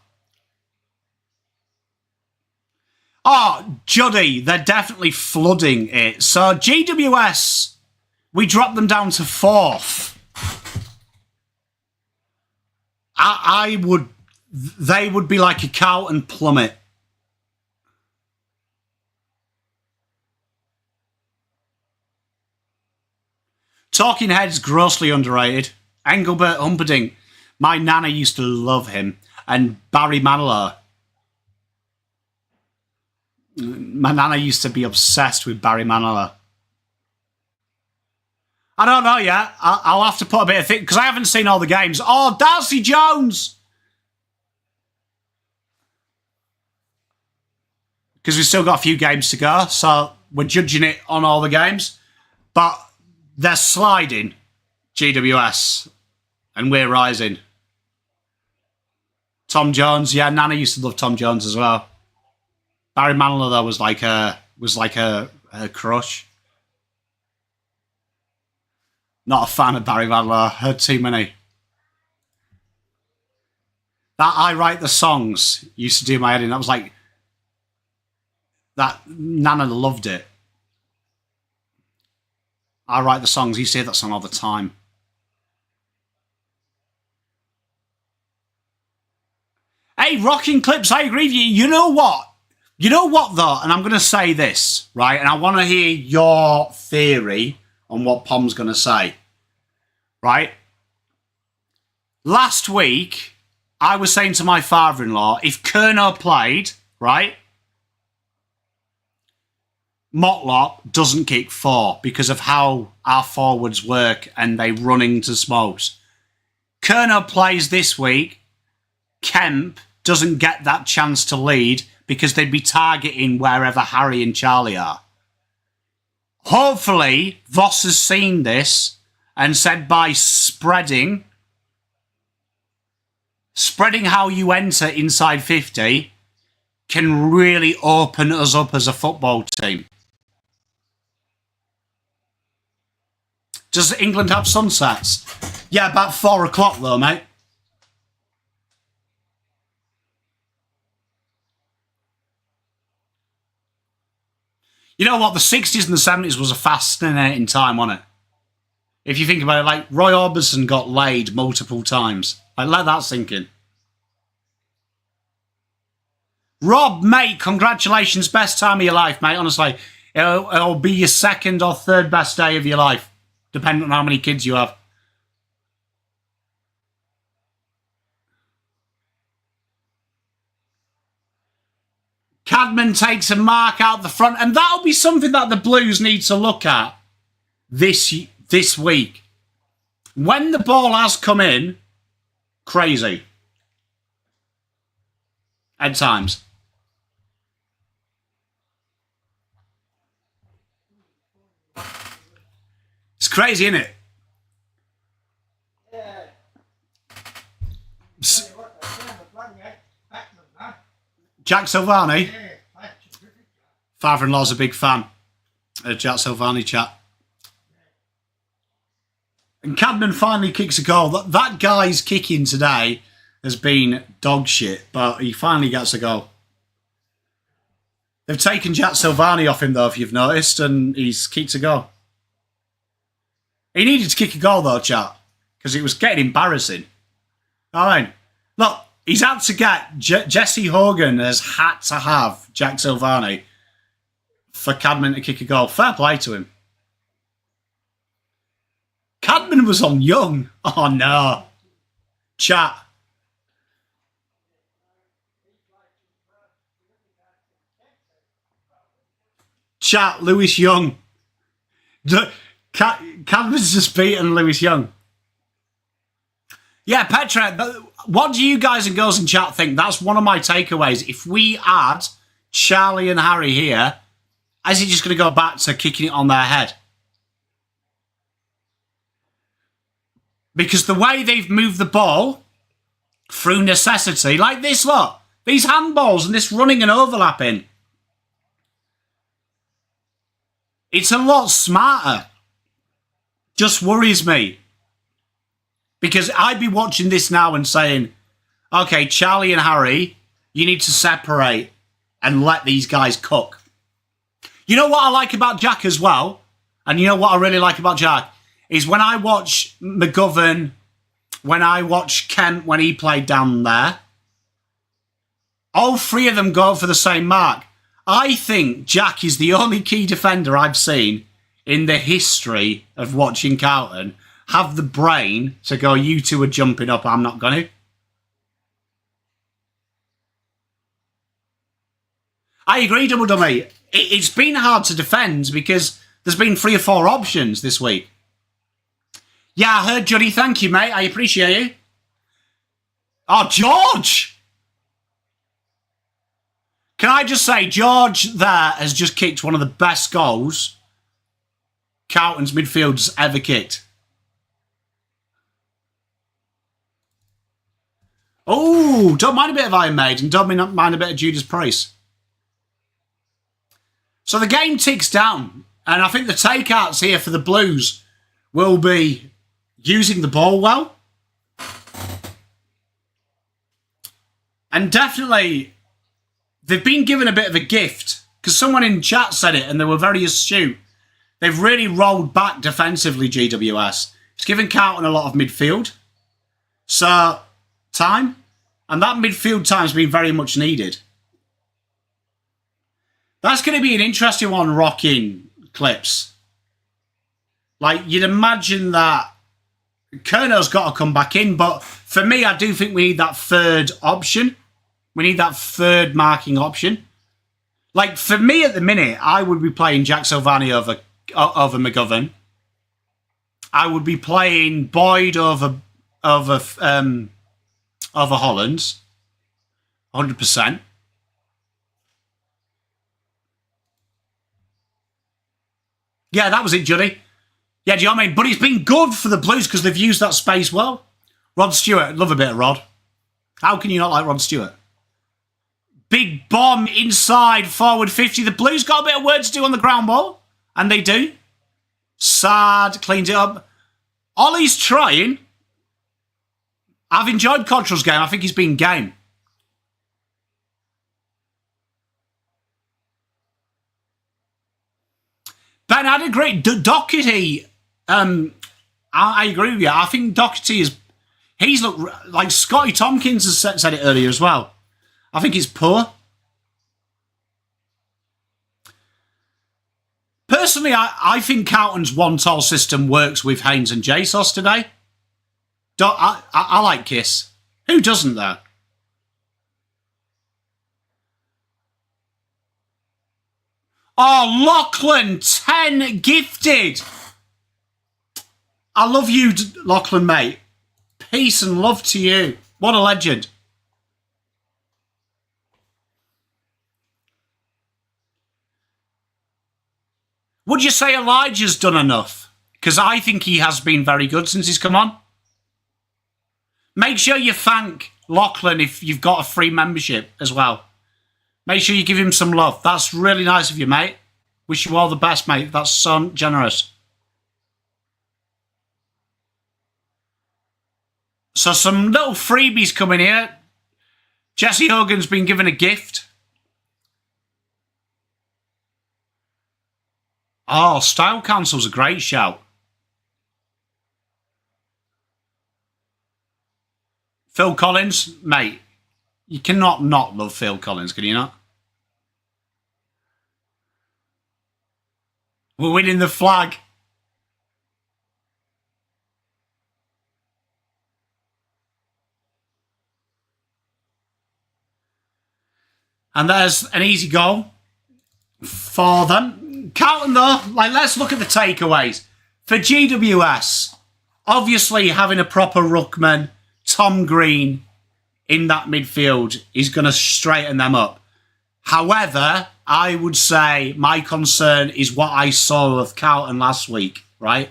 oh, Juddy, they're definitely flooding it. So, GWS, we dropped them down to 4th. They would be like a Carlton plummet. Talking Heads, grossly underrated. Engelbert Humperdinck. My nana used to love him. And Barry Manilow. My nana used to be obsessed with Barry Manilow. I don't know yet. I'll have to put a bit of thing, because I haven't seen all the games. Oh, Darcy Jones! Because we've still got a few games to go, so we're judging it on all the games. But they're sliding, GWS, and we're rising. Tom Jones, yeah, Nana used to love Tom Jones as well. Barry Manilow, though, was like a crush. Not a fan of Barry Manilow. Heard too many. That I Write the Songs used to do my head in. That was like... that Nana loved it. I Write the Songs. He used to hear that song all the time. Hey, Rocking Clips, I agree with you. You know what? You know what, though? And I'm going to say this, right? And I want to hear your theory on what Pom's going to say. Right? Last week, I was saying to my father-in-law, if Kerno played, right, Motlop doesn't kick 4 because of how our forwards work and they run into smokes. Kerno plays this week, Kemp doesn't get that chance to lead because they'd be targeting wherever Harry and Charlie are. Hopefully, Voss has seen this and said by spreading how you enter inside 50 can really open us up as a football team. Does England have sunsets? Yeah, about 4 o'clock though, mate. You know what? The 60s and the 70s was a fascinating time, wasn't it? If you think about it, like Roy Orbison got laid multiple times. Like, let that sink in. Rob, mate, congratulations. Best time of your life, mate. Honestly, it'll be your second or third best day of your life, depending on how many kids you have. Cadman takes a mark out the front, and that'll be something that the Blues need to look at this week. When the ball has come in, crazy. At times. It's crazy, isn't it? Jack Silvani. Father-in-law's a big fan of Jack Silvani chat. And Cadman finally kicks a goal. That guy's kicking today has been dog shit, but he finally gets a goal. They've taken Jack Silvani off him, though, if you've noticed, and he's kicked a goal. He needed to kick a goal, though, chat, because it was getting embarrassing. All right. Look, he's had to get... Jesse Hogan has had to have Jack Silvani for Cadman to kick a goal. Fair play to him. Cadman was on Young. Oh, no. Chat. Chat, Lewis Young. Cadman's just beaten Lewis Young. Yeah, Petra, what do you guys and girls in chat think? That's one of my takeaways. If we add Charlie and Harry here, is he just going to go back to kicking it on their head? Because the way they've moved the ball through necessity, like this, look, these handballs and this running and overlapping, it's a lot smarter. Just worries me. Because I'd be watching this now and saying, okay, Charlie and Harry, you need to separate and let these guys cook. You know what I like about Jack as well? And you know what I really like about Jack? Is when I watch McGovern, when I watch Kent when he played down there, all three of them go for the same mark. I think Jack is the only key defender I've seen in the history of watching Carlton have the brain to go, you two are jumping up, I'm not going to. I agree, Double Dummy. It's been hard to defend because there's been 3 or 4 options this week. Yeah, I heard, Johnny. Thank you, mate. I appreciate you. Oh, George! Can I just say, George there has just kicked one of the best goals Carlton's midfield's ever kicked. Oh, don't mind a bit of Iron Maiden. Don't mind a bit of Judas Priest. So the game ticks down. And I think the takeouts here for the Blues will be using the ball well. And definitely, they've been given a bit of a gift. Because someone in chat said it and they were very astute. They've really rolled back defensively, GWS. It's given Carlton a lot of midfield. So, time. And that midfield time has been very much needed. That's going to be an interesting one, rocking clips. Like, you'd imagine that Kerno's got to come back in, but for me, I do think we need that third option. We need that third marking option. Like, for me at the minute, I would be playing Jack Silvani over McGovern. I would be playing Boyd over Hollands. 100%. Yeah, that was it, Juddy. Yeah, do you know what I mean? But it's been good for the Blues because they've used that space well. Rod Stewart, love a bit of Rod. How can you not like Rod Stewart? Big bomb inside, forward 50. The Blues got a bit of work to do on the ground ball, and they do. Sad, cleaned it up. Ollie's trying. I've enjoyed Cottrell's game. I think he's been game. Ben, I'd agree. Doherty, I agree with you. I think Doherty he's looked like Scotty Tompkins has said it earlier as well. I think he's poor. Personally, I think Carlton's one-tall system works with Haynes and Jesus today. I like Kiss. Who doesn't, though? Oh, Lachlan, 10 gifted. I love you, Lachlan, mate. Peace and love to you. What a legend. Would you say Elijah's done enough? Because I think he has been very good since he's come on. Make sure you thank Lachlan if you've got a free membership as well. Make sure you give him some love. That's really nice of you, mate. Wish you all the best, mate. That's so generous. So some little freebies coming here. Jesse Hogan's been given a gift. Oh, Style Council's a great shout. Phil Collins, mate. You cannot not love Phil Collins, can you not? We're winning the flag. And there's an easy goal for them. Carlton, though, let's look at the takeaways. For GWS, obviously having a proper ruckman, Tom Green, in that midfield is going to straighten them up. However, I would say my concern is what I saw of Carlton last week, right?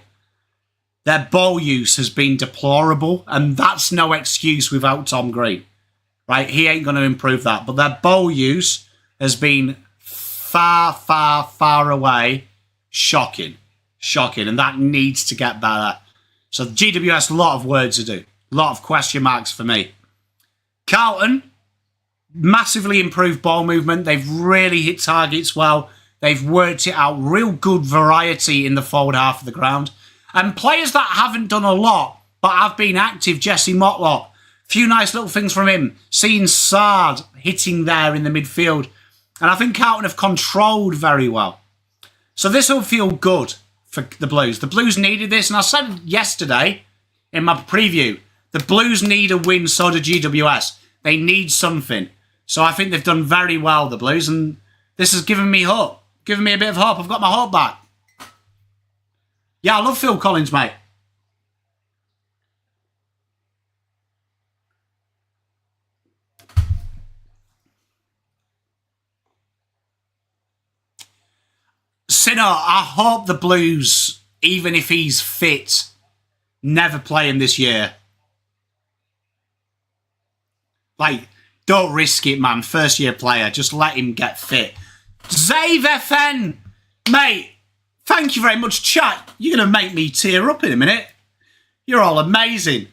Their ball use has been deplorable, and that's no excuse without Tom Green, right? He ain't going to improve that. But their ball use has been far, far, far away. Shocking. Shocking. And that needs to get better. So GWS, a lot of work to do. A lot of question marks for me. Carlton, massively improved ball movement. They've really hit targets well. They've worked it out. Real good variety in the forward half of the ground. And players that haven't done a lot, but have been active, Jesse Motlop. Few nice little things from him. Seeing Sard hitting there in the midfield. And I think Carlton have controlled very well. So this will feel good for the Blues. The Blues needed this. And I said yesterday in my preview, the Blues need a win, so do GWS. They need something. So I think they've done very well, the Blues. And this has given me hope. Given me a bit of hope. I've got my hope back. Yeah, I love Phil Collins, mate. Sinner, I hope the Blues, even if he's fit, never play him this year. Don't risk it, man. First year player. Just let him get fit. Zave FN, mate. Thank you very much, chat. You're going to make me tear up in a minute. You're all amazing.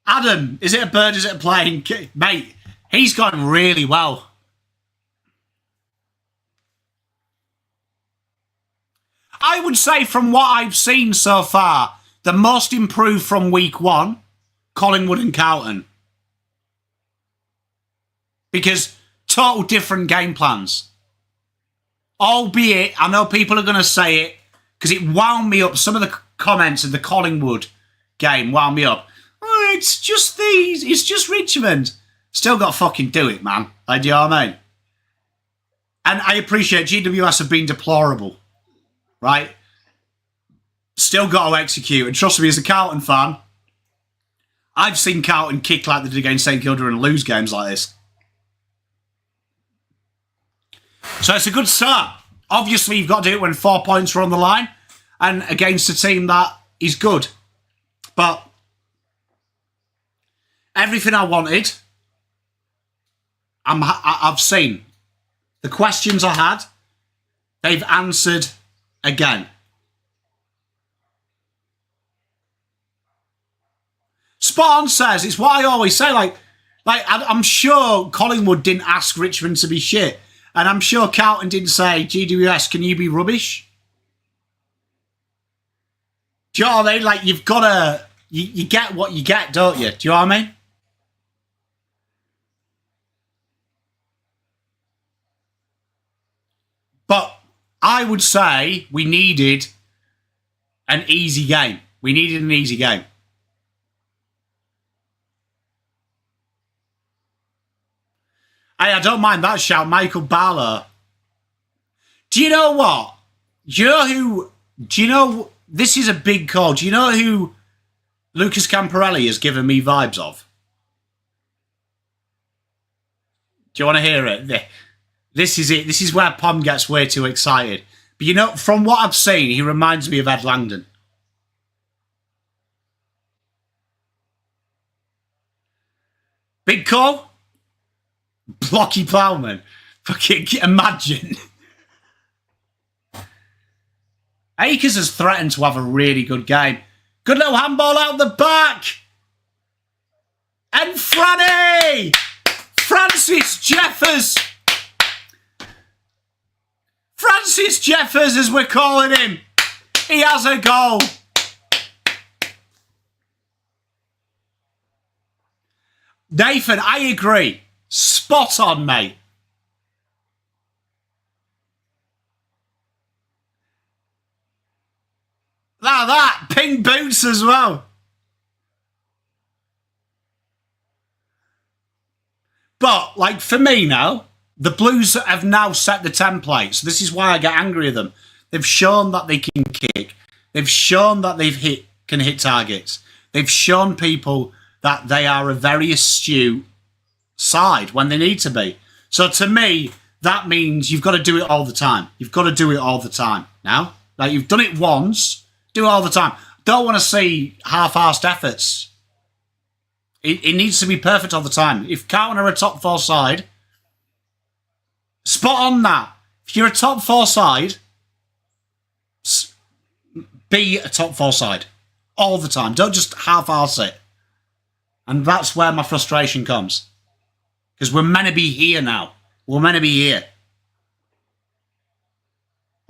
Adam, is it a bird? Is it a plane? Mate, he's gone really well. I would say from what I've seen so far, the most improved from week one, Collingwood and Carlton. Because total different game plans. Albeit, I know people are going to say it, because it wound me up. Some of the comments of the Collingwood game wound me up. Oh, it's just these. It's just Richmond. Still got to fucking do it, man. Do you know what I mean? And I appreciate GWS have been deplorable. Right? Still got to execute. And trust me, as a Carlton fan, I've seen Carlton kick like they did against St Kilda and lose games like this. So it's a good start. Obviously, you've got to do it when 4 points are on the line and against a team that is good. But everything I wanted, I've seen. The questions I had, they've answered again. Spot on says, it's what I always say, like I'm sure Collingwood didn't ask Richmond to be shit. And I'm sure Carlton didn't say, GWS, can you be rubbish? Do you know what I mean? Like, you've got to... You get what you get, don't you? Do you know what I mean? But I would say we needed an easy game. We needed an easy game. Hey, I don't mind that shout, Michael Barlow. Do you know what? Do you know, this is a big call. Do you know who Lucas Camporelli has given me vibes of? Do you want to hear it? This is it. This is where Pom gets way too excited. But you know, from what I've seen, he reminds me of Ed Langdon. Big call? Blocky Plowman. Fucking imagine. Akers has threatened to have a really good game. Good little handball out the back. And Franny! Francis Jeffers. Francis Jeffers, as we're calling him. He has a goal. Nathan, I agree. Spot on, mate. Now that, pink boots as well. But, like, for me now, the Blues have now set the template. So this is why I get angry at them. They've shown that they can kick. They've shown that can hit targets. They've shown people that they are a very astute side when they need to be. So to me, that means you've got to do it all the time. You've got to do it all the time. Now, like, you've done it once, do it all the time. Don't want to see half-arsed efforts. It needs to be perfect all the time. If Carlton are a top 4 side, spot on that. If you're a top 4 side, be a top 4 side all the time. Don't just half-arse it. And that's where my frustration comes. Because we're meant to be here now. We're meant to be here.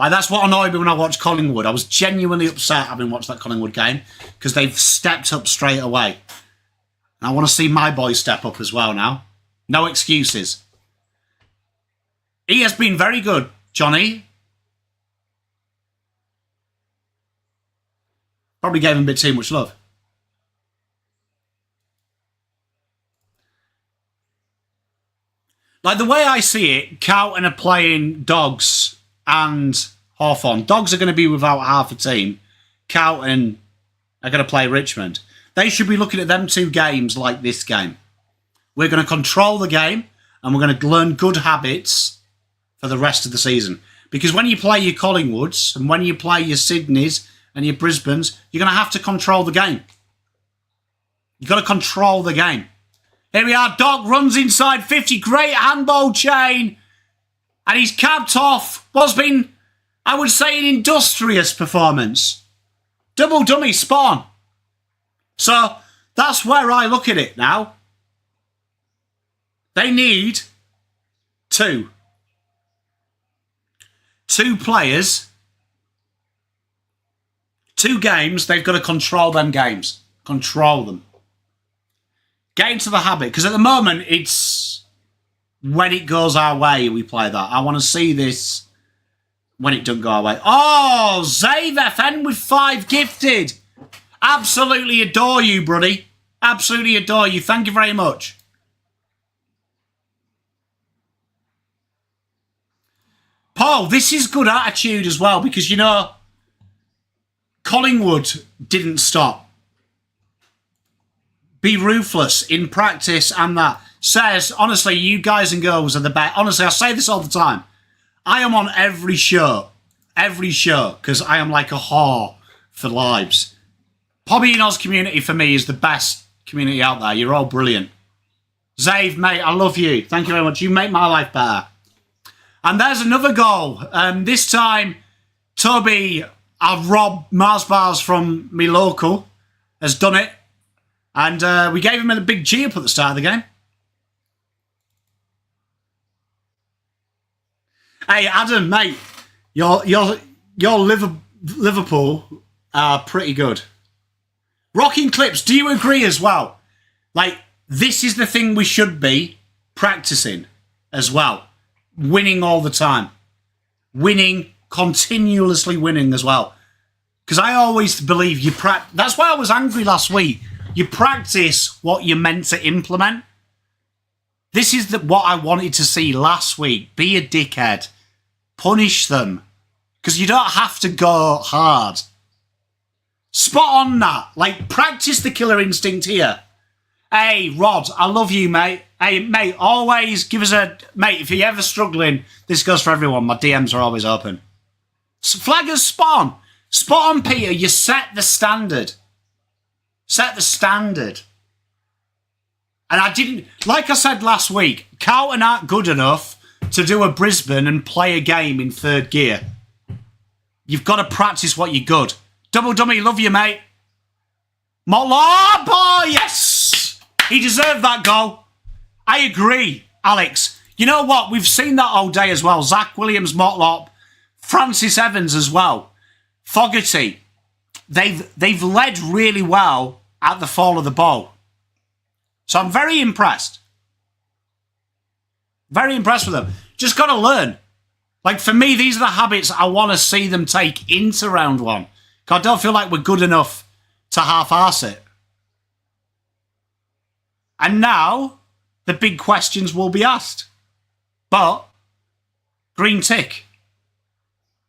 Like, that's what annoyed me when I watched Collingwood. I was genuinely upset having watched that Collingwood game because they've stepped up straight away. And I want to see my boys step up as well now. No excuses. He has been very good, Johnny. Probably gave him a bit too much love. Like, the way I see it, Carlton are playing Dogs and Hawthorn. Dogs are going to be without half a team. Carlton are going to play Richmond. They should be looking at them 2 games like this game. We're going to control the game and we're going to learn good habits for the rest of the season. Because when you play your Collingwoods and when you play your Sydneys and your Brisbanes, you're going to have to control the game. You've got to control the game. Here we are, Dog runs inside 50, great handball chain. And he's capped off what's been, I would say, an industrious performance. Double dummy spawn. So that's where I look at it now. They need 2 players, 2 games. They've got to control them games. Control them. Get into the habit, because at the moment, it's when it goes our way, we play that. I want to see this when it doesn't go our way. Oh, Zave FN with 5 gifted. Absolutely adore you, buddy. Absolutely adore you. Thank you very much. Paul, this is good attitude as well, because, you know, Collingwood didn't stop. Be ruthless in practice and that. Says, honestly, you guys and girls are the best. Honestly, I say this all the time. I am on every show, because I am like a whore for lives. Pobby and Oz community for me is the best community out there. You're all brilliant. Zave, mate, I love you. Thank you very much. You make my life better. And there's another goal. This time, Toby, I've robbed Mars Bars from me local, has done it. And we gave him a big cheer up at the start of the game. Hey, Adam, mate, your Liverpool are pretty good. Rocking Clips, do you agree as well? Like, this is the thing we should be practicing as well. Winning all the time. Winning, continuously winning as well. Because I always believe you practice. That's why I was angry last week. You practice what you're meant to implement. This is what I wanted to see last week. Be a dickhead. Punish them. Because you don't have to go hard. Spot on that. Like, practice the killer instinct here. Hey, Rod, I love you, mate. Hey, mate, always give us a... Mate, if you're ever struggling, this goes for everyone. My DMs are always open. So flaggers, spot on. Spot on, Peter. You set the standard. Set the standard. And I didn't... Like I said last week, Carlton aren't good enough to do a Brisbane and play a game in third gear. You've got to practice what you're good. Double Dummy, love you, mate. Motlop, oh, yes! He deserved that goal. I agree, Alex. You know what? We've seen that all day as well. Zach Williams, Motlop, Francis Evans as well. Fogarty. They've led really well at the fall of the ball. So I'm very impressed. Very impressed with them. Just got to learn. Like, for me, these are the habits I want to see them take into round one. I don't feel like we're good enough to half-arse it. And now, the big questions will be asked. But, green tick.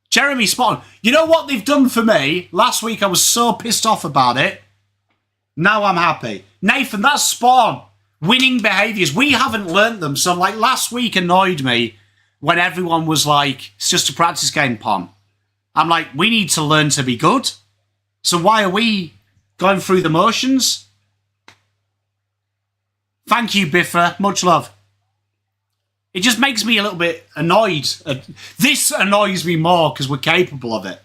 Jeremy, spot on. You know what they've done for me? Last week I was so pissed off about it. Now I'm happy. Nathan, that's spot on. Winning behaviours. We haven't learnt them. So, like, last week annoyed me when everyone was like, it's just a practice game, Pon. I'm like, we need to learn to be good. So why are we going through the motions? Thank you, Biffa. Much love. It just makes me a little bit annoyed. This annoys me more because we're capable of it.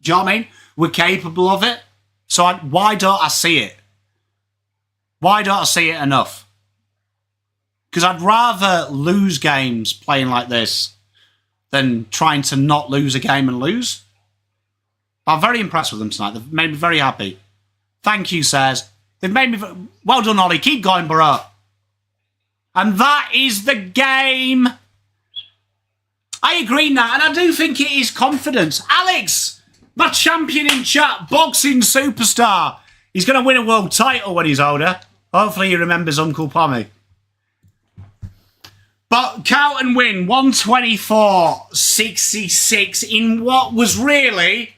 Do you know what I mean? We're capable of it. So why don't I see it? Why don't I see it enough? Because I'd rather lose games playing like this than trying to not lose a game and lose. I'm very impressed with them tonight. They've made me very happy. Thank you, Says. They've made me... Well done, Ollie. Keep going, bro. And that is the game. I agree, Nat, and I do think it is confidence. Alex, my champion in chat, boxing superstar. He's going to win a world title when he's older. Hopefully he remembers Uncle Pommy. But Carlton win 124-66 in what was really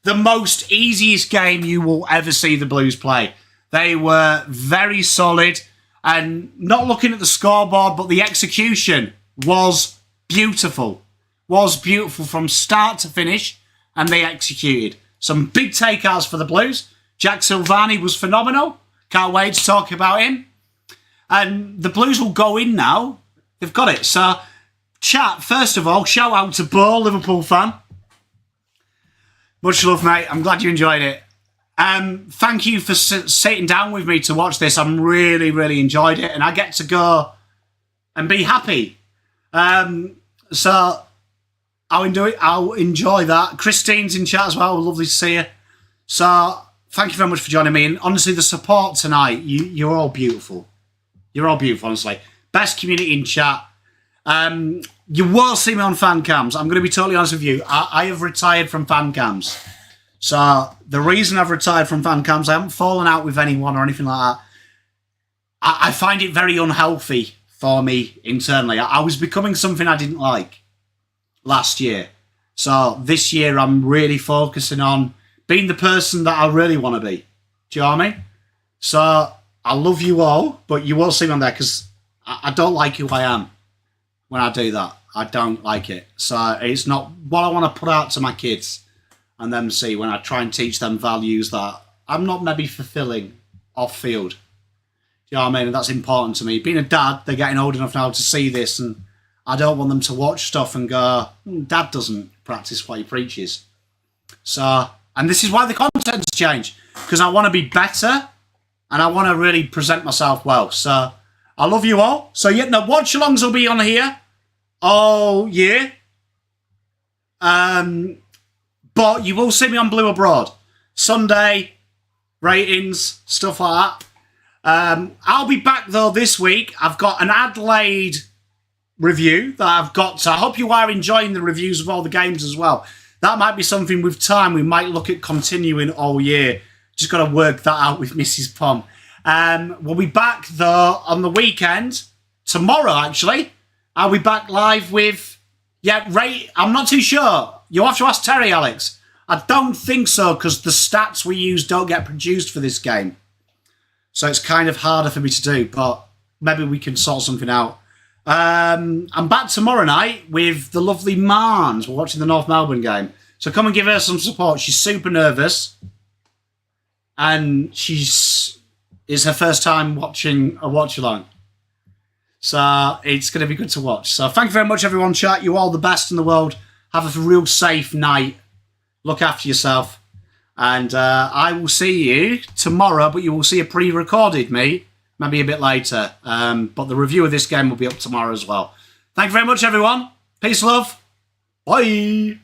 the most easiest game you will ever see the Blues play. They were very solid and not looking at the scoreboard, but the execution was beautiful. Was beautiful from start to finish, and they executed. Some big takeouts for the Blues. Jack Silvani was phenomenal. Can't wait to talk about him. And the Blues will go in now. They've got it. So, chat, first of all, shout out to Bo, Liverpool fan. Much love, mate. I'm glad you enjoyed it. Thank you for sitting down with me to watch this. I'm really, really enjoyed it. And I get to go and be happy. So, I'll enjoy that. Christine's in chat as well. Lovely to see you. So, thank you very much for joining me. And honestly, the support tonight, you're all beautiful. You're all beautiful, honestly. Best community in chat. You will see me on fan cams. I'm going to be totally honest with you. I have retired from fan cams. So the reason I've retired from fan cams, I haven't fallen out with anyone or anything like that. I find it very unhealthy for me internally. I was becoming something I didn't like last year. So this year I'm really focusing on being the person that I really want to be. Do you know what I mean? So I love you all, but you will see me on there because I don't like who I am when I do that. I don't like it. So it's not what I want to put out to my kids and them see when I try and teach them values that I'm not maybe fulfilling off field. Do you know what I mean? And that's important to me. Being a dad, they're getting old enough now to see this, and I don't want them to watch stuff and go, Dad doesn't practice what he preaches. So, and this is why the content's changed, because I want to be better and I want to really present myself well. So I love you all. So yeah, the watch-alongs will be on here all year. But you will see me on Blue Abroad. Sunday, ratings, stuff like that. I'll be back though this week. I've got an Adelaide review that I've got. So I hope you are enjoying the reviews of all the games as well. That might be something with time we might look at continuing all year. Just got to work that out with Mrs. Pom. We'll be back though on the weekend. Tomorrow, actually. I'll be back live with... I'm not too sure. You'll have to ask Terry, Alex. I don't think so, because the stats we use don't get produced for this game. So it's kind of harder for me to do, but maybe we can sort something out. I'm back tomorrow night with the lovely Marnes. We're watching the North Melbourne game. So come and give her some support. She's super nervous. And it's her first time watching a watch-along. So it's going to be good to watch. So thank you very much, everyone. Chat, you all the best in the world. Have a real safe night. Look after yourself. And I will see you tomorrow, but you will see a pre-recorded me, maybe a bit later. But the review of this game will be up tomorrow as well. Thank you very much, everyone. Peace, love. Bye.